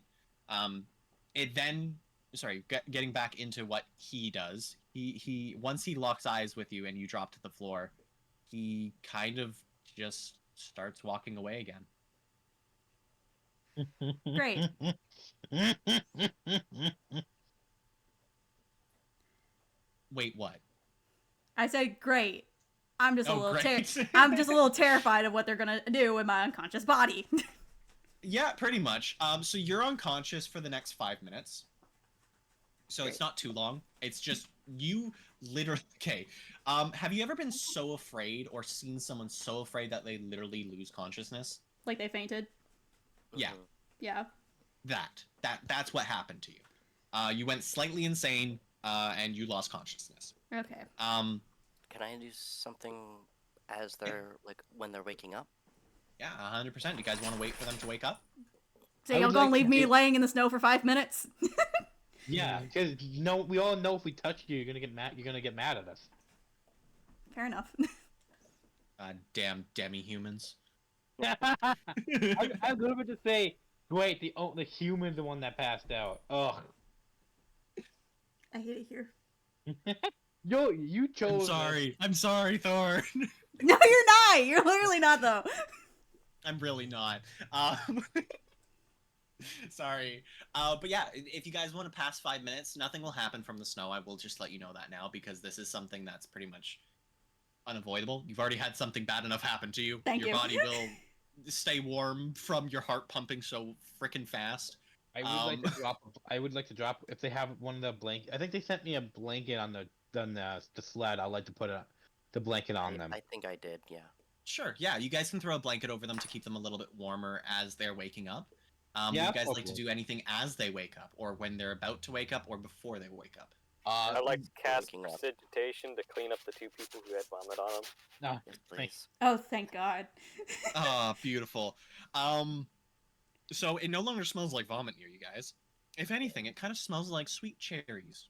It then, sorry, getting back into what he does. He once he locks eyes with you and you drop to the floor, he kind of just starts walking away again. Great. Wait, what? I said great. I'm just a Oh, little great. I'm just a little terrified of what they're gonna do with my unconscious body. Yeah, pretty much. So you're unconscious for the next 5 minutes. So it's Great. not too long. It's just you literally. Okay. Have you ever been so afraid or seen someone so afraid that they literally lose consciousness? Like they fainted. Yeah. Mhm. Yeah. That's what happened to you. You went slightly insane, and you lost consciousness. Okay. Can I do something as they're like when they're waking up? Yeah, 100%. You guys want to wait for them to wake up? So I y'all would gonna like to leave me do- laying in the snow for 5 minutes? Yeah, because we all know if we touch you, you're gonna get mad. You're gonna get mad at us. Fair enough. Damn demi-humans. I was a little bit to say, wait, the human's the one that passed out. Ugh. I hate it here. Yo, you chose. I'm sorry, Thor. No, you're not. You're literally not though. I'm really not. Sorry. But yeah, if you guys want to pass 5 minutes, nothing will happen from the snow. I will just let you know that now because this is something that's pretty much unavoidable. You've already had something bad enough happen to you. Thank Your you. body will stay warm from your heart pumping so freaking fast. I would like to drop. I would like to drop if they have one of the blanket. I think they sent me a blanket on the sled. I'd like to put the blanket on them. I think I did. Yeah. Sure, yeah, you guys can throw a blanket over them to keep them a little bit warmer as they're waking up. Yeah, you guys like to okay. do anything as they wake up, or when they're about to wake up, or before they wake up? I'd like to cast Waking up. precipitation to clean up the 2 people who had vomit on them. No, Yes, thanks. please. Oh, thank God. Ah, beautiful. So it no longer smells like vomit near you guys. If anything, it kind of smells like sweet cherries.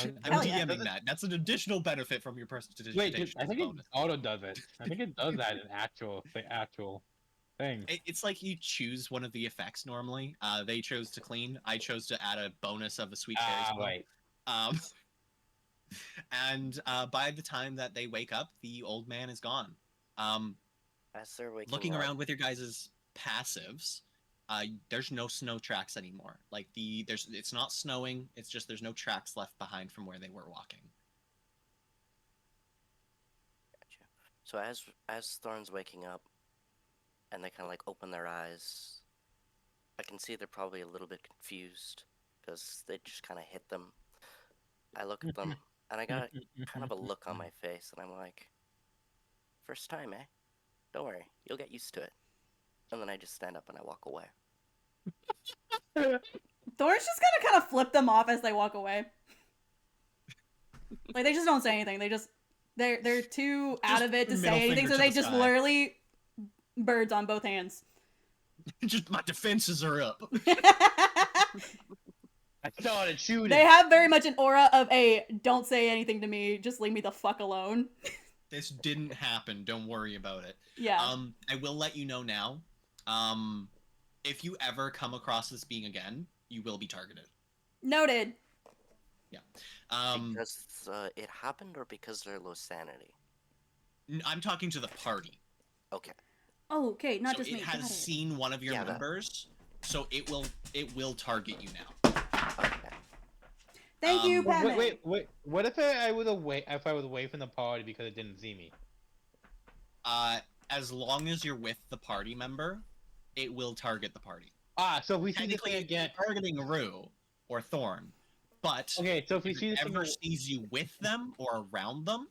I'm Hell yeah. DMing that. That's an additional benefit from your prestidigitation Wait, I think it bonus. auto does it. I think it does that in actual thing. It's like you choose one of the effects normally. They chose to clean. I chose to add a bonus of a sweet cherry smell. Right. And by the time that they wake up, the old man is gone. As they're waking Looking up, around with your guys' passives, there's no snow tracks anymore. Like it's not snowing. It's just there's no tracks left behind from where they were walking. Gotcha. So as Thorn's waking up, and they kind of like open their eyes, I can see they're probably a little bit confused because they just kind of hit them. I look at them, and I got kind of a look on my face, and I'm like, "First time, eh? Don't worry, you'll get used to it." And then I just stand up and I walk away. Thorn's just gonna kind of flip them off as they walk away. Like they just don't say anything. They're too out of it to middle say anything, finger so to they the just sky. literally birds on both hands. Just my defenses are up. I started shooting. They have very much an aura of a don't say anything to me, just leave me the fuck alone. This didn't happen. Don't worry about it. Yeah. I will let you know now. If you ever come across this being again, you will be targeted. Noted. Because it happened, or because they're low sanity? I'm talking to the party. Okay. Oh, okay, not So just it me. has Got it. seen one of your Yeah, that- members, so it will target you now. Okay. Thank you, Um, Padme. Wait. What if I was away? If I was away from the party because it didn't see me? As long as you're with the party member, it will target the party. So if we see this Technically, thing again. it's targeting Rue or Thorn, but Okay, so if we if see it this thing, ever sees you with them or around them,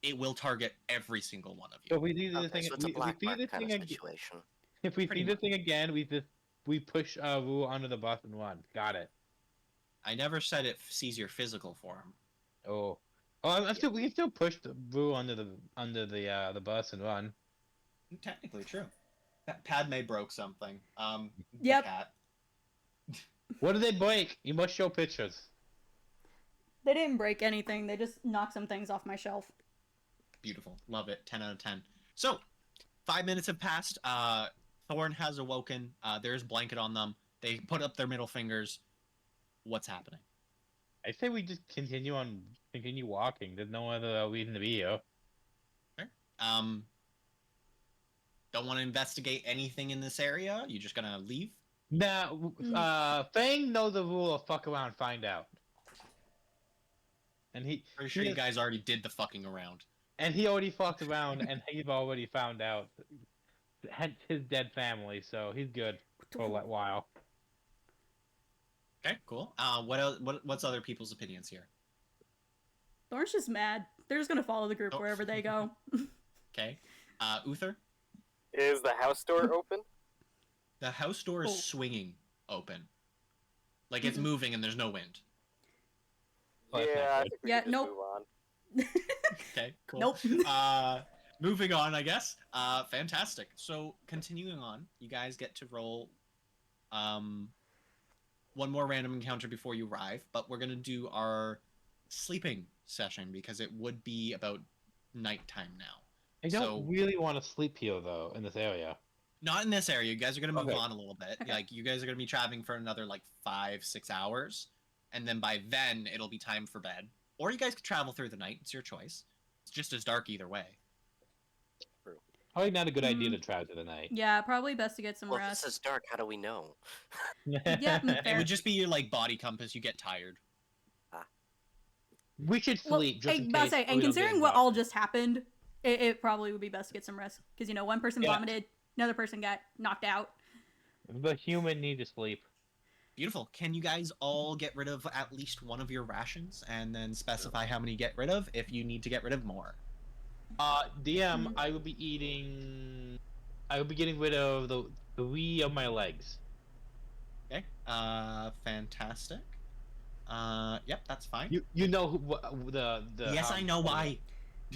it will target every single one of so you. if we see this Okay, thing, so it's a if we black see mark this kind thing of again, situation. if we Pretty see this thing again, we push Wu under the bus and run. Got it. I never said it sees your physical form. Oh, we can still push the Wu under the bus and run. Technically true. Padme broke something. The Yep. cat. What did they break? You must show pictures. They didn't break anything. They just knocked some things off my shelf. Beautiful. Love it. 10 out of 10. So, 5 minutes have passed. Thorn has awoken. There's blanket on them. They put up their middle fingers. What's happening? I say we just continue walking. There's no other reason to be here. Don't want to investigate anything in this area? You just gonna leave? Now, Fang knows the rule of fuck around, find out. And Pretty sure you guys already did the fucking around. And he already fucked around, and he's already found out his dead family, so he's good for a while. Okay, cool. What's other people's opinions here? Thorn's just mad. They're just gonna follow the group Oh. wherever they go. Okay. Uther? Is the house door open? The house door is Cool. swinging open. Like it's moving and there's no wind. Oh, that's Yeah, not I good. think we Yeah, can just nope. move on. Okay, cool. Nope. Moving on, I guess. Fantastic. So continuing on, you guys get to roll one more random encounter before you arrive, but we're gonna do our sleeping session because it would be about nighttime now. I don't So- really want to sleep here, though, in this area. Not in this area. You guys are gonna move Okay. on a little bit. Okay. Like you guys are gonna be traveling for another like 5-6 hours, and then by then it'll be time for bed. Or you guys could travel through the night. It's your choice. It's just as dark either way. Probably not a good idea to travel the night. Yeah, probably best to get some Well, if rest. this is dark. How do we know? Yeah, It fair. would just be your like body compass. You get tired. We should Well, sleep just in about to case. say, we and don't get considering what interrupted. all just happened, it probably would be best to get some rest. Because, one person Yeah. vomited, another person got knocked out. The human need to sleep. Beautiful. Can you guys all get rid of at least one of your rations and then specify how many you get rid of if you need to get rid of more? DM, I will be eating. I will be getting rid of the 3 of my legs. Okay. Fantastic. Yep, that's fine. You know the yes, I know why.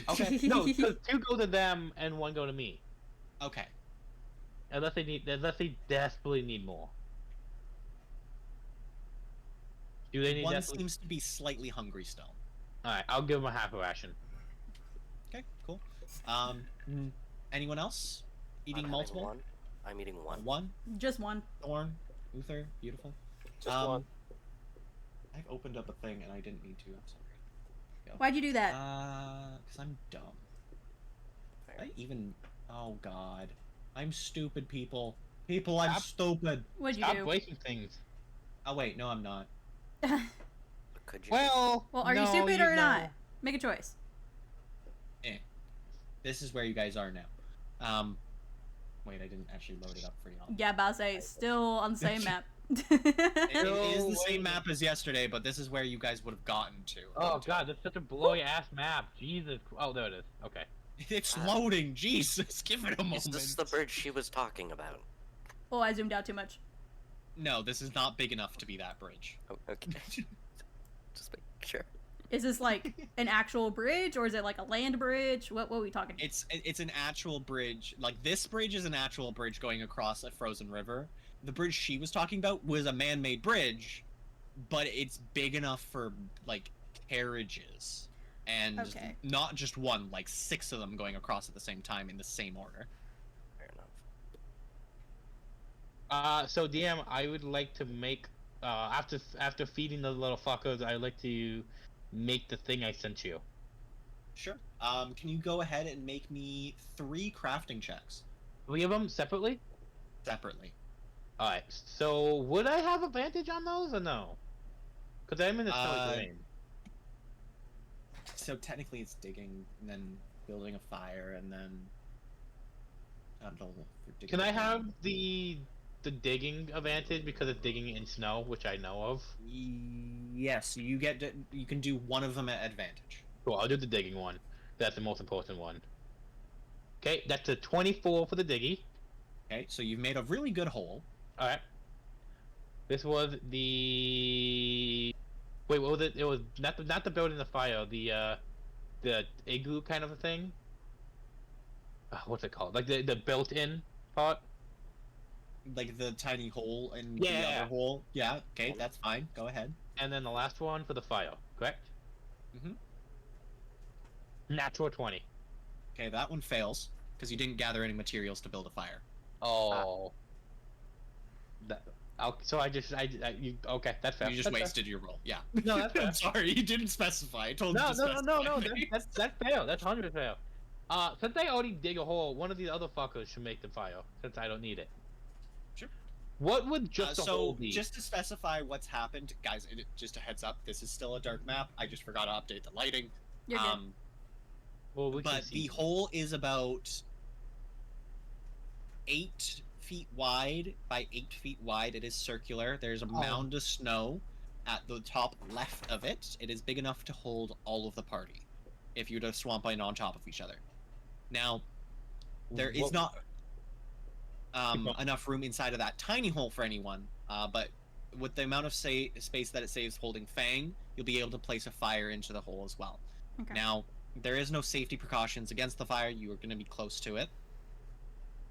Okay, no, 'cause 2 go to them and 1 go to me. Okay. Unless they desperately need more. Do they need One desperately? seems to be slightly hungry still. All right, I'll give them a half a ration. Okay, cool. Anyone else eating I'm having multiple? One. I'm eating one. One. Just one. Thorn. Uther. Beautiful. Just one. I've opened up a thing and I didn't need to. I'm sorry. Why'd you do that? Because I'm dumb. Fair. I even. Oh God. I'm stupid, people. People, I'm Stop. stupid. What'd you Stop do? breaking things. Oh wait, no, I'm not. Could you? Well, Well, are you no, stupid or know. not? Make a choice. This is where you guys are now. Wait, I didn't actually load it up for y'all. Yeah, about to say, still on the same map. It is the No same way. map as yesterday, but this is where you guys would have gotten to. Oh god, that's such a blowy ass map. Jesus. Oh, there it is. Okay. It's loading. Jesus, give it a Is moment. this the bridge she was talking about? Oh, I zoomed out too much. No, this is not big enough to be that bridge. Oh, okay. Just make sure. Is this like an actual bridge or is it like a land bridge? What are we talking? It's an actual bridge. Like this bridge is an actual bridge going across a frozen river. The bridge she was talking about was a man-made bridge, but it's big enough for like carriages and Okay. not just one, like 6 of them going across at the same time in the same order. Fair enough. So DM, I would like to make after feeding the little fuckers, I would like to make the thing I sent you. Sure. Can you go ahead and make me 3 crafting checks 3 of them separately. separately? All right. So would I have advantage on those or no? Because I'm in the snowy terrain. So technically it's digging and then building a fire and then Can I have the digging advantage because it's digging in snow, which I know of? Yes, you can do one of them at advantage. Cool. I'll do the digging one. That's the most important one. Okay, that's a 24 for the diggy. Okay, so you've made a really good hole. All right. This was the. Wait, what was it? It was not the building the fire. The igloo kind of a thing. What's it called? Like the built-in part. Like the tiny hole in Yeah. the other hole. Yeah, okay, that's fine. Go ahead. And then the last one for the fire, correct? Mhm. Natural 20. Okay, that one fails because you didn't gather any materials to build a fire. Oh. So okay, that's fair. You just That's fair. wasted your roll. Yeah. No, that's fair. I'm sorry, you didn't specify. I told you No, to no, no, specify. no, no. things. That's fair. That's 100 fair. Since I already dig a hole, one of these other fuckers should make the fire. Since I don't need it. Sure. What would just a hole So, be? just to specify what's happened, guys, just a heads up, this is still a dark map. I just forgot to update the lighting. You're good. Well, we can But see. the hole is about 8 feet wide by 8 feet wide. It is circular. There's a mound of snow at the top left of it. It is big enough to hold all of the party if you were to swamp in on top of each other. Now, there is What- not going. enough room inside of that tiny hole for anyone, but with the amount of space that it saves holding Fang, you'll be able to place a fire into the hole as well. Okay. Now, there is no safety precautions against the fire. You are going to be close to it.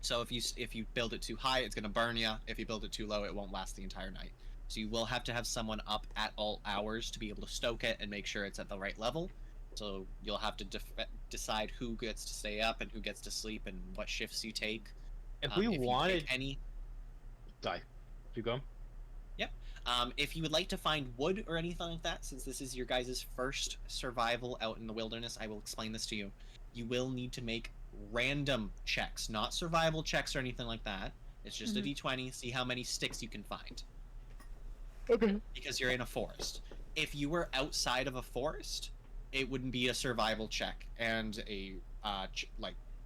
So if you build it too high, it's going to burn you. If you build it too low, it won't last the entire night. So you will have to have someone up at all hours to be able to stoke it and make sure it's at the right level. So you'll have to decide who gets to stay up and who gets to sleep and what shifts you take. If we you take wanted, any, die. You go. if you would like to find wood or anything like that, since this is your guys' first survival out in the wilderness, I will explain this to you. You will need to make random checks, not survival checks or anything like that. It's just a d20, see how many sticks you can find. Okay. Because you're in a forest. If you were outside of a forest, it wouldn't be a survival check and a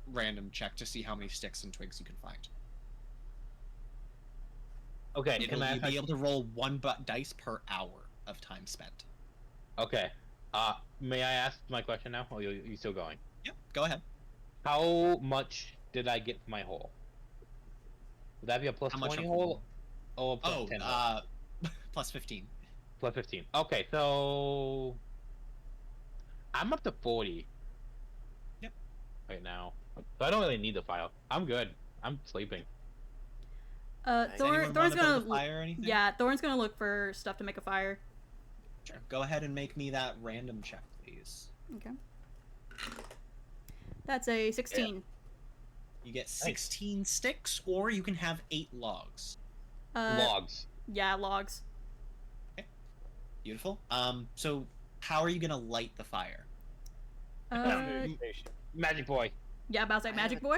random check to see how many sticks and twigs you can find. Okay. You'll be able to roll one dice per hour of time spent. Okay. May I ask my question now? Or you still going? Yep, go ahead. How much did I get for my hole? Would that be a plus How much 20 of the hole? Or a plus 10 hole? plus 15. Plus 15. Okay, so I'm up to 40. Yep. Right now. So I don't really need the file. I'm good. I'm sleeping. Does anyone Thorn's want to build gonna a fire or anything? yeah, Thorn's gonna look for stuff to make a fire. Sure. Go ahead and make me that random check, please. Okay. That's a 16. You get 16 sticks, or you can have 8 logs. Logs. Yeah, logs. Beautiful. So how are you gonna light the fire? Meditation. Magic boy. Yeah, about to say I Magic have Boy.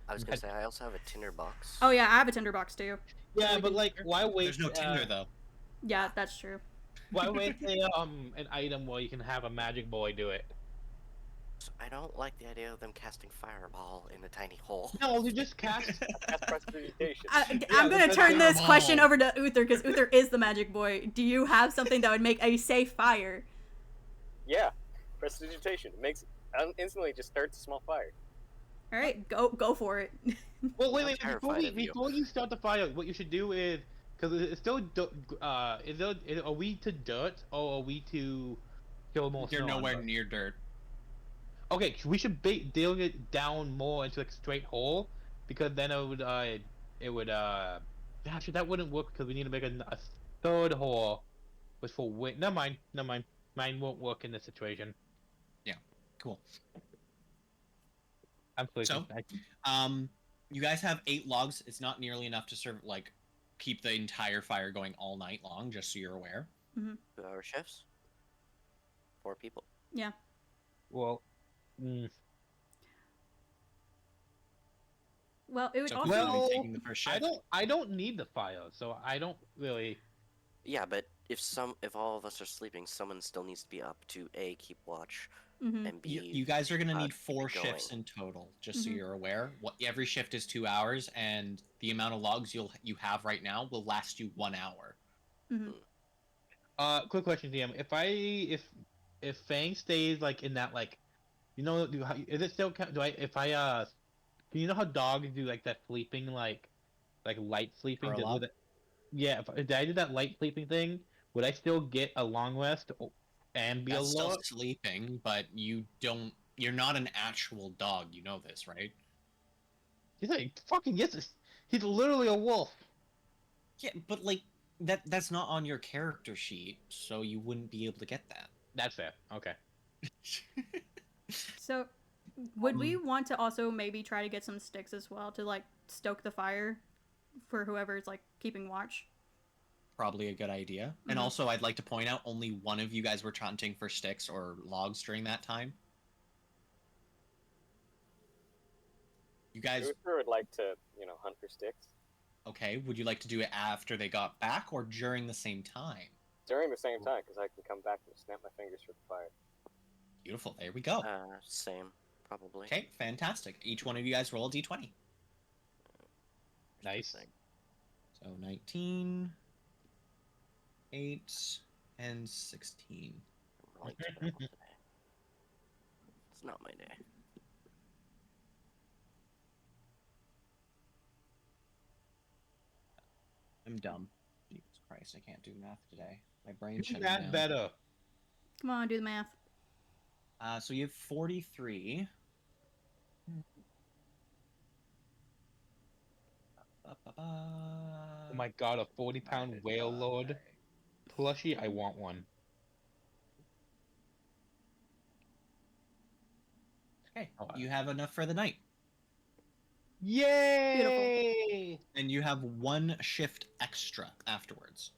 I was gonna say I also have a tinder box. Oh yeah, I have a tinderbox too. Yeah, but like, why wait? There's no tinder though. Yeah, that's true. Why wait an item where you can have a magic boy do it? So I don't like the idea of them casting fireball in a tiny hole. No, you just cast. That's prestidigitation. I'm gonna that's turn this terrible. question over to Uther because Uther is the Magic Boy. Do you have something that would make a safe fire? Yeah, prestidigitation. It makes instantly just starts a small fire. All right, go for it. Well, wait, I'm wait. terrified of you. Before you start the fire, what you should do is, because it's still, are we to dirt or are we to kill more? You're snow on nowhere dirt? near dirt. Okay, we should deal it down more into like a straight hole, because then gosh, that wouldn't work because we need to make a third hole, which for wind. Never mind. Mine won't work in this situation. Cool. I'm sleeping. So? You guys have 8 logs. It's not nearly enough to keep the entire fire going all night long, just so you're aware. 2-hour shifts. 4 people. Yeah. Well, Well, it would So also. who's gonna be Well, taking the first shift? I don't need the fire, so I don't really. Yeah, but if all of us are sleeping, someone still needs to be up to A, keep watch, Mhm. and B, You guys are gonna need keep 4 it shifts going. in total, just so Mhm. you're aware. Every shift is 2 hours, and the amount of logs you have right now will last you 1 hour. Quick question, DM. If Fang stays like in that like, is it still count? Do you know how dogs do like that sleeping like light sleeping? Curl up? Yeah, if I did that light sleeping thing, would I still get a long rest and be That's still alert? sleeping, but you're not an actual dog. You know this, right? He's like fucking yes, he's literally a wolf. Yeah, but like that's not on your character sheet, so you wouldn't be able to get that. That's fair. Okay. So, would we want to also maybe try to get some sticks as well to like stoke the fire for whoever's like keeping watch? Probably a good idea. And Mhm. also, I'd like to point out only one of you guys were hunting for sticks or logs during that time. You guys, Uther would like to, hunt for sticks okay? Would you like to do it after they got back or during the same time? during the same time because I can come back and snap my fingers for the fire. Beautiful. There we go. Same, probably. Okay, fantastic. Each one of you guys roll a d20. Nice. So 19, 8, and 16. I'm really terrible today. It's not my day. I'm dumb. Jesus Christ, I can't do math today. My brain Do shut that down. better. Come on, do the math. So you have 43. Oh my god, a 40-pound whale lord plushie. I want one. Okay, Oh, you have enough for the night. Yay! And you have one shift extra afterwards.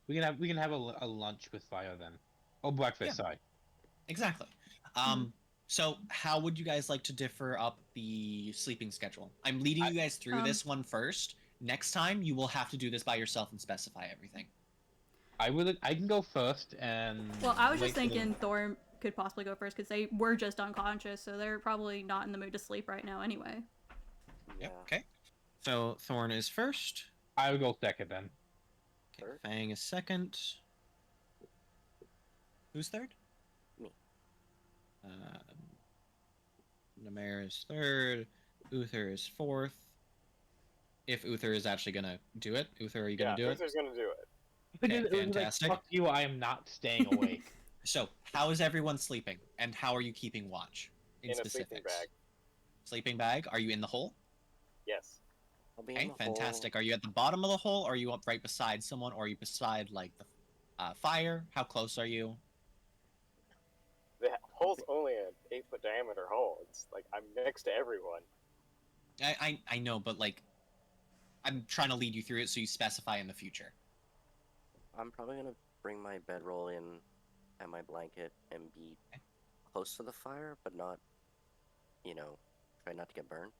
We can have a lunch with fire then. Oh, breakfast. Yeah. Sorry. Exactly. So how would you guys like to differ up the sleeping schedule? I'm leading you guys through this one first. Next time, you will have to do this by yourself and specify everything. I can go first and. Well, I was wait just for the- thinking Thor could possibly go first because they were just unconscious, so they're probably not in the mood to sleep right now anyway. Yeah. Yep. Okay. So Thorn is first. I will go second then. Okay, Third. Fang is second. Who's third? Me. Namer is third. Uther is fourth. If Uther is actually gonna do it, Uther, are you gonna do it? Uther's gonna do it. Okay, It was like, fantastic. Fuck you! I am not staying awake. So, how is everyone sleeping, and how are you keeping watch? In a sleeping bag. Sleeping bag. Are you in the hole? Yes. I'll be Okay, in the fantastic. Are you at the bottom of the hole, or are you up right beside someone, or are you beside like the fire? How close are you? The hole's only an 8-foot diameter hole. It's like I'm next to everyone. I know, but like, I'm trying to lead you through it so you specify in the future. I'm probably gonna bring my bedroll in and my blanket and be close to the fire, but not, try not to get burned.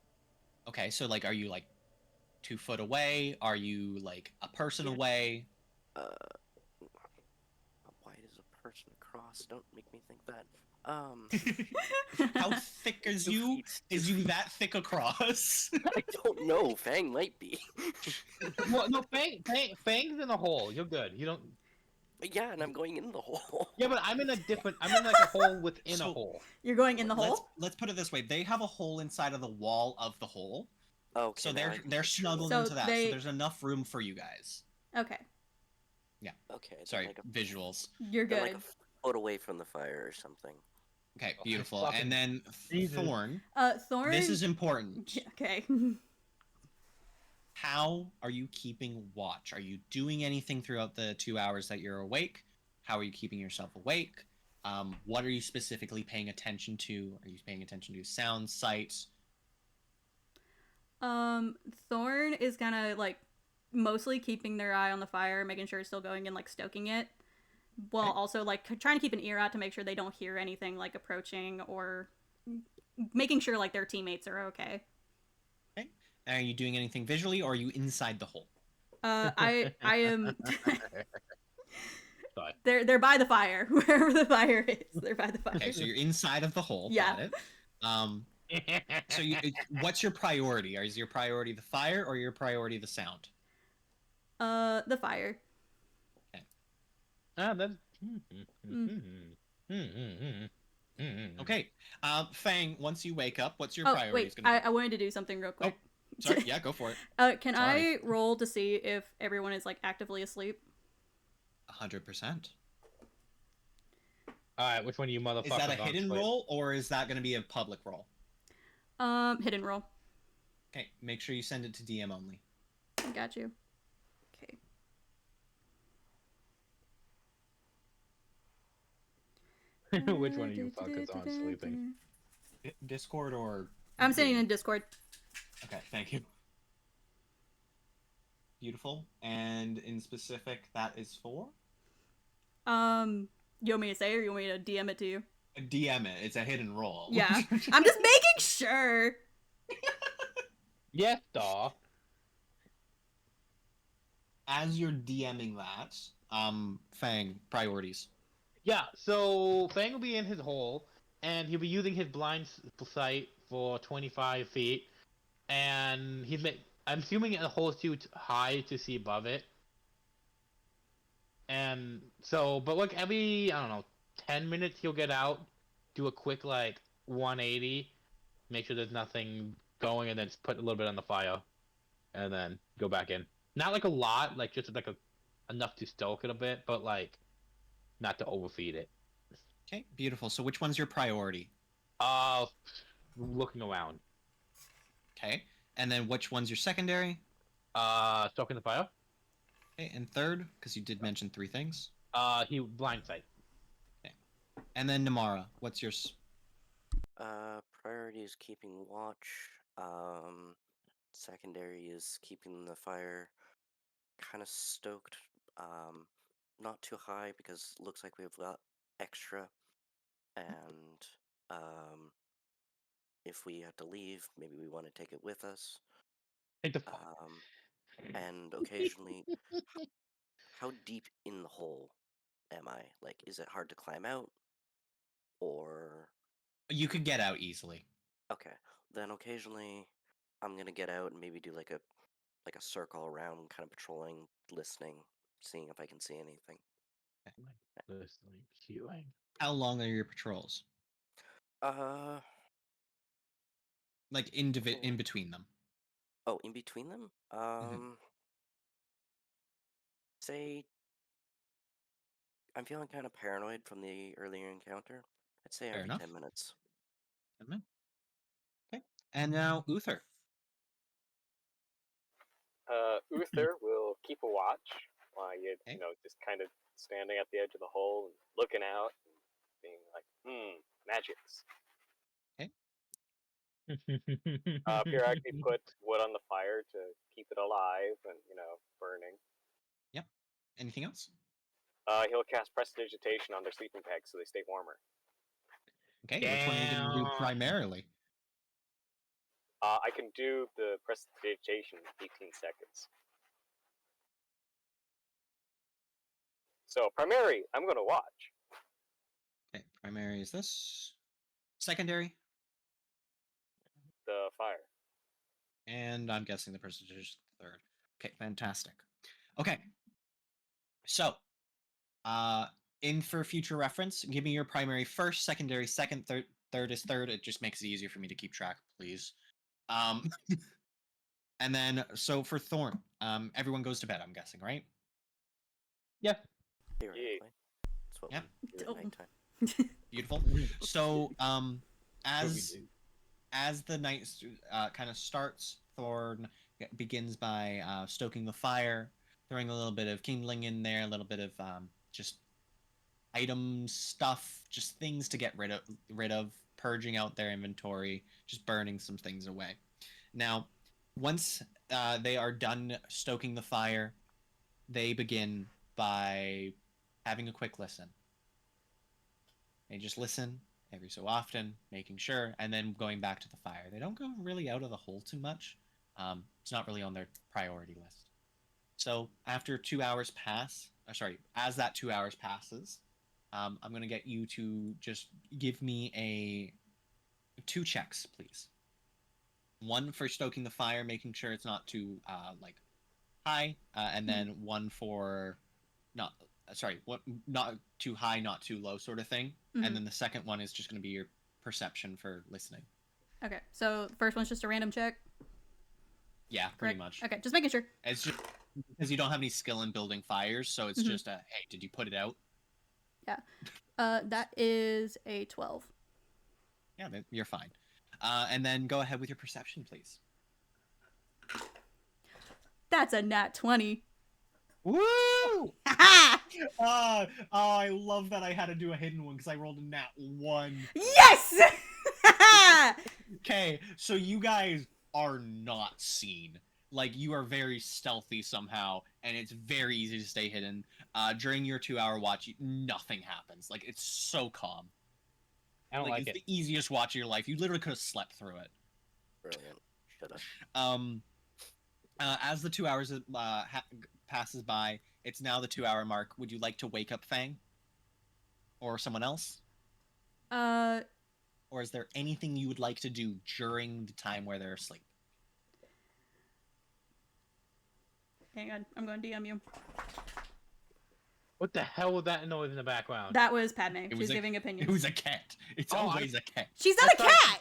Okay, so like, are you like 2 foot away? Are you like a person away? How wide is a person across? Don't make me think that. How thick is 2 you? feet. Is you that thick across? I don't know. Fang might be. Well, no, Fang's in a hole. You're good. You don't. Yeah, and I'm going in the hole. Yeah, but I'm in like a hole within a So- hole. You're going in the hole? Let's put it this way: they have a hole inside of the wall of the hole, Okay. so now I they're can they're picture snuggled it. So into that. they- So there's enough room for you guys. Okay, Okay. then Sorry, like a, visuals. you're then good. like a foot away from the fire or something. Okay, Oh, beautiful. fucking And then Jesus. Thorn. Thorn. This is important. Yeah, okay. How are you keeping watch? Are you doing anything throughout the 2 hours that you're awake? How are you keeping yourself awake? What are you specifically paying attention to? Are you paying attention to sound, sight? Thorn is gonna like mostly keeping their eye on the fire, making sure it's still going and like stoking it, while Okay. also like trying to keep an ear out to make sure they don't hear anything like approaching or making sure like their teammates are okay. Are you doing anything visually, or are you inside the hole? I am. Sorry. They're by the fire, wherever the fire is. They're by the fire. Okay, so you're inside of the hole. Yeah. Got it. So what's your priority? Is your priority the fire or your priority the sound? The fire. Ah, that's. Okay. Fang, once you wake up, what's your Oh priority? wait, I wanted to do something real quick. Sorry, yeah, go for it. Can Sorry. I roll to see if everyone is like actively asleep? 100%. Alright, which one of you motherfuckers? Is that a aren't hidden asleep? roll, or is that going to be a public roll? Hidden roll. Okay, make sure you send it to DM only. I got you. Okay. Which one of you fuckers aren't sleeping? Discord or? I'm sitting in Discord. Okay, thank you. Beautiful. And in specific, that is for? You want me to say, or you want me to DM it to you? DM it. It's a hidden roll. Yeah. I'm just making sure. Yes, Daw. As you're DMing that, Fang, priorities. Yeah, so Fang will be in his hole, and he'll be using his blind sight for 25 feet, and I'm assuming the hole is too high to see above it. And so, but like every, I don't know, 10 minutes he'll get out, do a quick like 180, make sure there's nothing going, and then just put a little bit on the fire, and then go back in. Not like a lot, like just like enough to stoke it a bit, but like not to overfeed it. Okay, beautiful. So which one's your priority? Looking around. Okay, and then which one's your secondary? Stoking the fire. Okay, and third, because you did mention 3 things. He blind sight. Okay, and then Namara, what's yours? Priority is keeping watch. Secondary is keeping the fire kind of stoked. Not too high because it looks like we've got extra. And if we have to leave, maybe we want to take it with us. Take the And occasionally, how deep in the hole am I? Like, is it hard to climb out? Or You could get out easily. okay, then occasionally I'm gonna get out and maybe do like a circle around, kind of patrolling, listening, seeing if I can see anything. listening, queuing. How long are your patrols? Like in between them. Oh, in between them? Say I'm feeling kind of paranoid from the earlier encounter. I'd say Fair every enough. 10 minutes. 10 minutes. Okay, and now Uther. Uther will keep a watch while you Okay. just kind of standing at the edge of the hole and looking out and being like, magics. Periodically put wood on the fire to keep it alive and burning. Yep. Anything else? He'll cast prestidigitation on their sleeping bags so they stay warmer. Okay, which one are you going to do primarily? I can do the prestidigitation in 18 seconds. So primary, I'm going to watch. Okay, primary is this. Secondary? The fire. And I'm guessing the prestidigitation is the third. Okay, fantastic. Okay. So, in for future reference, give me your primary first, secondary second, third is third. It just makes it easier for me to keep track, please. And then, so for Thorn, everyone goes to bed, I'm guessing, right? Yeah. Theoretically. That's what Yep. we do at nighttime. Beautiful. So, as the night kind of starts, Thorn begins by stoking the fire, throwing a little bit of kindling in there, a little bit of just items, stuff, just things to get rid of, purging out their inventory, just burning some things away. Now, once they are done stoking the fire, they begin by having a quick listen. They just listen every so often, making sure, and then going back to the fire. They don't go really out of the hole too much. It's not really on their priority list. So after 2 hours pass, as that 2 hours passes, I'm going to get you to just give me 2 checks, please. One for stoking the fire, making sure it's not too high, and then one for not too high, not too low sort of thing. Mm-hmm. And then the second one is just going to be your perception for listening. Okay, so the first one's just a random check? Yeah, pretty much. Okay, just making sure. It's just because you don't have any skill in building fires, so it's just hey, did you put it out? Yeah. That is a 12. Yeah, you're fine. And then go ahead with your perception, please. That's a nat 20. Woo! Oh, I love that I had to do a hidden one because I rolled a nat 1. Yes! Okay, so you guys are not seen. Like, you are very stealthy somehow, and it's very easy to stay hidden. During your 2-hour watch, nothing happens. Like, it's so calm. I don't like it's it. the easiest watch of your life. You literally could have slept through it. Brilliant. Shut up. As the 2 hours passes by, it's now the 2-hour mark. Would you like to wake up Fang? Or someone else? Or is there anything you would like to do during the time where they're asleep? Hang on, I'm going to DM you. What the hell was that noise in the background? That was Padme. It She's was giving It opinions. was a cat. It's Oh, always a cat. She's not I a thought- cat!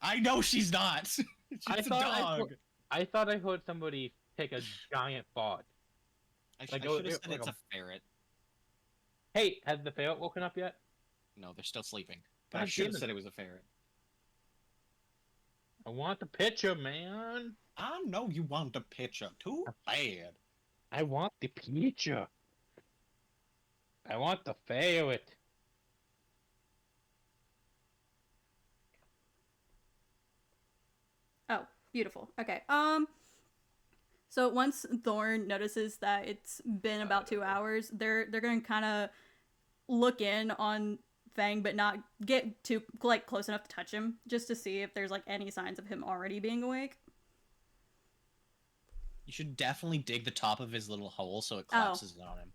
I know she's not. She's I a thought dog. I thought I heard somebody take a giant fart. I like, should have it- said like it's a- a ferret. Hey, has the ferret woken up yet? No, they're still sleeping. But I God should have damn it. said it was a ferret. I want the picture, man. I know you want the picture. Too bad. I want the picture. I want the ferret. Oh, beautiful. Okay. So once Thorn notices that it's been about 2 hours, they're gonna kind of look in on Fang, but not get too like close enough to touch him, just to see if there's like any signs of him already being awake. You should definitely dig the top of his little hole so it collapses in on him.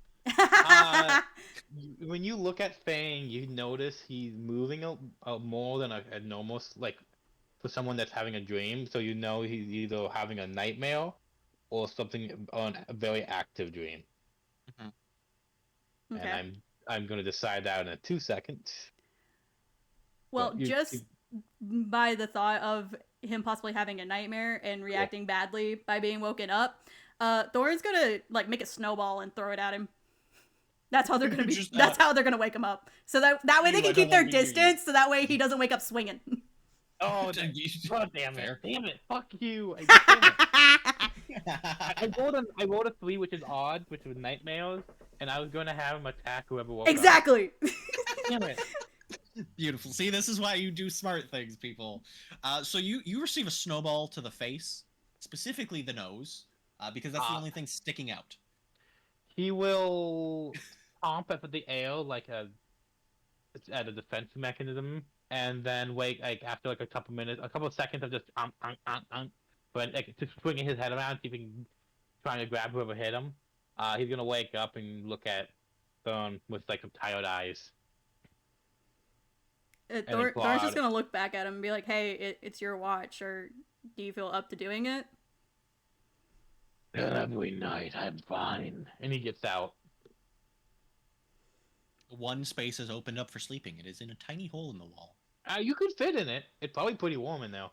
When you look at Fang, you notice he's moving a more than a normal, like, for someone that's having a dream. So you know he's either having a nightmare or something on a very active dream. Okay. And I'm going to decide that in 2 seconds. Well, But you- just by the thought of him possibly having a nightmare and reacting badly by being woken up, Thorn's gonna like make a snowball and throw it at him. That's how they're gonna be. Just, that's how they're gonna wake him up. So that way they You, can I keep don't their want me to- distance. So that way he doesn't wake up swinging. Oh, You- God damn it! Fair. Damn it! Fuck you! I rolled a 3, which is odd, which was nightmares, and I was going to have him attack whoever woke up. Exactly. Damn it! Beautiful. See, this is why you do smart things, people. So you receive a snowball to the face, specifically the nose, because that's the only thing sticking out. He will pump at the air like at a defense mechanism, and then wait like after like a couple of seconds of just but like just swinging his head around, keeping trying to grab whoever hit him. He's gonna wake up and look at Thorn with like some tired eyes. Thorn's Claude. just gonna look back at him and be like, "Hey, it's your watch, or do you feel up to doing it?" Every night I'm fine, and he gets out. One space is opened up for sleeping. It is in a tiny hole in the wall. You could fit in it. It's probably pretty warm in there.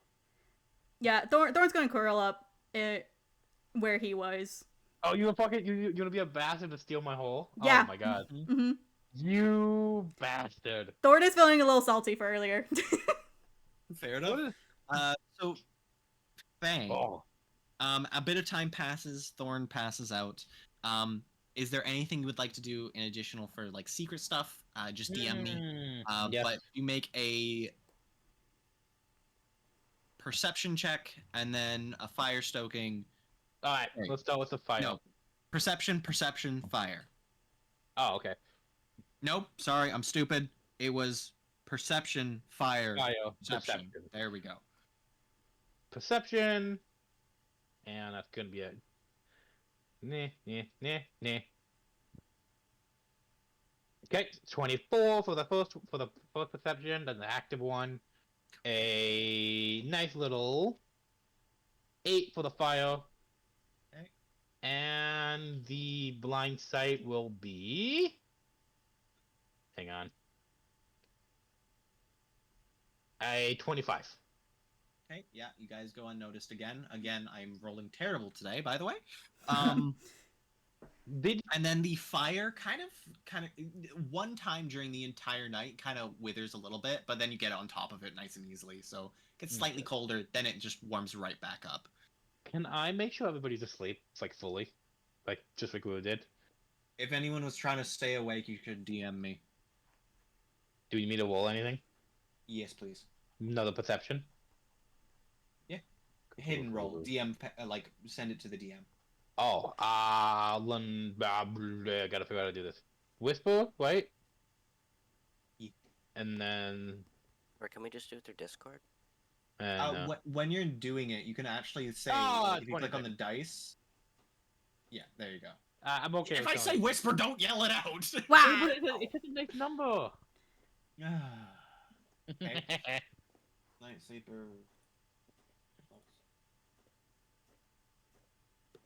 Yeah, Thorn's gonna curl up where he was. Oh, you gonna be a bastard to steal my hole? Yeah. Oh my god. Hmm You bastard. Thorn is feeling a little salty for earlier. Fair What enough. is... So, Fang. Oh. A bit of time passes. Thorn passes out. Is there anything you would like to do in additional for like secret stuff? Just DM me. Yes. But you make a perception check and then a fire stoking. Alright, Right. let's start with the fire. No. Perception, fire. Oh, okay. Nope, sorry, I'm stupid. It was perception, fire, Fire. perception. Perception. There we go. Perception. And that's gonna be it. Nah. Okay, 24 for the first perception, then the active one. A nice little 8 for the fire. Okay. And the blind sight will be. Hang on. A 25. Okay, yeah, you guys go unnoticed again. Again, I'm rolling terrible today, by the way. Did And then the fire kind of one time during the entire night kind of withers a little bit, but then you get on top of it nice and easily. So it gets slightly colder, then it just warms right back up. Can I make sure everybody's asleep? It's like fully. just like we did. If anyone was trying to stay awake, you could DM me. Do you need me to roll anything? Yes, please. Another perception. Hidden roll. DM, like, send it to the DM. Oh, I gotta figure out how to do this. Whisper, right? Yeah. And then, Or can we just do it through Discord? When you're doing it, you can actually say, Ah, like, if you click on the 26. dice. Yeah, there you go. I'm okay. If with I say going. whisper, don't yell it out. Wow. It's such a nice number. Okay. Night sleeper.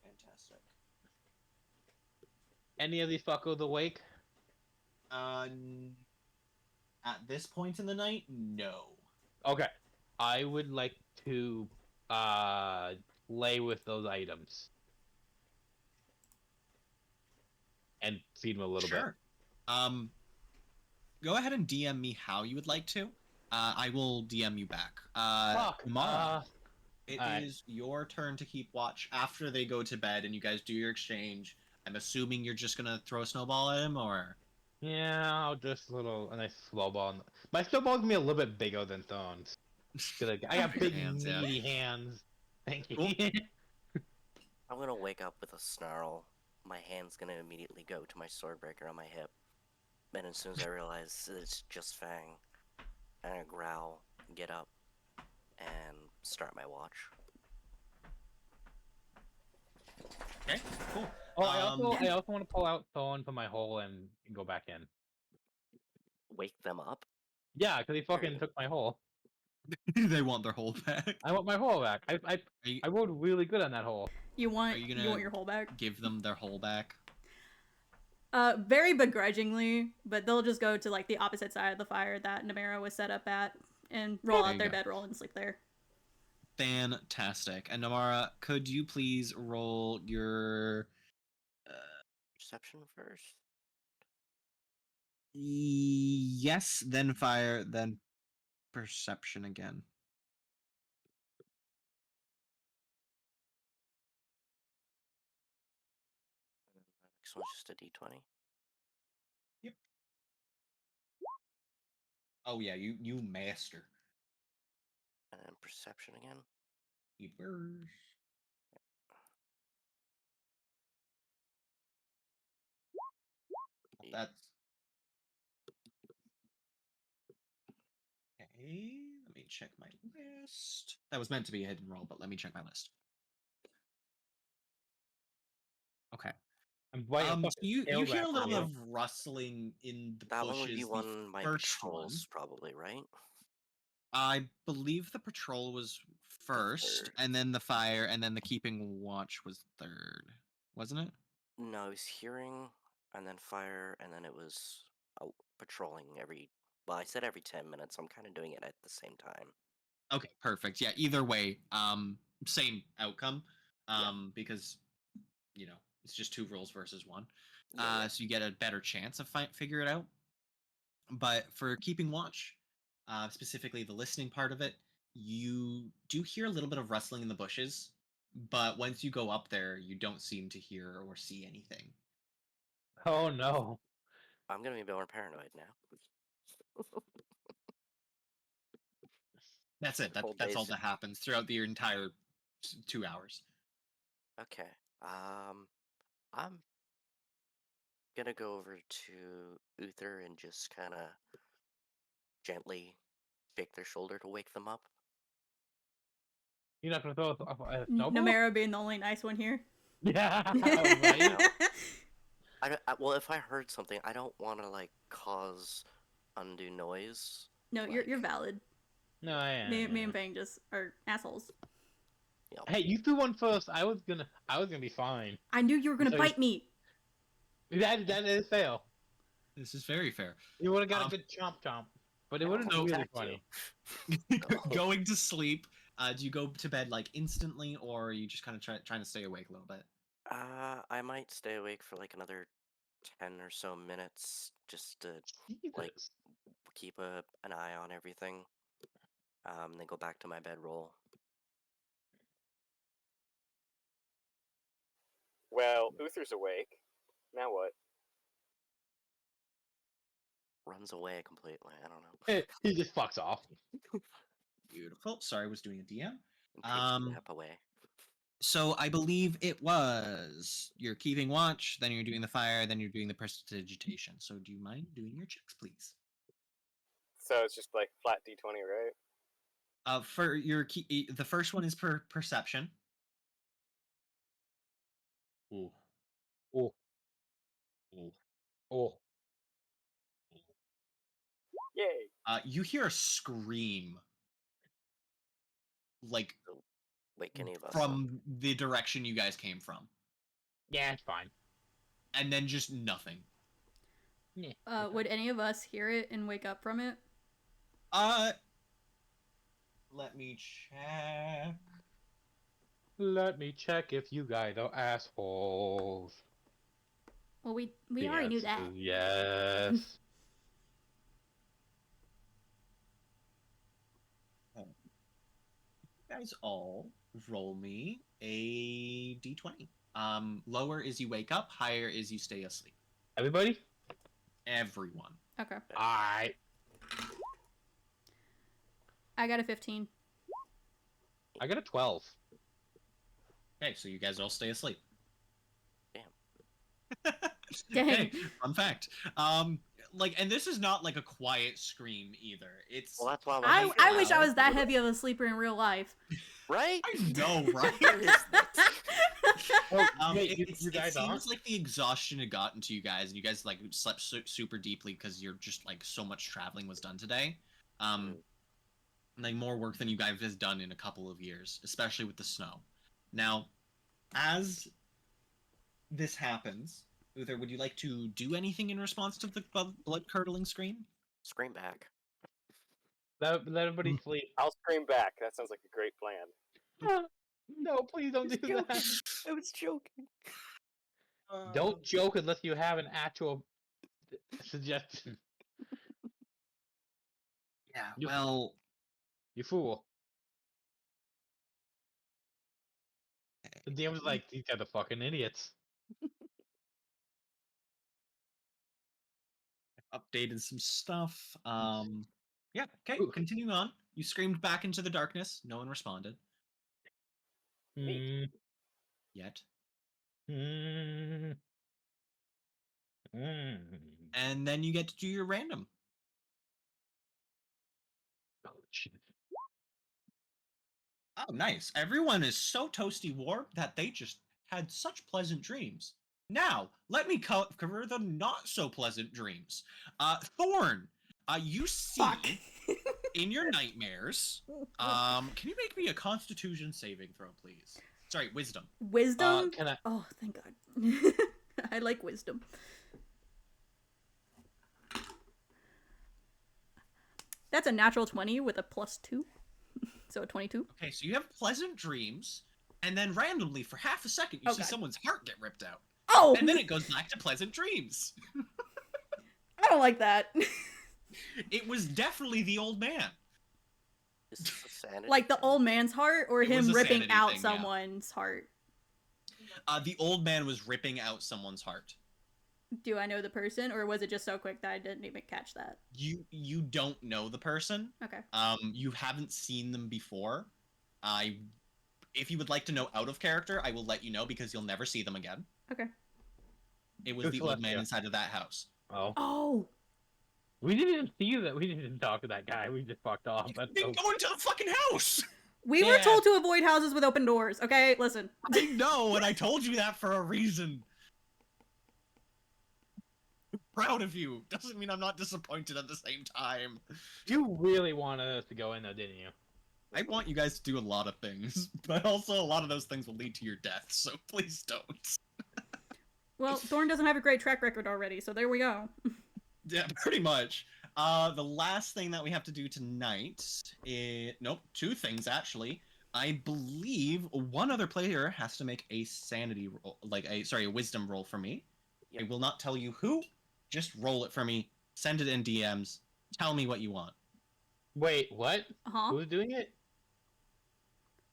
Fantastic. Any of these fuckers awake? At this point in the night, no. Okay. I would like to play with those items. And feed them a little bit. Sure. Go ahead and DM me how you would like to. I will DM you back. Fuck. Mara, it alright. is your turn to keep watch after they go to bed and you guys do your exchange. I'm assuming you're just gonna throw a snowball at him, or Yeah, I'll just a nice snowball. My snowball's gonna be a little bit bigger than Thorn's. 'Cause I got Bigger big, hands, yeah. meaty hands. Thank you. Cool. I'm gonna wake up with a snarl. My hand's gonna immediately go to my sword breaker on my hip. And as soon as I realize it's just Fang, I'm gonna growl, get up, and start my watch. okay, cool. Oh, I also want to pull out Thorn from my hole and go back in. Wake them up. Yeah, because he fucking took my hole. They want their hole back. I want my hole back. Are you, I rolled really good on that hole. You want Are you you gonna- want your whole back? give them their hole back. Very begrudgingly, but they'll just go to like the opposite side of the fire that Namera was set up at and roll There out you their go. bedroll and sleep there. Fantastic. And Namara, could you please roll your Perception first. yes, then fire, then perception again. And then the next one's just a d20. Oh yeah, you master. And then perception again. Keepers. That's okay. Let me check my list. That was meant to be a hidden roll, but let me check my list. Okay. I'm biting a So fucking you tail hear a back little from bit you. of rustling in the That one would bushes. be The one of my first patrols, probably, right? I believe the patrol was first, third. and then the fire, and then the keeping watch was third, wasn't it? No, it was hearing, and then fire, and then it was patrolling every. Well, I said every 10 minutes. I'm kind of doing it at the same time. Okay, perfect. Yeah, either way, same outcome. Because it's just 2 rolls versus 1. Yeah, So you get a better chance of figure it out. But for keeping watch, specifically the listening part of it, you do hear a little bit of rustling in the bushes, but once you go up there, you don't seem to hear or see anything. Oh no. I'm gonna be a bit more paranoid now. That's it. Whole That's all days. that happens throughout the entire 2 hours. Okay. I'm gonna go over to Uther and just kind of gently shake their shoulder to wake them up. You're not gonna throw a snowball? Namera being the only nice one here. Yeah. Right? Well, if I heard something, I don't want to like cause undue noise. No, you're valid. No, I am. Me and Fang just are assholes. You know, Hey, you threw one first. I was gonna be fine. I knew you were gonna So bite me. That is fail. This is very fair. You would have got a good chomp, but it I would have been almost really attacked funny. Going to sleep. Do you go to bed like instantly, or are you just kind of trying to stay awake a little bit? I might stay awake for like another 10 or so minutes just to like Jesus. keep an eye on everything. Then go back to my bedroll. Well, Uther's awake. Now what? Runs away completely. I don't know. He just fucks off. Beautiful. Sorry, I was doing a DM. And takes a nap away. So I believe it was you're keeping watch, then you're doing the fire, then you're doing the prestidigitation. So do you mind doing your checks, please? So it's just like flat d20, right? For your key, the first one is perception. Ooh. Ooh. Ooh. Oh. Yay! You hear a scream, like Wake any of us up. from the direction you guys came from, Yeah, it's fine. and then just nothing. Yeah. Would any of us hear it and wake up from it? Let me check. Let me check if you guys are assholes. Well, we already knew that. Yes. You guys all roll me a d20. Lower is you wake up, higher is you stay asleep. Everybody? Everyone. Okay. Alright. I got a 15. I got a 12. Okay, so you guys all stay asleep. Damn. Dang. Hey, fun fact. And this is not like a quiet scream either. It's Well, that's why I wish I was that heavy of a sleeper in real life. right. I know, right? Where is this? Oh, wait, It you guys are? seems like the exhaustion had gotten to you guys, and you guys like slept super deeply because you're just like so much traveling was done today. Like more work than you guys have done in a couple of years, especially with the snow. Now, as this happens, Uther, would you like to do anything in response to the blood-curdling scream? Scream back. Let everybody sleep. I'll scream back. That sounds like a great plan. No, please don't do that. I was joking. Don't joke unless you have an actual suggestion. Yeah, You- well, You fool. The DM was like, these guys are fucking idiots. updated some stuff. Yeah, okay, Ooh. continuing on. You screamed back into the darkness. No one responded. Hmm. Yet. Hmm. Hmm. And then you get to do your random. Oh, shit. Oh, nice. Everyone is so toasty warm that they just had such pleasant dreams. Now, let me cover the not so pleasant dreams. Thorn, you see Fuck. in your nightmares. Can you make me a Constitution saving throw, please? Sorry, Wisdom. Wisdom? Can I? Oh, thank God. I like wisdom. That's a natural 20 with a +2. So a 22. Okay, so you have pleasant dreams, and then randomly, for half a second, you Oh, see God. someone's heart get ripped out. Oh! And then it goes back to pleasant dreams. I don't like that. It was definitely the old man. Is this a sanity Like the thing? old man's heart or It was him a ripping sanity out thing, yeah. someone's heart? The old man was ripping out someone's heart. Do I know the person or was it just so quick that I didn't even catch that? You don't know the person. Okay. You haven't seen them before. If you would like to know out of character, I will let you know because you'll never see them again. Okay. It was Who's the old left man here? inside of that house. Oh. Oh! We didn't even see that. We didn't even talk to that guy. We just fucked off. That's Didn't go into the fucking house. We were Yeah. told to avoid houses with open doors, okay? Listen. I know, and I told you that for a reason. I'm proud of you. Doesn't mean I'm not disappointed at the same time. You really wanted us to go in there, didn't you? I want you guys to do a lot of things, but also a lot of those things will lead to your death, so please don't. Well, Thorn doesn't have a great track record already, so there we go. Yeah, pretty much. The last thing that we have to do tonight is... Nope, two things, actually. I believe one other player has to make a sanity roll, a wisdom roll for me. Yep. I will not tell you who, just roll it for me, send it in DMs, tell me what you want. Wait, what? Uh-huh. Who's doing it?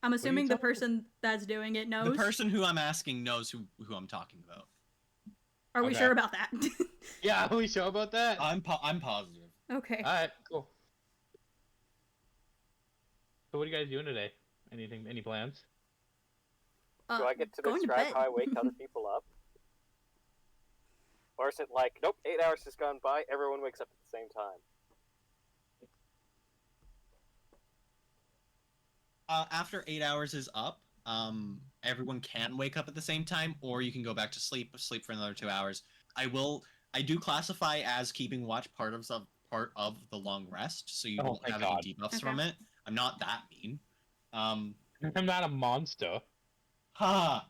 I'm assuming the talking about? person that's doing it knows. The person who I'm asking knows who I'm talking about. Are we Okay. sure about that? Yeah, are we sure about that? I'm positive. Okay. Alright, cool. So what are you guys doing today? Anything? Any plans? Do I get to going describe bed. how I wake other people up? Or is it like, nope, 8 hours has gone by, everyone wakes up at the same time? After 8 hours is up, everyone can wake up at the same time, or you can go back to sleep for another 2 hours. I do classify as keeping watch part of the long rest, so you Oh won't my have God. any debuffs Okay. from it. I'm not that mean. I'm not a monster. Ha.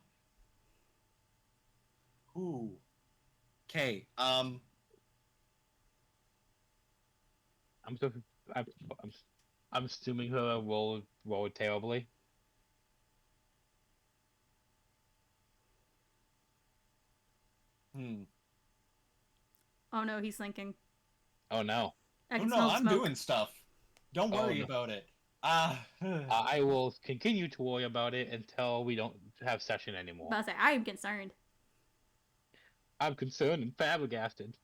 Ooh. Okay. I'm so I'm, I'm, I'm assuming her roll terribly. Oh no, he's thinking. Oh no. I Oh can no, smell I'm smoke. doing stuff. Don't Oh, worry no. about it. I will continue to worry about it until we don't have session anymore. But I say I am concerned. I'm concerned and flabbergasted.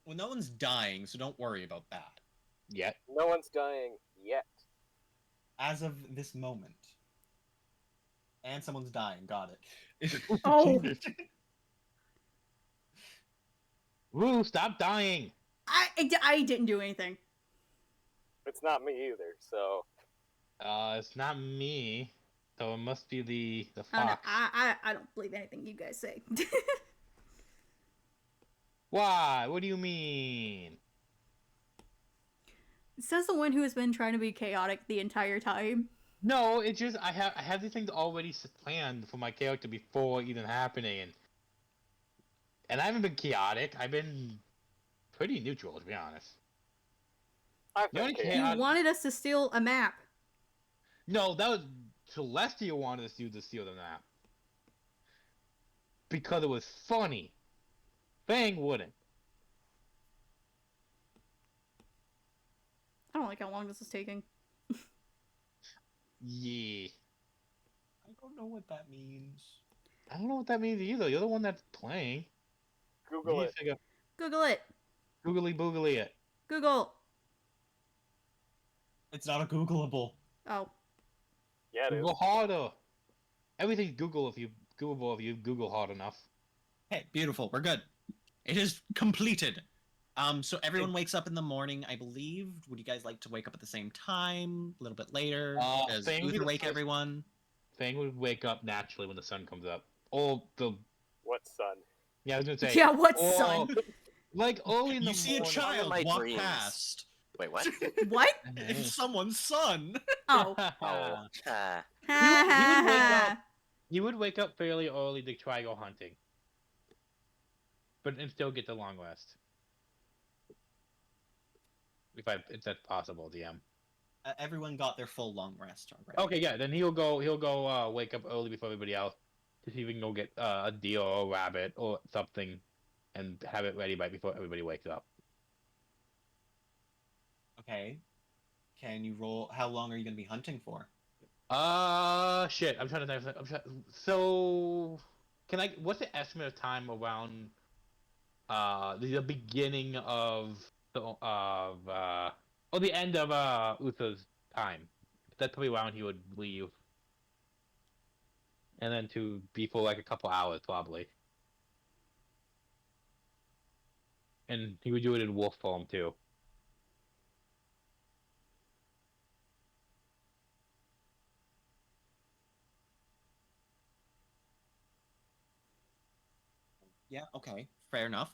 Well, no one's dying, so don't worry about that. Yet. No one's dying yet. As of this moment. And someone's dying, got it. Oh. Woo, stop dying! I didn't do anything. It's not me either, so... It's not me. So it must be the I don't know. fox. I don't believe anything you guys say. Why? What do you mean? Says the one who has been trying to be chaotic the entire time. No, it's just I have these things already planned for my character before even happening, and I haven't been chaotic. I've been pretty neutral, to be honest. I've The only been chaos- chaotic. You wanted us to steal a map. No, that was Celestia wanted us to steal the map because it was funny. Fang wouldn't. I don't like how long this is taking. Yeah. I don't know what that means. I don't know what that means either. You're the one that's playing. Google You it. figure Google it. googly boogly it. Google. It's not a Googleable. Oh. Yeah, it is. Google harder. Everything's Googleable if you Google hard enough. Hey, beautiful. We're good. It is completed. So everyone wakes up in the morning, I believe. Would you guys like to wake up at the same time? A little bit later? Does Fang would Uther be the wake first- everyone? Fang would wake up naturally when the sun comes up. Or the What, son? yeah, I was gonna say Yeah, what or, son? like early in the You see a morning. child my walk dreams. past. Wait, what? What? It's someone's son. Oh. Oh, Ha he ha would wake ha. up. You would wake up fairly early to try go hunting, and still get the long rest. If that's possible, DM. Everyone got their full long rest already. Okay, yeah. Then he'll go wake up early before everybody else to see if we can go get a deer or a rabbit or something, and have it ready right before everybody wakes up. Okay. Can you roll? How long are you going to be hunting for? Shit. So, what's the estimate of time around the beginning of the end of Uther's time? That's probably around he would leave, and then to be for like a couple hours probably, and he would do it in wolf form too. Yeah, okay. Fair enough.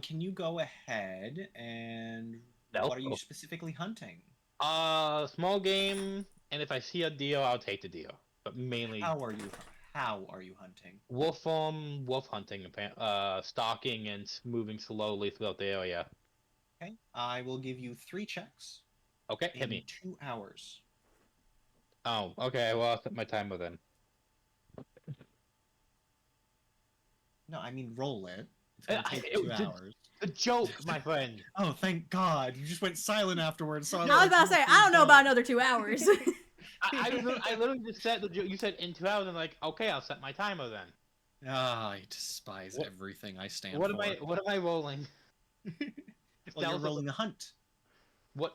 Can you go ahead and No. what are you specifically hunting? Small game, and if I see a deer, I'll take the deer. But mainly How are you hunting? wolf form, wolf hunting, stalking and moving slowly throughout the area. Okay. I will give you 3 checks Okay, hit in me. 2 hours. Oh, okay. Well, I'll set my timer then. No, I mean roll it. It's gonna take it 2 was- hours. A joke, my friend. Oh, thank God! You just went silent afterwards. So I was about to say, I don't know about another 2 hours. I literally just said you said in 2 hours. I'm like, okay, I'll set my timer then. Ah, I despise What- everything I stand What for. am I rolling? Well, you're Styles- rolling a hunt. What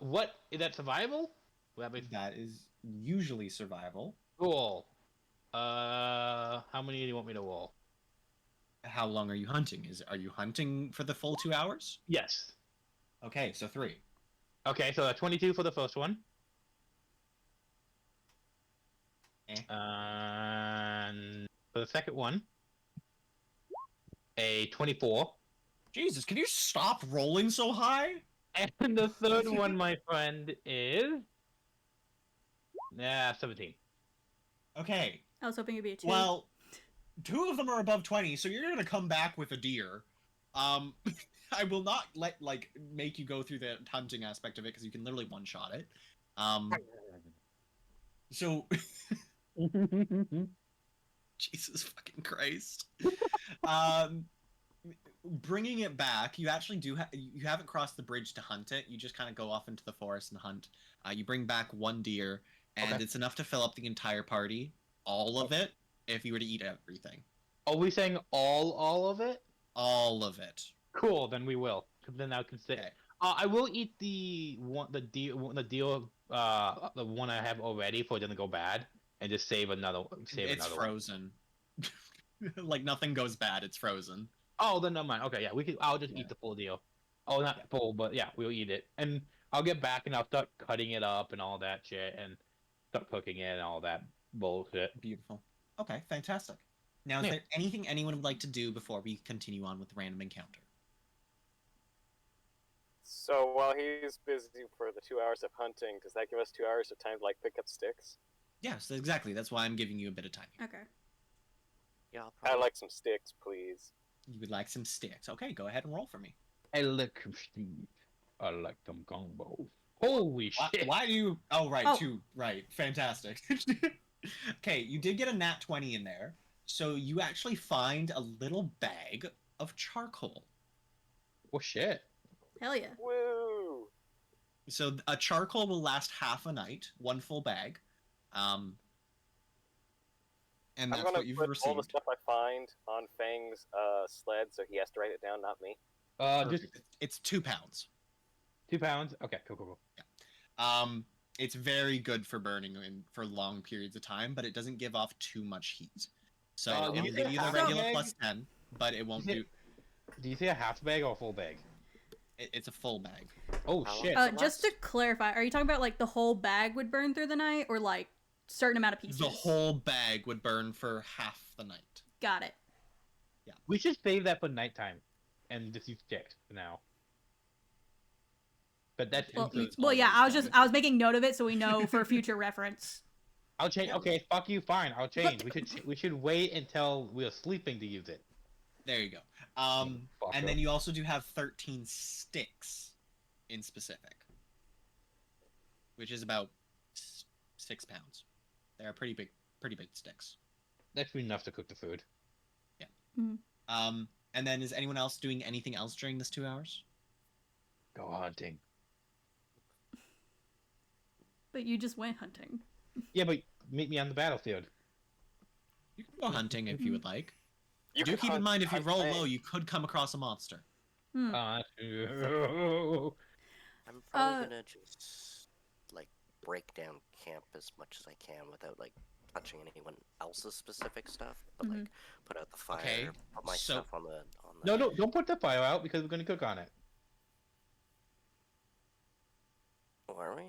is that survival? Will that be That is usually survival. cool? How many do you want me to roll? How long are you hunting? Are you hunting for the full 2 hours? Yes. Okay, so 3. Okay, so 22 for the first one. Eh. And for the second one, a 24. Jesus, can you stop rolling so high? And the third one, my friend, is 17. Okay, I was hoping it'd be a 2. well, 2 of them are above 20, so you're gonna come back with a deer. I will not make you go through the hunting aspect of it because you can literally one-shot it. So Jesus fucking Christ. Bringing it back, you actually you haven't crossed the bridge to hunt it. You just kind of go off into the forest and hunt. You bring back 1 deer, and Okay. it's enough to fill up the entire party, all of it, if you were to eat everything. Are we saying all of it? All of it. Cool, then we will. 'Cause then I can say Okay. I will eat the deal the one I have already for it doesn't go bad, and just save another. It's One. frozen. Like nothing goes bad. It's frozen. Oh, then never mind. Okay, yeah, we could. I'll just Yeah. eat the full deal. Oh, not Yeah. full, but yeah, we'll eat it, and I'll get back and I'll start cutting it up and all that shit, and start cooking it and all that bullshit. Beautiful. Okay, fantastic. Now, is Yeah. there anything anyone would like to do before we continue on with the random encounter? So while he's busy for the 2 hours of hunting, does that give us 2 hours of time to like pick up sticks? Yes, exactly. That's why I'm giving you a bit of time. Okay. Yeah, I'll I'd probably like some sticks, please. You would like some sticks. Okay, go ahead and roll for me. I like them, Steve. I like them combos. Holy shit! Why do you... Oh, right, Oh. 2. Right, fantastic. Okay, you did get a nat 20 in there. So you actually find a little bag of charcoal. Oh shit! Hell yeah. Woo! So a charcoal will last half a night, 1 full bag. And I'm that's gonna what you've put all the received. stuff I find on Fang's sled, so he has to write it down, not me. Just It's 2 pounds. 2 pounds. Okay, cool. It's very good for burning for long periods of time, but it doesn't give off too much heat. So Did it'll you give say you the half regular bag? plus 10, but it won't Is do. Do you say a half bag or a full bag? It's a full bag. Oh How long shit! does it Just to last? clarify, are you talking about like the whole bag would burn through the night, or like certain amount of pieces? The whole bag would burn for half the night. Got it. We should save that for nighttime, and just use sticks for now. But that's Well, Includes well, all yeah. those I was making note of it so we know for future reference. I'll change. Okay, fuck you. Fine, I'll change. We should wait until we are sleeping to use it. There you go. Fucker. And then you also do have 13 sticks in specific, which is about 6 pounds. They're pretty big sticks. That's enough to cook the food. And then is anyone else doing anything else during this 2 hours? Go hunting. But you just went hunting. Yeah, but meet me on the battlefield. You can go hunting if you would like. You Do can keep in hunt mind if you roll Fang. low, you could come across a monster. Hmm. Uh, I'm probably Uh, gonna just like break down camp as much as I can without like touching anyone else's specific stuff, but like put out the fire, Okay, put my so- stuff on the no, don't put the fire out because we're gonna cook on it. Oh, are we?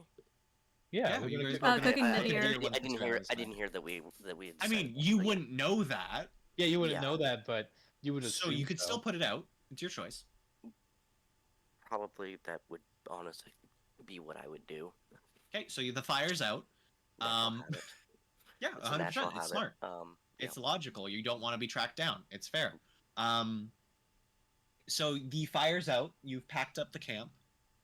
Yeah, Yeah, we're you gonna guys cook. were gonna- cooking I the didn't deer. hear what I didn't the hear. hours I meant. didn't hear that we had. I mean, decided you to, like, wouldn't know that, Yeah, you wouldn't Yeah. know that, but you would. so you could still put it out. It's your choice. Probably that would honestly be what I would do. Okay, so the fire's out. Natural Um, habit. Yeah, It's a natural 100%. It's habit. smart. Yeah. It's logical. You don't want to be tracked down. It's fair. So the fire's out. You've packed up the camp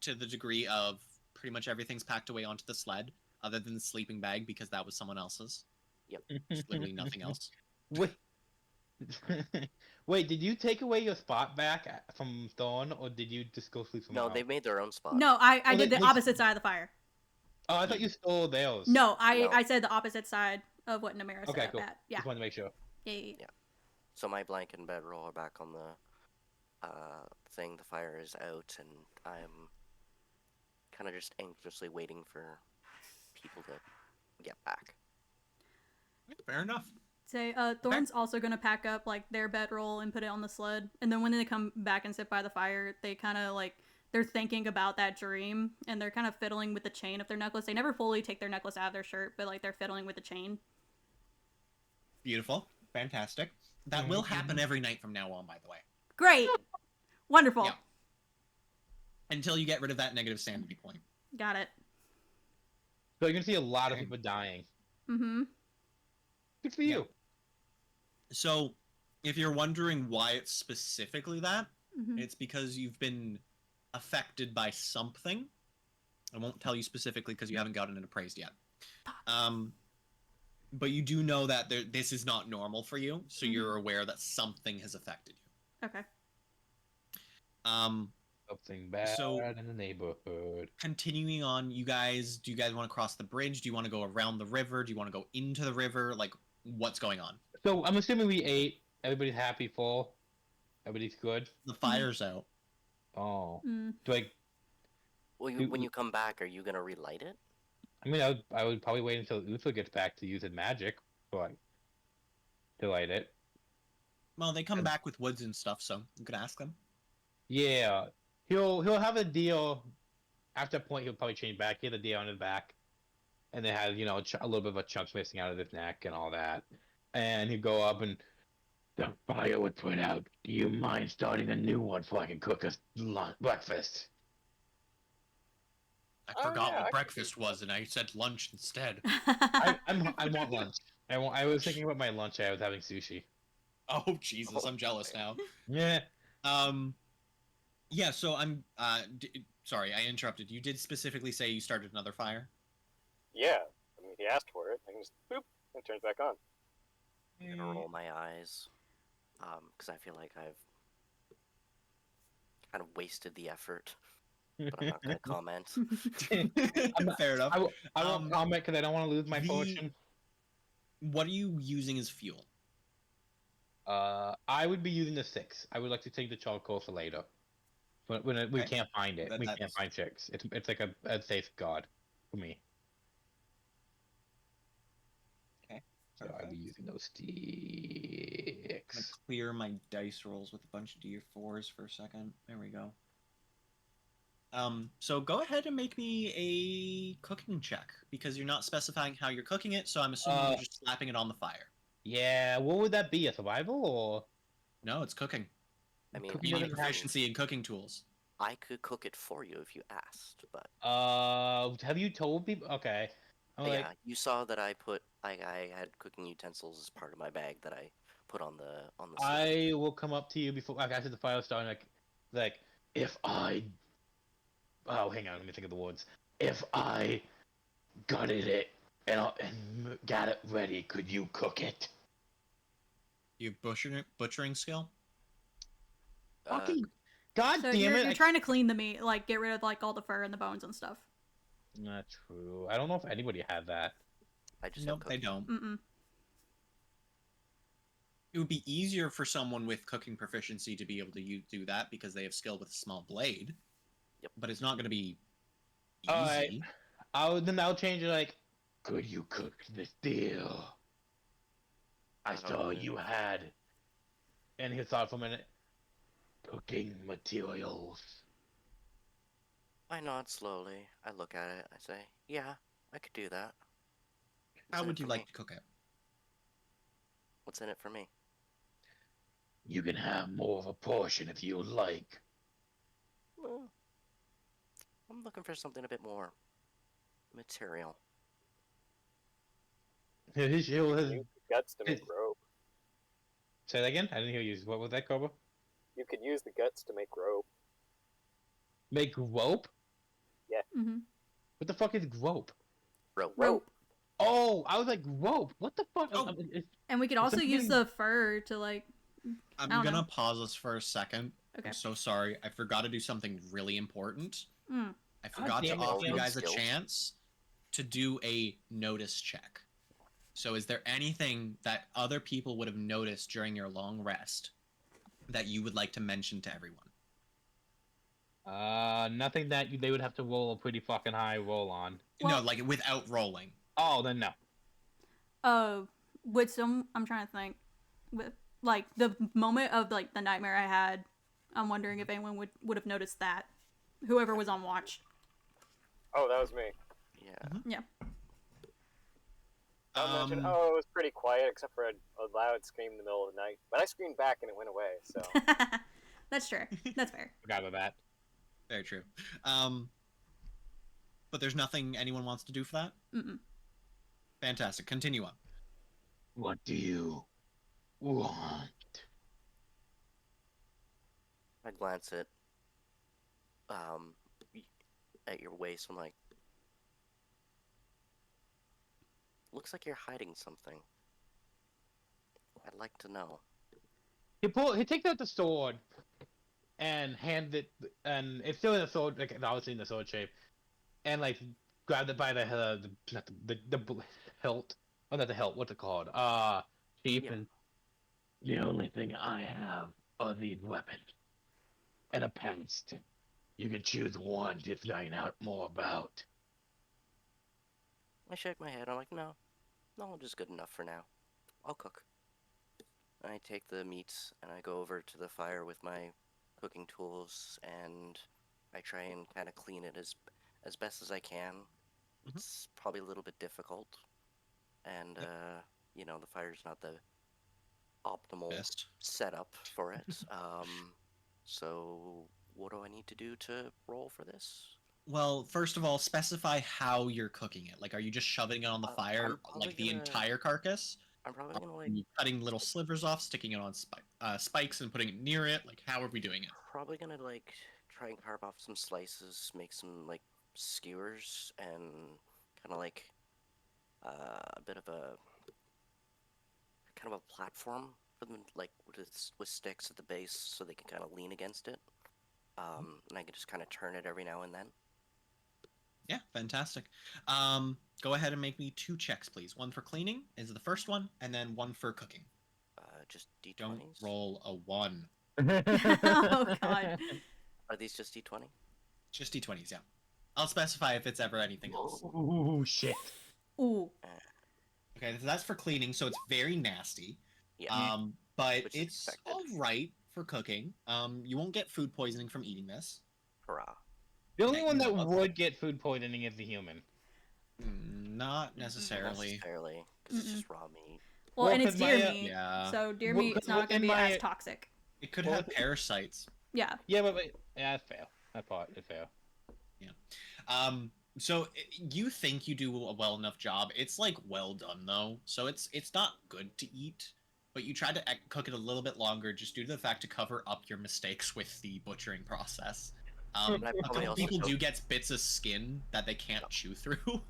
to the degree of pretty much everything's packed away onto the sled, other than the sleeping bag because that was someone else's. There's literally nothing else. Wait. Wait, did you take away your spot back from Thorn, or did you just go sleep somewhere No, else? they made their own spot. No, I Well, did they- the opposite side of the fire. Oh, I thought you stole theirs. No, I No. I said the opposite side of what Namera Okay, said cool. at. Yeah. Just wanted to make sure. Yeah. So my blanket and bedroll are back on the thing. The fire is out, and I'm kind of just anxiously waiting for people to get back. Fair enough. Say, Thorn's also gonna pack up like their bedroll and put it on the sled, and then when they come back and sit by the fire, they kind of like they're thinking about that dream, and they're kind of fiddling with the chain of their necklace. They never fully take their necklace out of their shirt, but like they're fiddling with the chain. Beautiful. Fantastic. That will happen every night from now on, by the way. Great, wonderful. Yeah. Until you get rid of that negative sanity point. Got it. So you're gonna see a lot of Okay. people dying. Mm-hmm. Good for Yeah. you. So, if you're wondering why it's specifically that, Mm-hmm. it's because you've been affected by something. I won't tell you specifically because you haven't gotten it appraised yet. But you do know that this is not normal for you, so you're aware that something has affected you. Okay. Something bad So- in the neighborhood. Continuing on, do you guys want to cross the bridge? Do you want to go around the river? Do you want to go into the river? Like, what's going on? So I'm assuming we ate. Everybody's happy, full. Everybody's good. The fire's out. Oh, Mm. do I? Well, Do- when you come back, are you gonna relight it? I mean, I would probably wait until Uther gets back to use his magic, but to light it. Well, they come back with woods and stuff, so you could ask them. Yeah, he'll have a deal. After a point, he'll probably change back. He had a deal on his back, and they had a little bit of a chunk missing out of his neck and all that. And he'd go up and the fire would put out. Do you mind starting a new one so I can cook us breakfast? I Oh, forgot yeah, I what could breakfast was, and I said lunch instead. I want lunch. I was thinking about my lunch. I was having sushi. Oh Jesus, Oh, I'm jealous boy. now. Yeah. Yeah. So I'm. Sorry, I interrupted. You did specifically say you started another fire. Yeah, I mean, he asked for it. I can just boop, and it turns back on. I'm gonna roll my eyes, because I feel like I've kind of wasted the effort, but I'm not gonna comment. Fair enough. I won't Um, comment because I don't want to lose my the- fortune. What are you using as fuel? I would be using the 6. I would like to take the charcoal for later. But when we Okay. can't find it, we can't That's- find chicks. It's like a safeguard for me. Okay. So I'd be using those I'm gonna sticks. clear my dice rolls with a bunch of D4s for a second. There we go. So go ahead and make me a cooking check because you're not specifying how you're cooking it, so I'm assuming you're just slapping it on the fire. Yeah, what would that be? A survival or? No, it's cooking. I mean, Cooking You need doesn't have- proficiency in cooking tools. I could cook it for you if you asked, but Have you told people? Okay. I'm like, yeah, you saw that I put I had cooking utensils as part of my bag that I put on the sled. I will come up to you before after the fire started. Like, if I. Oh, hang on. Let me think of the words. If I gutted it and got it ready, could you cook it? You have butchering skill? Fucking God So damn you're, it! you're trying to clean the meat, like get rid of like all the fur and the bones and stuff. Not true. I don't know if anybody had that. I just Nope, have they cooking. don't. Mm-mm. It would be easier for someone with cooking proficiency to be able to do that because they have skill with a small blade. Yep. But it's not going to be easy. Alright. I'll change it like, could you cook this deal? I I don't saw know. you had. And he thought for a minute. Cooking materials. I nod slowly. I look at it. I say, "Yeah, I could do that." What's How in would it you for like me? to cook it? What's in it for me? You can have more of a portion if you like. Well, I'm looking for something a bit more material. He'll Use the guts to make It- rope. Say that again? I didn't hear you. What was that, Cobra? You could use the guts to make rope. Make rope? Mm-hmm. What the fuck is rope? Rope. Oh, I was like, rope. What the fuck? Oh. And we could also use something- the fur to like. I'm I don't gonna know. pause us for a second. Okay. I'm so sorry. I forgot to do something really important. Mm. I forgot to damn it, offer you Phil. guys a Skills. chance to do a notice check. So is there anything that other people would have noticed during your long rest that you would like to mention to everyone? Nothing that they would have to roll a pretty fucking high roll on. Well- No, like without rolling. Oh, then no. With some, I'm trying to think, with like the moment of like the nightmare I had, I'm wondering if anyone would have noticed that, whoever was on watch. Oh, that was me. Yeah. I'll mention, oh, it was pretty quiet except for a loud scream in the middle of the night. But I screamed back and it went away, so. That's true. That's fair. Forgot about that. Very true. But there's nothing anyone wants to do for that? Mm-mm. Fantastic. Continue on. What do you want? I glance at your waist. I'm like, looks like you're hiding something. I'd like to know. He takes out the sword and hand it, and it's still in the sword, like obviously in the sword shape, and like grabbed it by the not the hilt. Oh, not the hilt. What's it called? Sheath. Yeah. And the only thing I have are these weapons and a past. You can choose one to find out more about. I shake my head. I'm like, no, knowledge is good enough for now. I'll cook. I take the meats and I go over to the fire with my cooking tools and I try and kind of clean it as best as I can. It's probably a little bit difficult, and you know, the fire's not the optimal Best. setup for it. So what do I need to do to roll for this? Well, first of all, specify how you're cooking it. Like, are you just shoving it on the I'm fire, probably like the gonna- entire carcass? I'm probably gonna Are you cutting little slivers off, sticking it on spikes, and putting it near it? Like, how are we doing it? probably gonna try and carve off some slices, make some like skewers, and kind of like a bit of a kind of a platform for them, like with sticks at the base, so they can kind of lean against it. And I can just kind of turn it every now and then. Yeah, fantastic. Go ahead and make me 2 checks, please. One for cleaning is the first one, and then one for cooking. Just D20s. Don't roll a 1. Oh god. Are these just D20? Just D20s, yeah. I'll specify if it's ever anything else. Ooh, shit. Ooh. Okay, so that's for cleaning, so it's very nasty. Yeah. But Which is it's expected. all right for cooking. You won't get food poisoning from eating this. Hurrah. The only Yeah, one you that know, would get food poisoning is the human. Not necessarily. Necessarily, because it's just raw meat. Well, Well, and it's 'cause my, deer meat, Yeah. so deer Well, meat is 'cause not going to in be my- as toxic. It could Well, have parasites. Yeah. Yeah, but yeah, that's fair. That part is fair. So you think you do a well enough job. It's like well done though. So it's not good to eat, but you tried to cook it a little bit longer just due to the fact to cover up your mistakes with the butchering process. And I A probably couple also people don't- do get bits of skin that they can't chew through.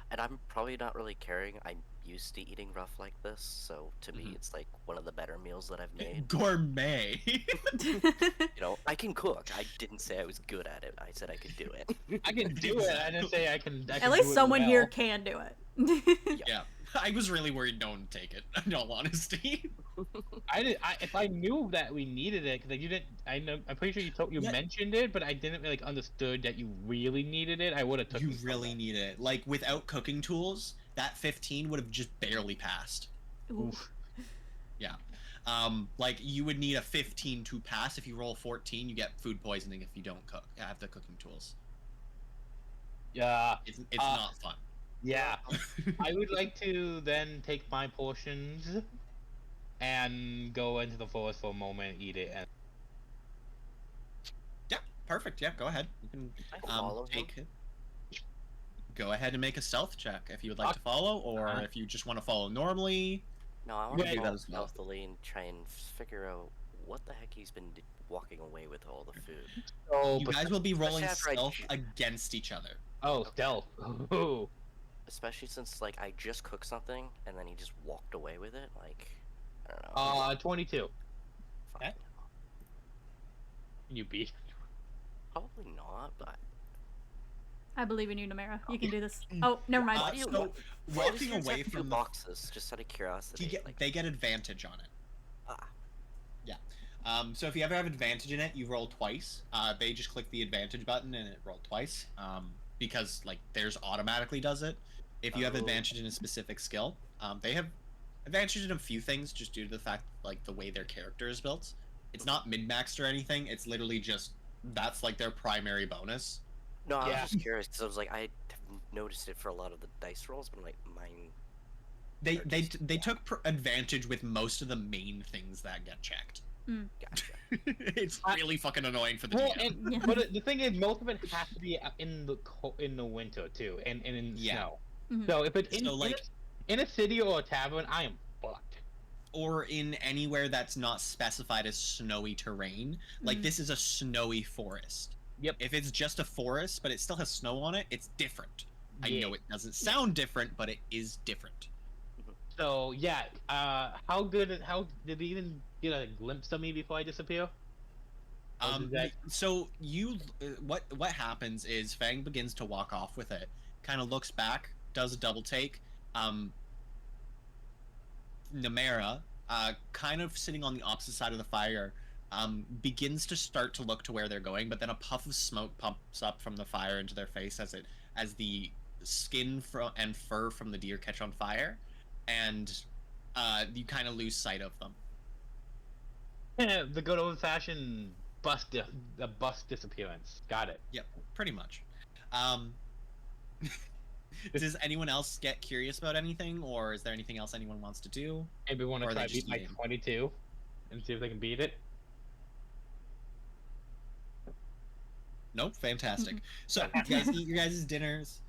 And I'm probably not really caring. I'm used to eating rough like this, so to me, Mhm. it's like one of the better meals that I've made. Gourmet. You know, I can cook. I didn't say I was good at it. I said I could do it. I can do it. I didn't say I can. I At can least do it someone well. here can do it. Yeah. I was really worried no one would take it, in all honesty. I did. If I knew that we needed it, because you didn't. I know. I'm pretty sure you Yeah. mentioned it, but I didn't really understood that you really needed it. I would have took. You it from really it. need it. Like, without cooking tools, that 15 would have just barely passed. Ooh. Oof. Yeah. Like, you would need a 15 to pass. If you roll 14, you get food poisoning if you don't have the cooking tools. Yeah. It's Uh, not fun. Yeah. I would like to then take my portions and go into the forest for a moment, eat it, and Yeah, perfect. Yeah, go ahead. You can I follow him. take it. Go ahead and make a stealth check if you would like to follow, or if you just want to follow normally. No, I want Yeah, to do that follow as well. stealthily and try and figure out what the heck he's been walking away with all the food. oh, You but guys will be rolling after I stealth ch- against each other. oh, stealth. Ooh. Especially since like I just cooked something and then he just walked away with it. Like, I don't know. 22. Fucking okay. hell. You beat. Probably not, but I believe in you, Namera. You can do this. Oh, never mind. Why do you- So Why does walking yours away have two from the boxes, just out of curiosity. they get advantage on it. Ah. So if you ever have advantage in it, you roll twice. They just click the advantage button and it rolled twice. Because like theirs automatically does it. If you have Oh. advantage in a specific skill, they have advantage in a few things just due to the fact like the way their character is built. It's not min-maxed or anything. It's literally just that's like their primary bonus. No, I Yeah. was just curious because I was like, I have noticed it for a lot of the dice rolls, but I'm like, mine. They Or they just- they took advantage with most of the main things that get checked. Gotcha. It's really fucking annoying for the Well, DM. and, Yeah. but the thing is, most of it has to be in the winter too, and in Yeah. snow. Mhm. So if it's So, like- in a city or a tavern, I am fucked. Or in anywhere that's not specified as snowy terrain. Like Mhm. this is a snowy forest. Yep. If it's just a forest but it still has snow on it, it's different. I Yeah. know it doesn't sound different, but it is different. So yeah, how did he even get a glimpse of me before I disappear? Or did that- So you, what happens is Fang begins to walk off with it, kind of looks back, does a double take. Namera, kind of sitting on the opposite side of the fire, begins to start to look to where they're going, but then a puff of smoke pumps up from the fire into their face as the skin and fur from the deer catch on fire, and you kind of lose sight of them. the good old fashioned the bus disappearance. Got it. Yep, pretty much. Does anyone else get curious about anything, or is there anything else anyone wants to do? Maybe want Or to are they try just beat my eating? 22 and see if they can beat it. Nope, fantastic. So you guys eat your guys' dinners,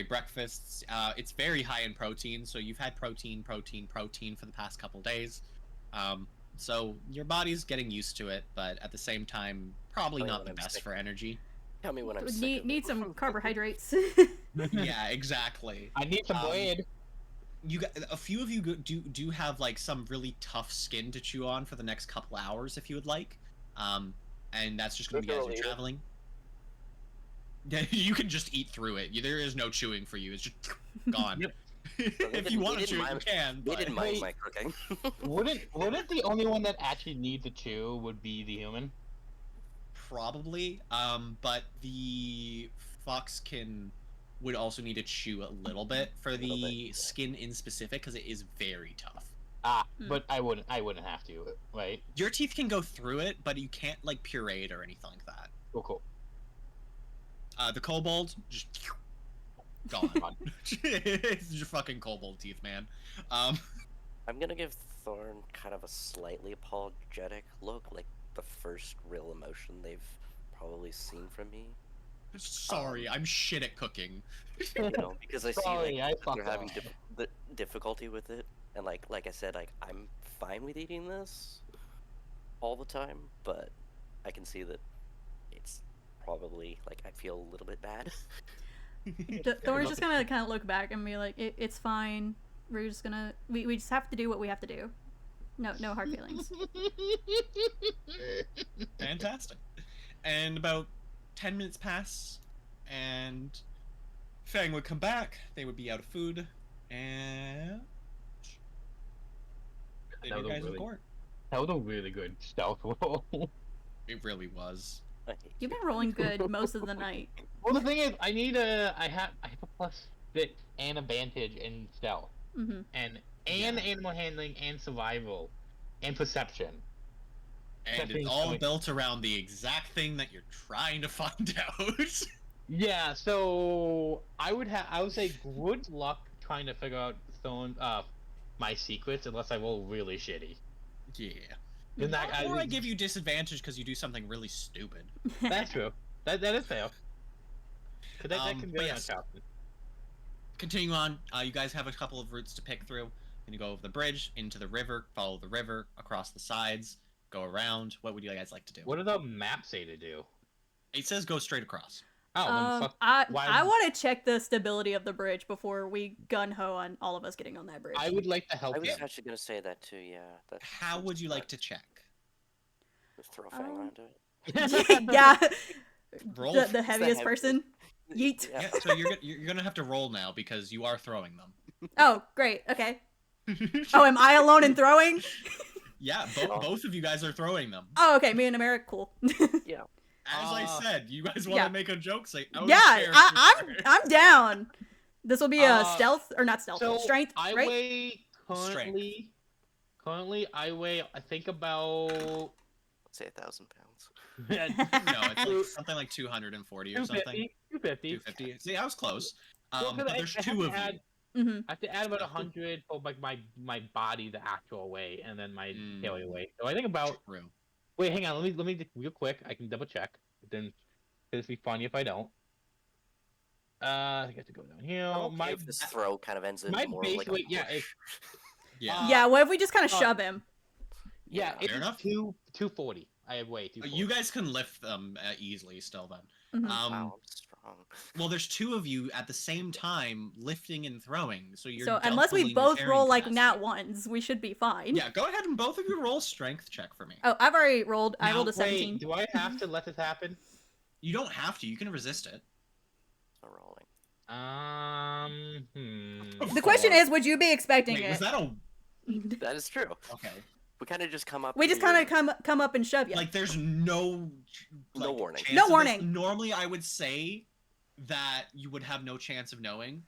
breakfasts. It's very high in protein, so you've had protein for the past couple days. So your body's getting used to it, but at the same time, probably Oh, yeah, not when the I'm best sick. for energy. Tell me when I'm sick. Need of need it. some carbohydrates. Yeah, exactly. I need some Um, bread. You got a few of you do have like some really tough skin to chew on for the next couple hours if you would like, and that's just gonna be as Literally you're eat it. traveling. Yeah, you can just eat through it. There is no chewing for you. It's just gone. Yep. If you want to chew, you can. They But didn't mind Wait. my cooking. Wouldn't the only one that actually needs to chew would be the human? probably. But the foxkin would also need to chew a little bit for Little the bit, yeah. skin in specific because it is very tough. But I wouldn't have to, right? Your teeth can go through it, but you can't like puree it or anything like that. Cool. The kobold just gone. It's your fucking kobold teeth, man. I'm gonna give Thorn kind of a slightly apologetic look, like the first real emotion they've probably seen from me. Sorry, I'm shit at cooking. You know, because I see Sorry, like I they're fucked having up. the difficulty with it, and like I said, like I'm fine with eating this all the time, but I can see that it's probably like I feel a little bit bad. Thor's just gonna kind of look back and be like, it's fine. We're just gonna we just have to do what we have to do. No hard feelings. Fantastic. And about 10 minutes pass, and Fang would come back. They would be out of food, and then That you was a guys would really- court. That was a really good stealth roll. It really was. I hate You've been rolling good most of the night. Well, the thing is, I have a +6 and advantage in stealth, Hmm and Yeah. animal handling and survival, and perception. And Definitely it's all going- built around the exact thing that you're trying to find out. Yeah, so I would say good luck trying to figure out my secrets unless I roll really shitty. Yeah. Then that, Or I give you disadvantage because you do something really stupid. That's true. That is fair. 'Cause that can But be yes. uncommon. Continue on. You guys have a couple of routes to pick through. Then you go over the bridge, into the river, follow the river, across the sides, go around. What would you guys like to do? What do the map say to do? It says go straight across. Oh, then fuck. I why- want to check the stability of the bridge before we gun ho on all of us getting on that bridge. I would like to help I was you. actually gonna say that too. Yeah. That How sounds would you like smart. to check? Just throw a Fang Um, onto it? yeah, Roll. the heaviest heavy- person. Yeet. Yeah. Yeah, so you're gonna have to roll now because you are throwing them. Oh, great. Okay. Oh, am I alone in throwing? Yeah, Oh. both of you guys are throwing them. Oh, okay. Me and America, cool. Yeah. As I said, you guys want to yeah. make a joke, say, "Oh, Yeah, care if you're I'm down. This will be a Uh, stealth or not stealth, So strength, I right? weigh currently I weigh I think about Let's say 1,000 pounds. No, it's like something like 240 or something. 250. 250. See, I was close. Well, 'cause But I- there's I have two to of add- you. Mm-hmm. I have to add about 100 for like my body, the actual weight, and then my daily weight. So I think about. True. Wait, hang on. Let me just real quick. I can double check. Then it'd be funny if I don't. I get to go down here. I'm okay if this throw kind of ends in my more of base like a weight, yeah, push. Yeah. Yeah, what if we just kind of uh, shove him? yeah, Fair it's enough. 240. I have weight. 240. You guys can lift them easily still then. Mhm. Wow, I'm strong. Well, there's two of you at the same time lifting and throwing, so you're So unless we doubling your both carrying roll like capacity. nat ones, we should be fine. Yeah, go ahead and both of you roll strength check for me. Oh, I've already rolled. I Now, rolled a Wait, 17. do I have to let this happen? You don't have to. You can resist it. I'm rolling. The question is, would you be expecting Wait, it? was that a That is true. okay? We kind of just come up. We just to kind you. of come up and shove you. Like, there's no No warning. chance No of this. warning. Normally, I would say that you would have no chance of knowing,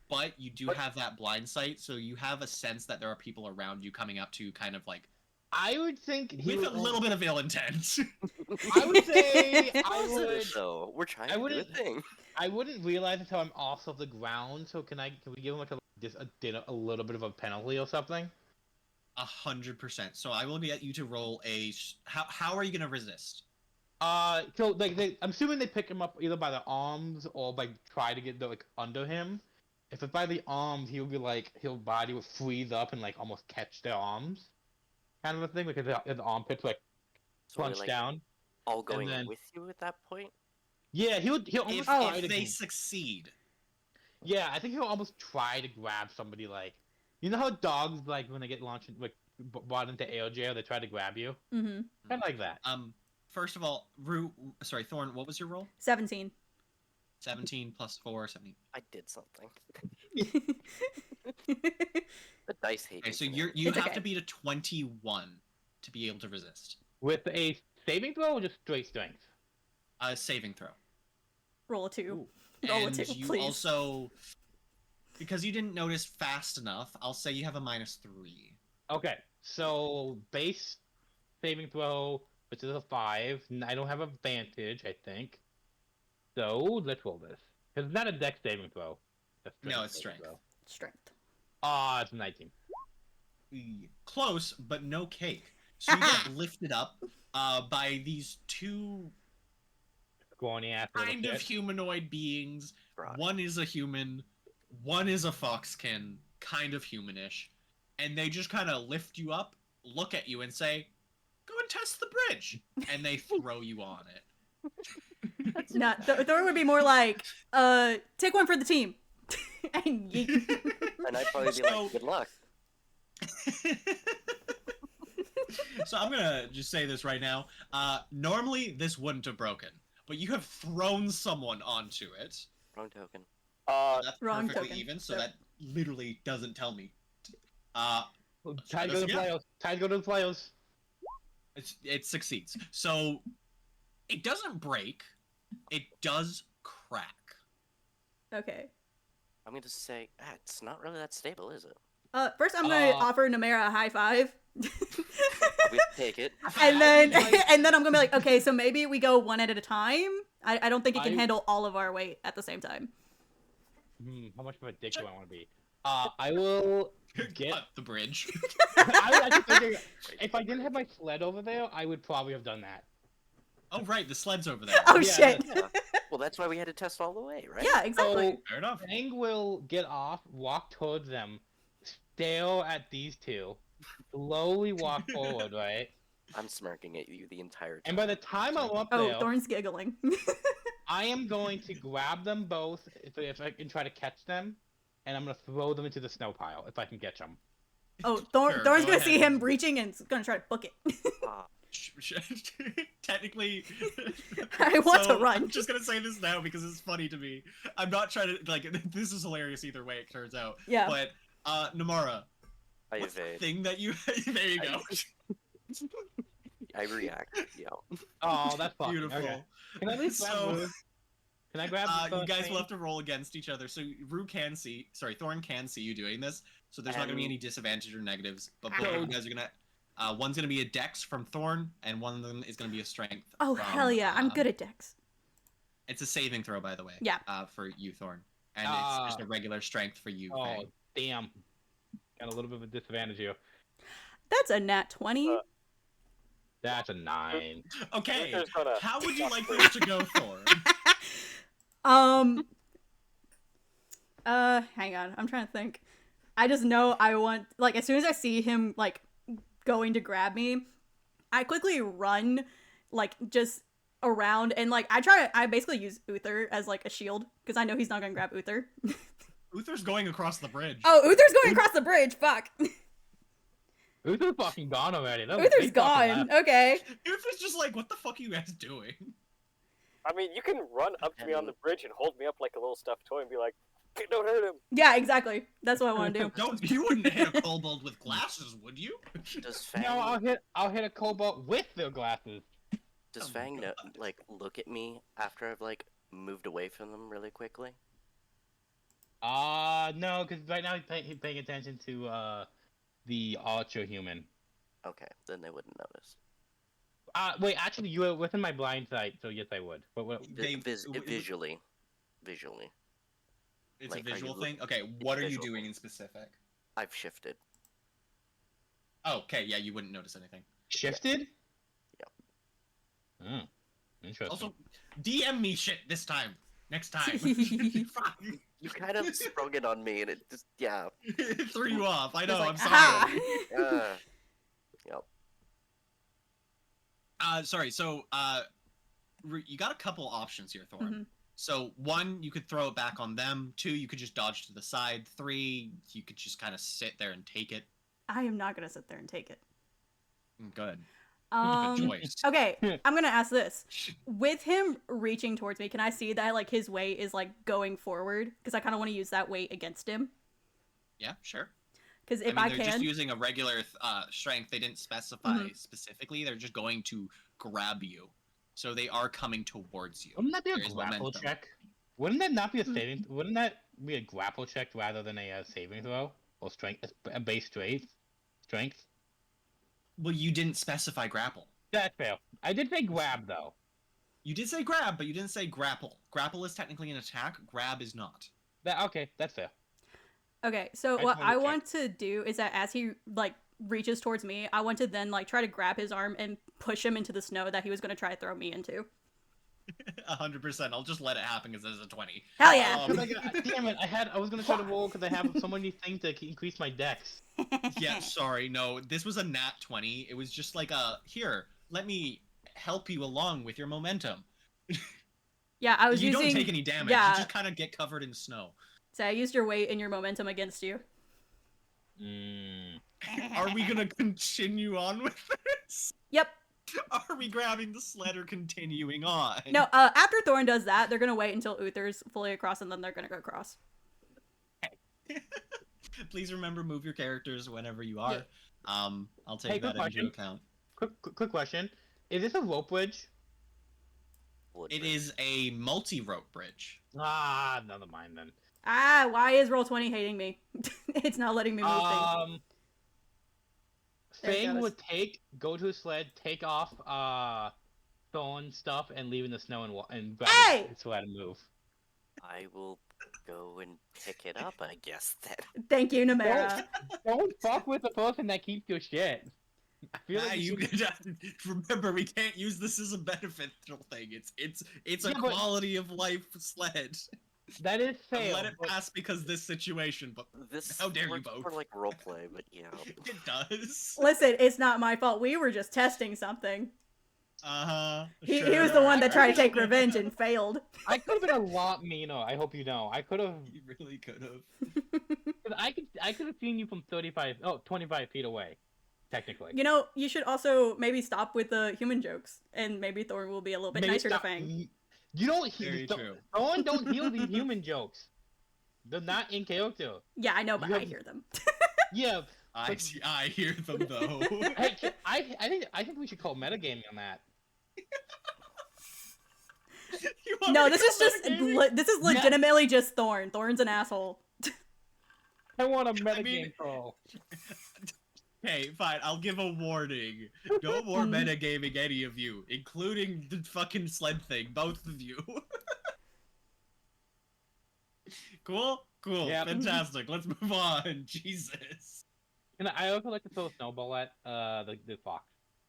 but you do have that blind sight, so you have a sense that there are people around you coming up to you, kind of like I would think he with a would little bit of ill intent. I would say I Positive, would. though. We're trying I to do a wouldn't- thing. I wouldn't realize until I'm off of the ground. So can we give him like a little bit of a penalty or something? 100%. So I will get you to roll a. How are you gonna resist? So like I'm assuming they pick him up either by the arms or like try to get like under him. If it's by the arms, he'll be like his body will freeze up and like almost catch their arms, kind of a thing. Because his armpits like So we're crunch like down. all going then- with you at that point. Yeah, he'll almost If, try if to. they succeed, Yeah, I think he'll almost try to grab somebody like. You know how dogs like when they get launched like brought into air jail, they try to grab you. Mm-hmm. Kind of like that. First of all, Thorn, what was your roll? 17. 17 plus 4, 17. I did something. The dice hate Okay, me so today. you It's have okay. to beat a 21 to be able to resist. With a saving throw or just straight strength? Saving throw. Roll a 2. Ooh. Roll a And 2, you please. also, because you didn't notice fast enough, I'll say you have a -3. Okay, so base saving throw, which is a 5. I don't have advantage, I think. So let's roll this. Because it's not a dex saving throw. No, it's strength. Strength. It's 19. Close, but no cake. So you get lifted up by these two Scrawny ass little kind of shit. humanoid beings. Right. One is a human, one is a foxkin, kind of humanish, and they just kind of lift you up, look at you, and say, "Go and test the bridge," and they throw you on it. No, Thor would be more like, take one for the team. And yeet. And I'd probably be So- like, good luck. So I'm gonna just say this right now. Normally this wouldn't have broken, but you have thrown someone onto it. Wrong token. That's Wrong perfectly token. even, so Yep. that literally doesn't tell me. Time to go to the Yeah. playoffs. Time to go to the playoffs. It succeeds. So it doesn't break. It does crack. Okay. I'm gonna say, it's not really that stable, is it? First I'm gonna offer Namera a high five. We take it. And then Like- and then I'm gonna be like, okay, so maybe we go one at a time. I don't think it can I- handle all of our weight at the same time. How much of a dick do I want to be? I will get. Cut the bridge. I was actually thinking, if I didn't have my sled over there, I would probably have done that. Oh right, the sled's over there. Oh Yeah, shit. Yeah. Well, that's why we had to test all the way, right? Yeah, exactly. So Fair enough. Fang will get off, walk towards them, stare at these two, slowly walk forward, right? I'm smirking at you the entire time. And by the time I'm up Oh, there, Thorn's giggling. I am going to grab them both if I can try to catch them, and I'm gonna throw them into the snow pile if I can catch them. Oh, Sure, Thorn's go gonna see ahead. him reaching and is gonna try to book it. Technically, I want to run. I'm just gonna say this now because it's funny to me. I'm not trying to like. This is hilarious either way. It turns out. Yeah. But Namara, I what's the evade. thing that you? There you go. I react. Yeah. Oh, that's fucking Beautiful. Okay. Can I at least grab So- Rue? Can I grab the you guys thing? will have to roll against each other. So Thorn can see you doing this. So there's not gonna be And- any disadvantage or negatives. But both of Ow. you guys are gonna. One's gonna be a Dex from Thorn, and one of them is gonna be a Strength. Oh from, hell yeah, I'm good at Dex. It's a saving throw, by the way. Yeah. For you, Thorn, and it's just a regular Strength for you. Oh, Fang. damn. Got a little bit of a disadvantage here. That's a nat 20. That's a 9. Okay. Uther's gonna How would you fuck like Rue. this to go, Thorn? Hang on. I'm trying to think. I just know I want, like, as soon as I see him, like, going to grab me, I quickly run, like, just around, and, like, I basically use Uther as, like, a shield, because I know he's not gonna grab Uther. Uther's going across the bridge. Oh, Uther's going across the bridge, fuck! Uther's fucking gone already. That was Uther's big fucking gone, laugh. okay. Uther's just like, what the fuck are you guys doing? I mean, you can run up to me on the bridge and hold me up like a little stuffed toy and be like, "Don't hurt him." Yeah, exactly. That's what I want to do. You wouldn't hit a kobold with glasses, would you? Does Fang? No, I'll hit a cobalt with the glasses. Does Oh my Fang know, God. like look at me after I've like moved away from them really quickly? No, because right now he's paying attention to the Ultra Human. Okay, then they wouldn't notice. Wait, actually, you were within my blind sight, so yes, I would. But what? They- Visually. It's Like, a are you visual look- thing? Okay, what are you visual. doing in specific? I've shifted. Oh, okay, yeah, you wouldn't notice anything. Shifted? Yep. Oh, interesting. Also, DM me shit this time. Next time. Fuck. You kind of sprung it on me, and it just It threw you off. I know, Just I'm like, sorry. "Aha!" Yep. Sorry, so, you got a couple options here, Thorn. Mhm. So, 1, you could throw it back on them. 2, you could just dodge to the side. 3, you could just kind of sit there and take it. I am not gonna sit there and take it. Good. Um, Good choice. okay, I'm gonna ask this. With him reaching towards me, can I see that, like, his weight is, like, going forward? Because I kind of want to use that weight against him. Yeah, sure. Because if I I mean, they're can... just using a regular strength. They didn't specify Mhm. specifically. They're just going to grab you. So they are coming towards you. Wouldn't that be a There is grapple momentum. check? Wouldn't that not be a Hmm. saving? Wouldn't that be a grapple check rather than a saving throw or strength? A base strength. Well, you didn't specify grapple. That's fair. I did say grab though. You did say grab, but you didn't say grapple. Grapple is technically an attack. Grab is not. Okay, that's fair. Okay, so I what totally I checked. want to do is that as he, like, reaches towards me, I want to then, like, try to grab his arm and push him into the snow that he was going to try to throw me into. 100%. I'll just let it happen because there's a 20. Hell yeah! Um, Damn it! I was gonna try to roll because I have so many things to increase my dex. Yeah, sorry. No, this was a nat 20. It was just like here, let me help you along with your momentum. Yeah, I was You using... don't take any damage. yeah. You just kind of get covered in snow. So I used your weight and your momentum against you. Are we gonna continue on with this? Yep. Are we grabbing the sled or continuing on? No, after Thorn does that, they're gonna wait until Uther's fully across, and then they're gonna go across. Please remember, move your characters whenever you are. I'll take Hey, that good into question. account. Quick question: is this a rope bridge? Would It be. is a multi-rope bridge. Never mind then. Ah, why is Roll20 hating me? It's not letting me move things. There it Fang goes. would go to his sled, take off Thorn stuff, and leave in the snow and grab Hey! his sled and move. I will go and pick it up, I guess. Then. Thank you, Namera. Don't fuck with the person that keeps your shit. I feel Ah, like you should- remember, we can't use this as a beneficial thing. It's a Yeah, but- quality of life sled. that is I've fair. let it but- pass because this situation, but This How dare you works both. for like roleplay, but yeah. it does. Listen, it's not my fault. We were just testing something. Uh-huh. He was the one that tried to take revenge and failed. I could have been a lot meaner. I hope you know. I could have. You really could have. I could have seen you from 25 feet away. technically. You know, you should also maybe stop with the human jokes, and maybe Thorn will be a little bit Maybe nicer to stop- Fang. You don't Very heal. true. Someone don't heal these human jokes. They're not in Kyoto. Yeah, I know, but You I have- hear them. Yeah. I hear them though. Hey, I think we should call metagaming on that. You want No, me to this is call just metagaming? this is legitimately just Thorn. Thorn's an asshole. I want a mean- metagame call. Hey, fine. I'll give a warning. No more Mm. metagaming, any of you, including the fucking sled thing. Both of you. Cool. Cool. Yep. Fantastic. Let's move on. Jesus. And I also like to throw a snowball at the fox,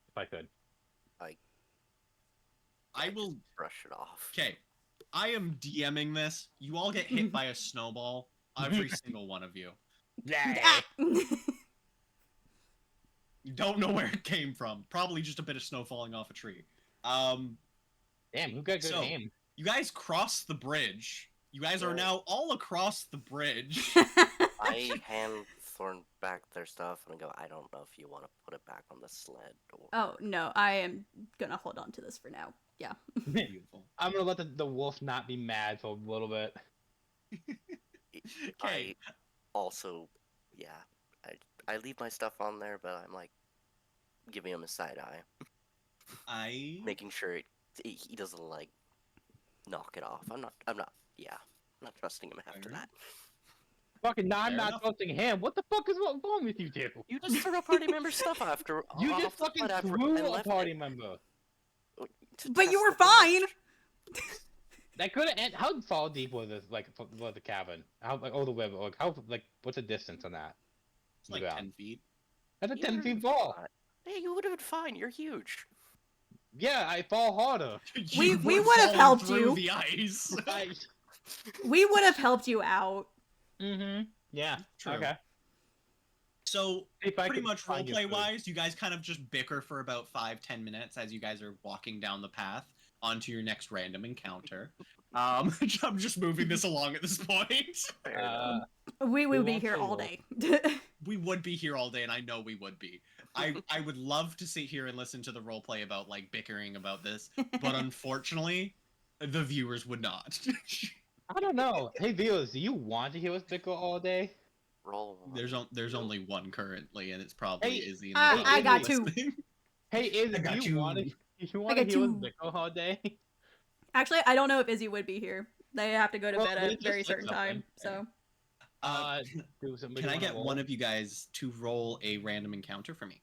if I could. I will. brush it off. Okay. I am DMing this. You all get hit by a snowball. Every single one of you. Ah! You don't know where it came from. Probably just a bit of snow falling off a tree. Damn, who got good So- aim? You guys cross the bridge. You guys are Right. now all across the bridge. I hand Thorn back their stuff and I go, I don't know if you want to put it back on the sled or. Oh no, I am gonna hold on to this for now. Yeah. Beautiful. I'm gonna let the wolf not be mad for a little bit. Okay. I also, yeah, I leave my stuff on there, but I'm like giving him a side eye, making sure he doesn't like knock it off. I'm not trusting him after Fair that. Fucking, no, I'm Fair not enough. trusting him. What the fuck is wrong with you two? You just threw a party member stuff after. You off just the fucking sled after, threw and a left party it member. to But you test were the bridge. fine. That could have. How far deep was this? Like, was the cabin? How like the river? Like, how like what's the distance on that? It's like Yeah. 10 feet. That's a You 10 would've feet been fall. fine. Hey, you would have been fine. You're huge. Yeah, I fall harder. We You would have fallen helped through you. the ice. We would have helped you out. Yeah. True. Okay. So If I pretty could much find your roleplay food. wise, you guys kind of just bicker for about 5-10 minutes as you guys are walking down the path onto your next random encounter. I'm just moving this along at this point. Fair enough. We would be wants here to all roll? day. We would be here all day, and I know we would be. I would love to sit here and listen to the roleplay about like bickering about this, but unfortunately, the viewers would not. I don't know. Hey viewers, do you want to hear us bicker all day? Roll one. There's only one currently, and it's probably Hey, Izzy. In I the audience got two. listening. Hey, I do got you you. want to? You want got to hear us two. bicker all day? Actually, I don't know if Izzy would be here. They have to go to Well, bed we at a just very said certain time. something. So Do somebody Can I wanna get roll? one of you guys to roll a random encounter for me?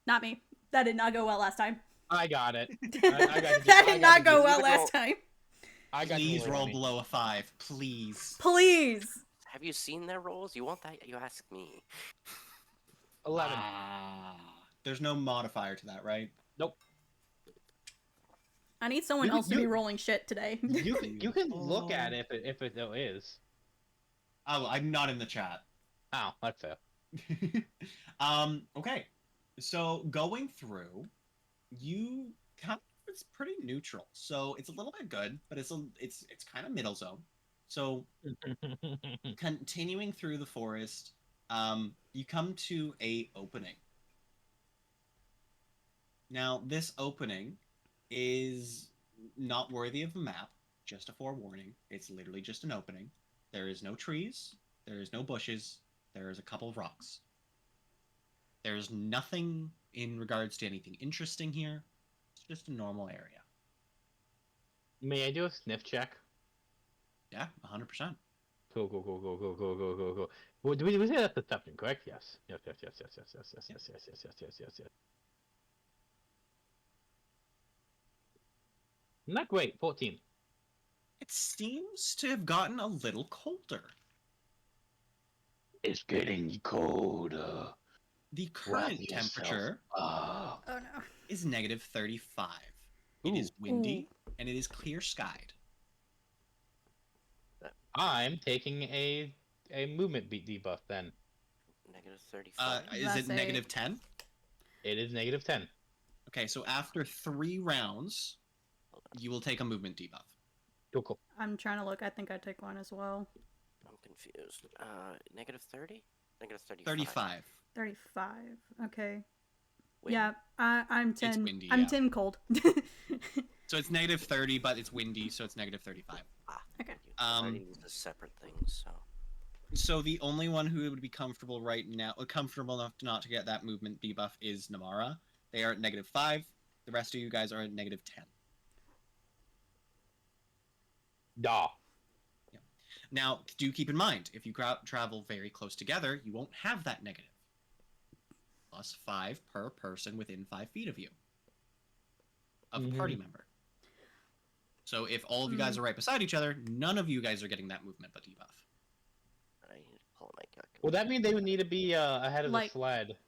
not me. That did not go well last time. I got it. that I got you. did I not got go you. well You can roll- last time. I got Please you, roll Ronnie. below a 5, please. Please. Have you seen their rolls? You want that? You ask me. 11. There's no modifier to that, right? I need someone You- else to be you- rolling shit today. You can look at it if it still is. Oh, I'm not in the chat. Oh, that's fair. Okay. So going through, you kind of, it's pretty neutral. So it's a little bit good, but it's kind of middle zone. So continuing through the forest, you come to a opening. Now, this opening is not worthy of a map, just a forewarning. It's literally just an opening. There is no trees, there is no bushes, there is a couple of rocks. There's nothing in regards to anything interesting here. It's just a normal area. May I do a sniff check? Yeah, 100%. Cool. Well, do we say that's deception, correct? Yes. Yes. Not great. 14. It seems to have gotten a little colder. It's getting colder. The current Wrap yourself temperature up. Oh no. is negative 35. It is windy and it is clear skied. I'm taking a movement beat debuff then. Negative 35. Is That's it negative 10? It is negative 10. Okay, so after 3 rounds, you will take a movement debuff. Cool. I'm trying to look. I think I take one as well. I'm confused. Negative 30? Negative 35. 35. 35. Okay. Wind. Yeah, I'm 10. windy, I'm yeah. 10 cold. So it's -30, but it's windy, so it's -35. Ah, Okay. thank you. I already used a separate thing, so. So the only one who would be comfortable right now, comfortable enough to not to get that movement debuff is Namara. They are at -5. The rest of you guys are at -10. Duh. Now, do keep in mind, if you travel very close together, you won't have that negative. +5 per person within 5 feet of you. Of a party member. So if all of you guys are right beside each other, none of you guys are getting that movement but debuff. I need to pull my calculator. Well, that means they would need to be ahead of Like- the sled,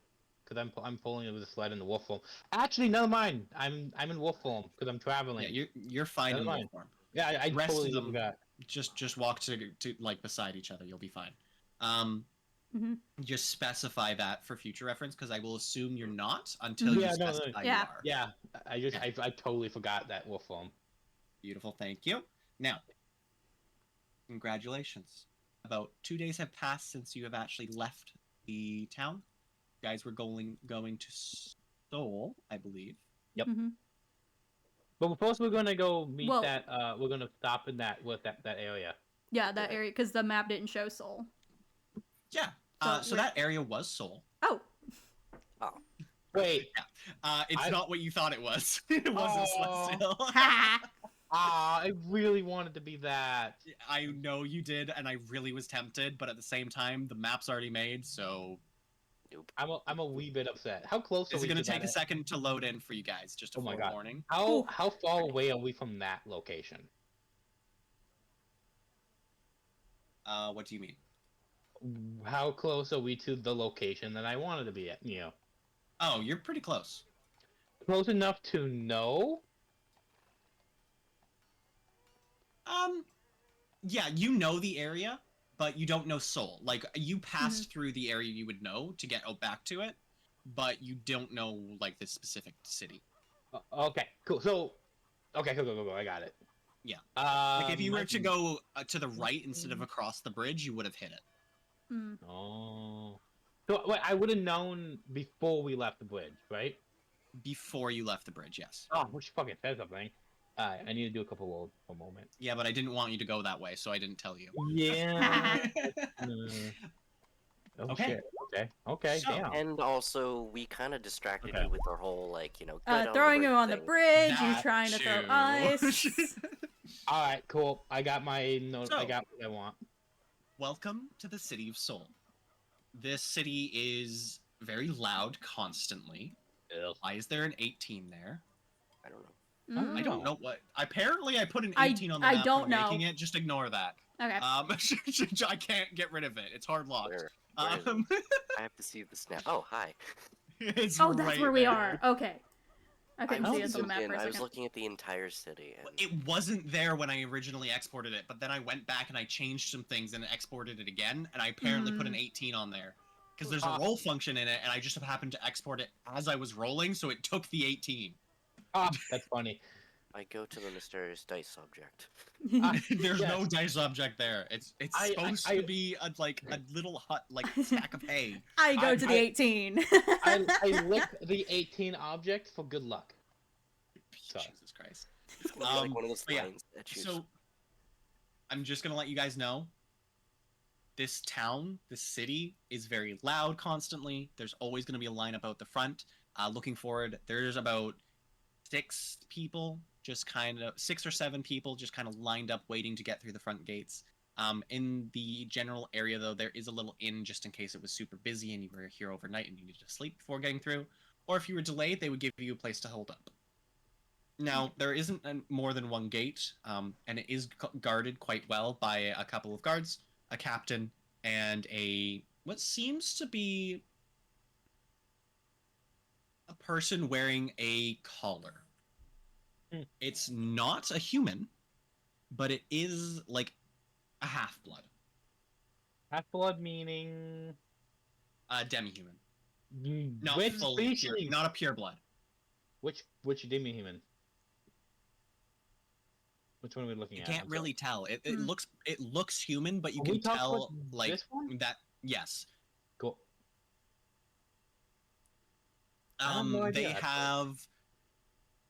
because I'm pulling it with the sled in the wolf form. Actually, never mind. I'm in wolf form because I'm traveling. Yeah, you're fine Never in mind. wolf form. Yeah, I Rest of totally them- forgot. Just walk to like beside each other. You'll be fine. Mhm. Just specify that for future reference, because I will assume you're not until Yeah, you no, no. specify Yeah. you are. Yeah, I totally forgot that wolf form. Beautiful, thank you. Now, congratulations. About 2 days have passed since you have actually left the town. You guys were going to Seoul, I believe. Mhm. But first, we're gonna go meet Well- that. We're gonna stop in that area. Yeah, that area, because the map didn't show Seoul. Yeah. So So that area was Seoul. Oh, Wait. It's not what you thought it was. It wasn't Celestial. ha! I really wanted to be that. I know you did, and I really was tempted, but at the same time, the map's already made, so I'm a wee bit upset. How close are it's we going to to take a that? second to load in for you guys. Just a Oh my God. forewarning. How far away are we from that location? What do you mean? How close are we to the location that I wanted to be at? You know, Oh, you're pretty close. close enough to know. Yeah, you know the area, but you don't know Seoul. Like, you passed through the area you would know to get back to it, but you don't know, like, the specific city. Okay, cool. So, okay, go. I got it. Yeah. Like, if you were to I- go to the right instead of across the bridge, you would have hit it. Mm. Oh. So wait, I would have known before we left the bridge, right? Before you left the bridge, yes. Oh, we should fucking say something. I need to do a couple rolls for a moment. Yeah, but I didn't want you to go that way, so I didn't tell you. Yeah. Okay. Okay. So- Damn. And also, we kind of distracted Okay. you with our whole, like, get on Throwing the him on the thing. bridge, you That trying to throw too. ice. All right. Cool. I got my note. I So- got what I want. Welcome to the city of Seoul. This city is very loud constantly. Why is there an 18 there? I don't know. Mm. I don't know what. Apparently, I put an I- 18 on the I map don't for know. making it. Just ignore that. Okay. I can't get rid of it. It's hard locked. Where is it? I have to see the snap. Oh, hi. it's Oh, that's right where we there. are. Okay. I couldn't I see was us on the map for a I was second. looking at the entire city. And... It wasn't there when I originally exported it, but then I went back and I changed some things and exported it again, and I apparently put an 18 on there. Because there's a roll function in it, and I just happened to export it as I was rolling, so it took the 18. Ah, that's funny. I go to the mysterious dice object. There's Yes. no dice object there. It's supposed to be a little hut, like stack of hay. I go to the I- 18. I lick the 18 object for good luck. Sorry. Jesus Christ. It's gonna be like one of those but yeah, lines that you. So, I'm just gonna let you guys know. This town, this city, is very loud constantly. There's always gonna be a lineup out the front. Looking forward, there's about 6 people, just kind of 6 or 7 people, just kind of lined up waiting to get through the front gates. In the general area, though, there is a little inn just in case it was super busy and you were here overnight and you needed to sleep before getting through. Or if you were delayed, they would give you a place to hold up. Now, there isn't more than one gate, and it is guarded quite well by a couple of guards, a captain, and what seems to be a person wearing a collar. Hmm. It's not a human, but it is like a half-blood, Half-blood meaning... a demi-human. Not Which fully species? pure, not a pure blood. Which demi-human? Which one are we looking You at? can't I'm really tell. It Hmm. looks human, but you Are we can talking tell about like this one? that. Yes. sorry. Cool. I have no They idea, actually. have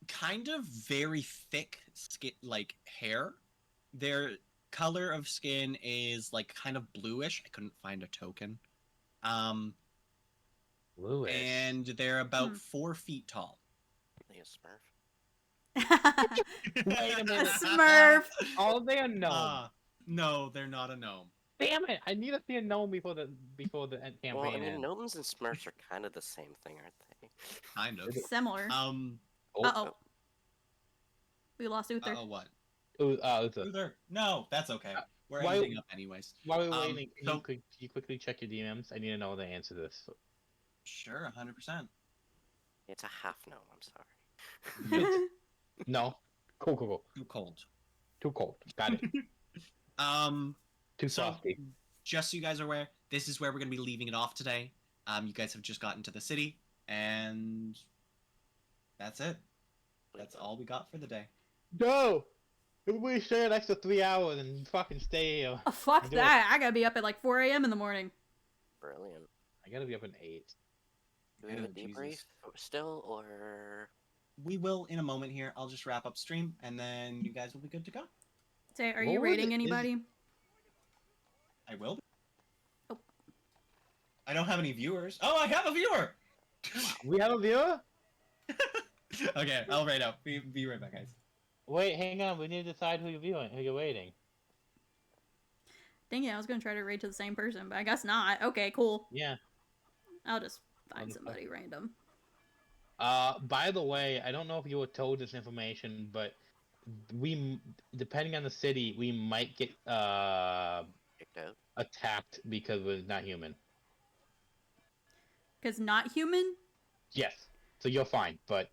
kind of very thick skin, like hair. Their color of skin is like kind of bluish. I couldn't find a token. Um, Lewis. and they're about Hmm. 4 feet tall. Are they a Smurf? Wait a A minute. Smurf. Are they a gnome? No, they're not a gnome. Damn it! I need to see a gnome before the end campaign Well, I mean, ends. gnomes and Smurfs are kind of the same thing, aren't they? Kind of. Similar. Oh, Uh-oh. We lost Uther. What? Uther. Uther? No, that's okay. We're why- ending up anyways. While we're waiting, so- can you quickly check your DMs? I need to know the answer to this. Sure, 100%. It's a half gnome. I'm sorry. No. Cool. Too cold. Too cold. Got it. Too So, frosty. just so you guys are aware, this is where we're going to be leaving it off today. You guys have just gotten to the city, and that's it. That's all we got for the day. No! Everybody stay an extra 3 hours and fucking stay here. Oh, fuck Do that. I gotta be up at like 4 a.m. in the morning. Brilliant. I gotta be up at 8. Do we have a Oh, debrief Jesus. still, or We will in a moment here. I'll just wrap up stream, and then you guys will be good to go. Say, are What you was rating it? anybody? I will. Oh. I don't have any viewers. Oh, I have a viewer! We have a viewer? Okay, I'll rate out. Be right back, guys. Wait, hang on. We need to decide who you're waiting. Dang it, I was gonna try to raid to the same person, but I guess not. Okay, cool. Yeah. I'll just find Wonderful. somebody random. By the way, I don't know if you were told this information, but depending on the city, we might get kicked out? attacked because we're not human. Because not human? Yes. So you're fine, but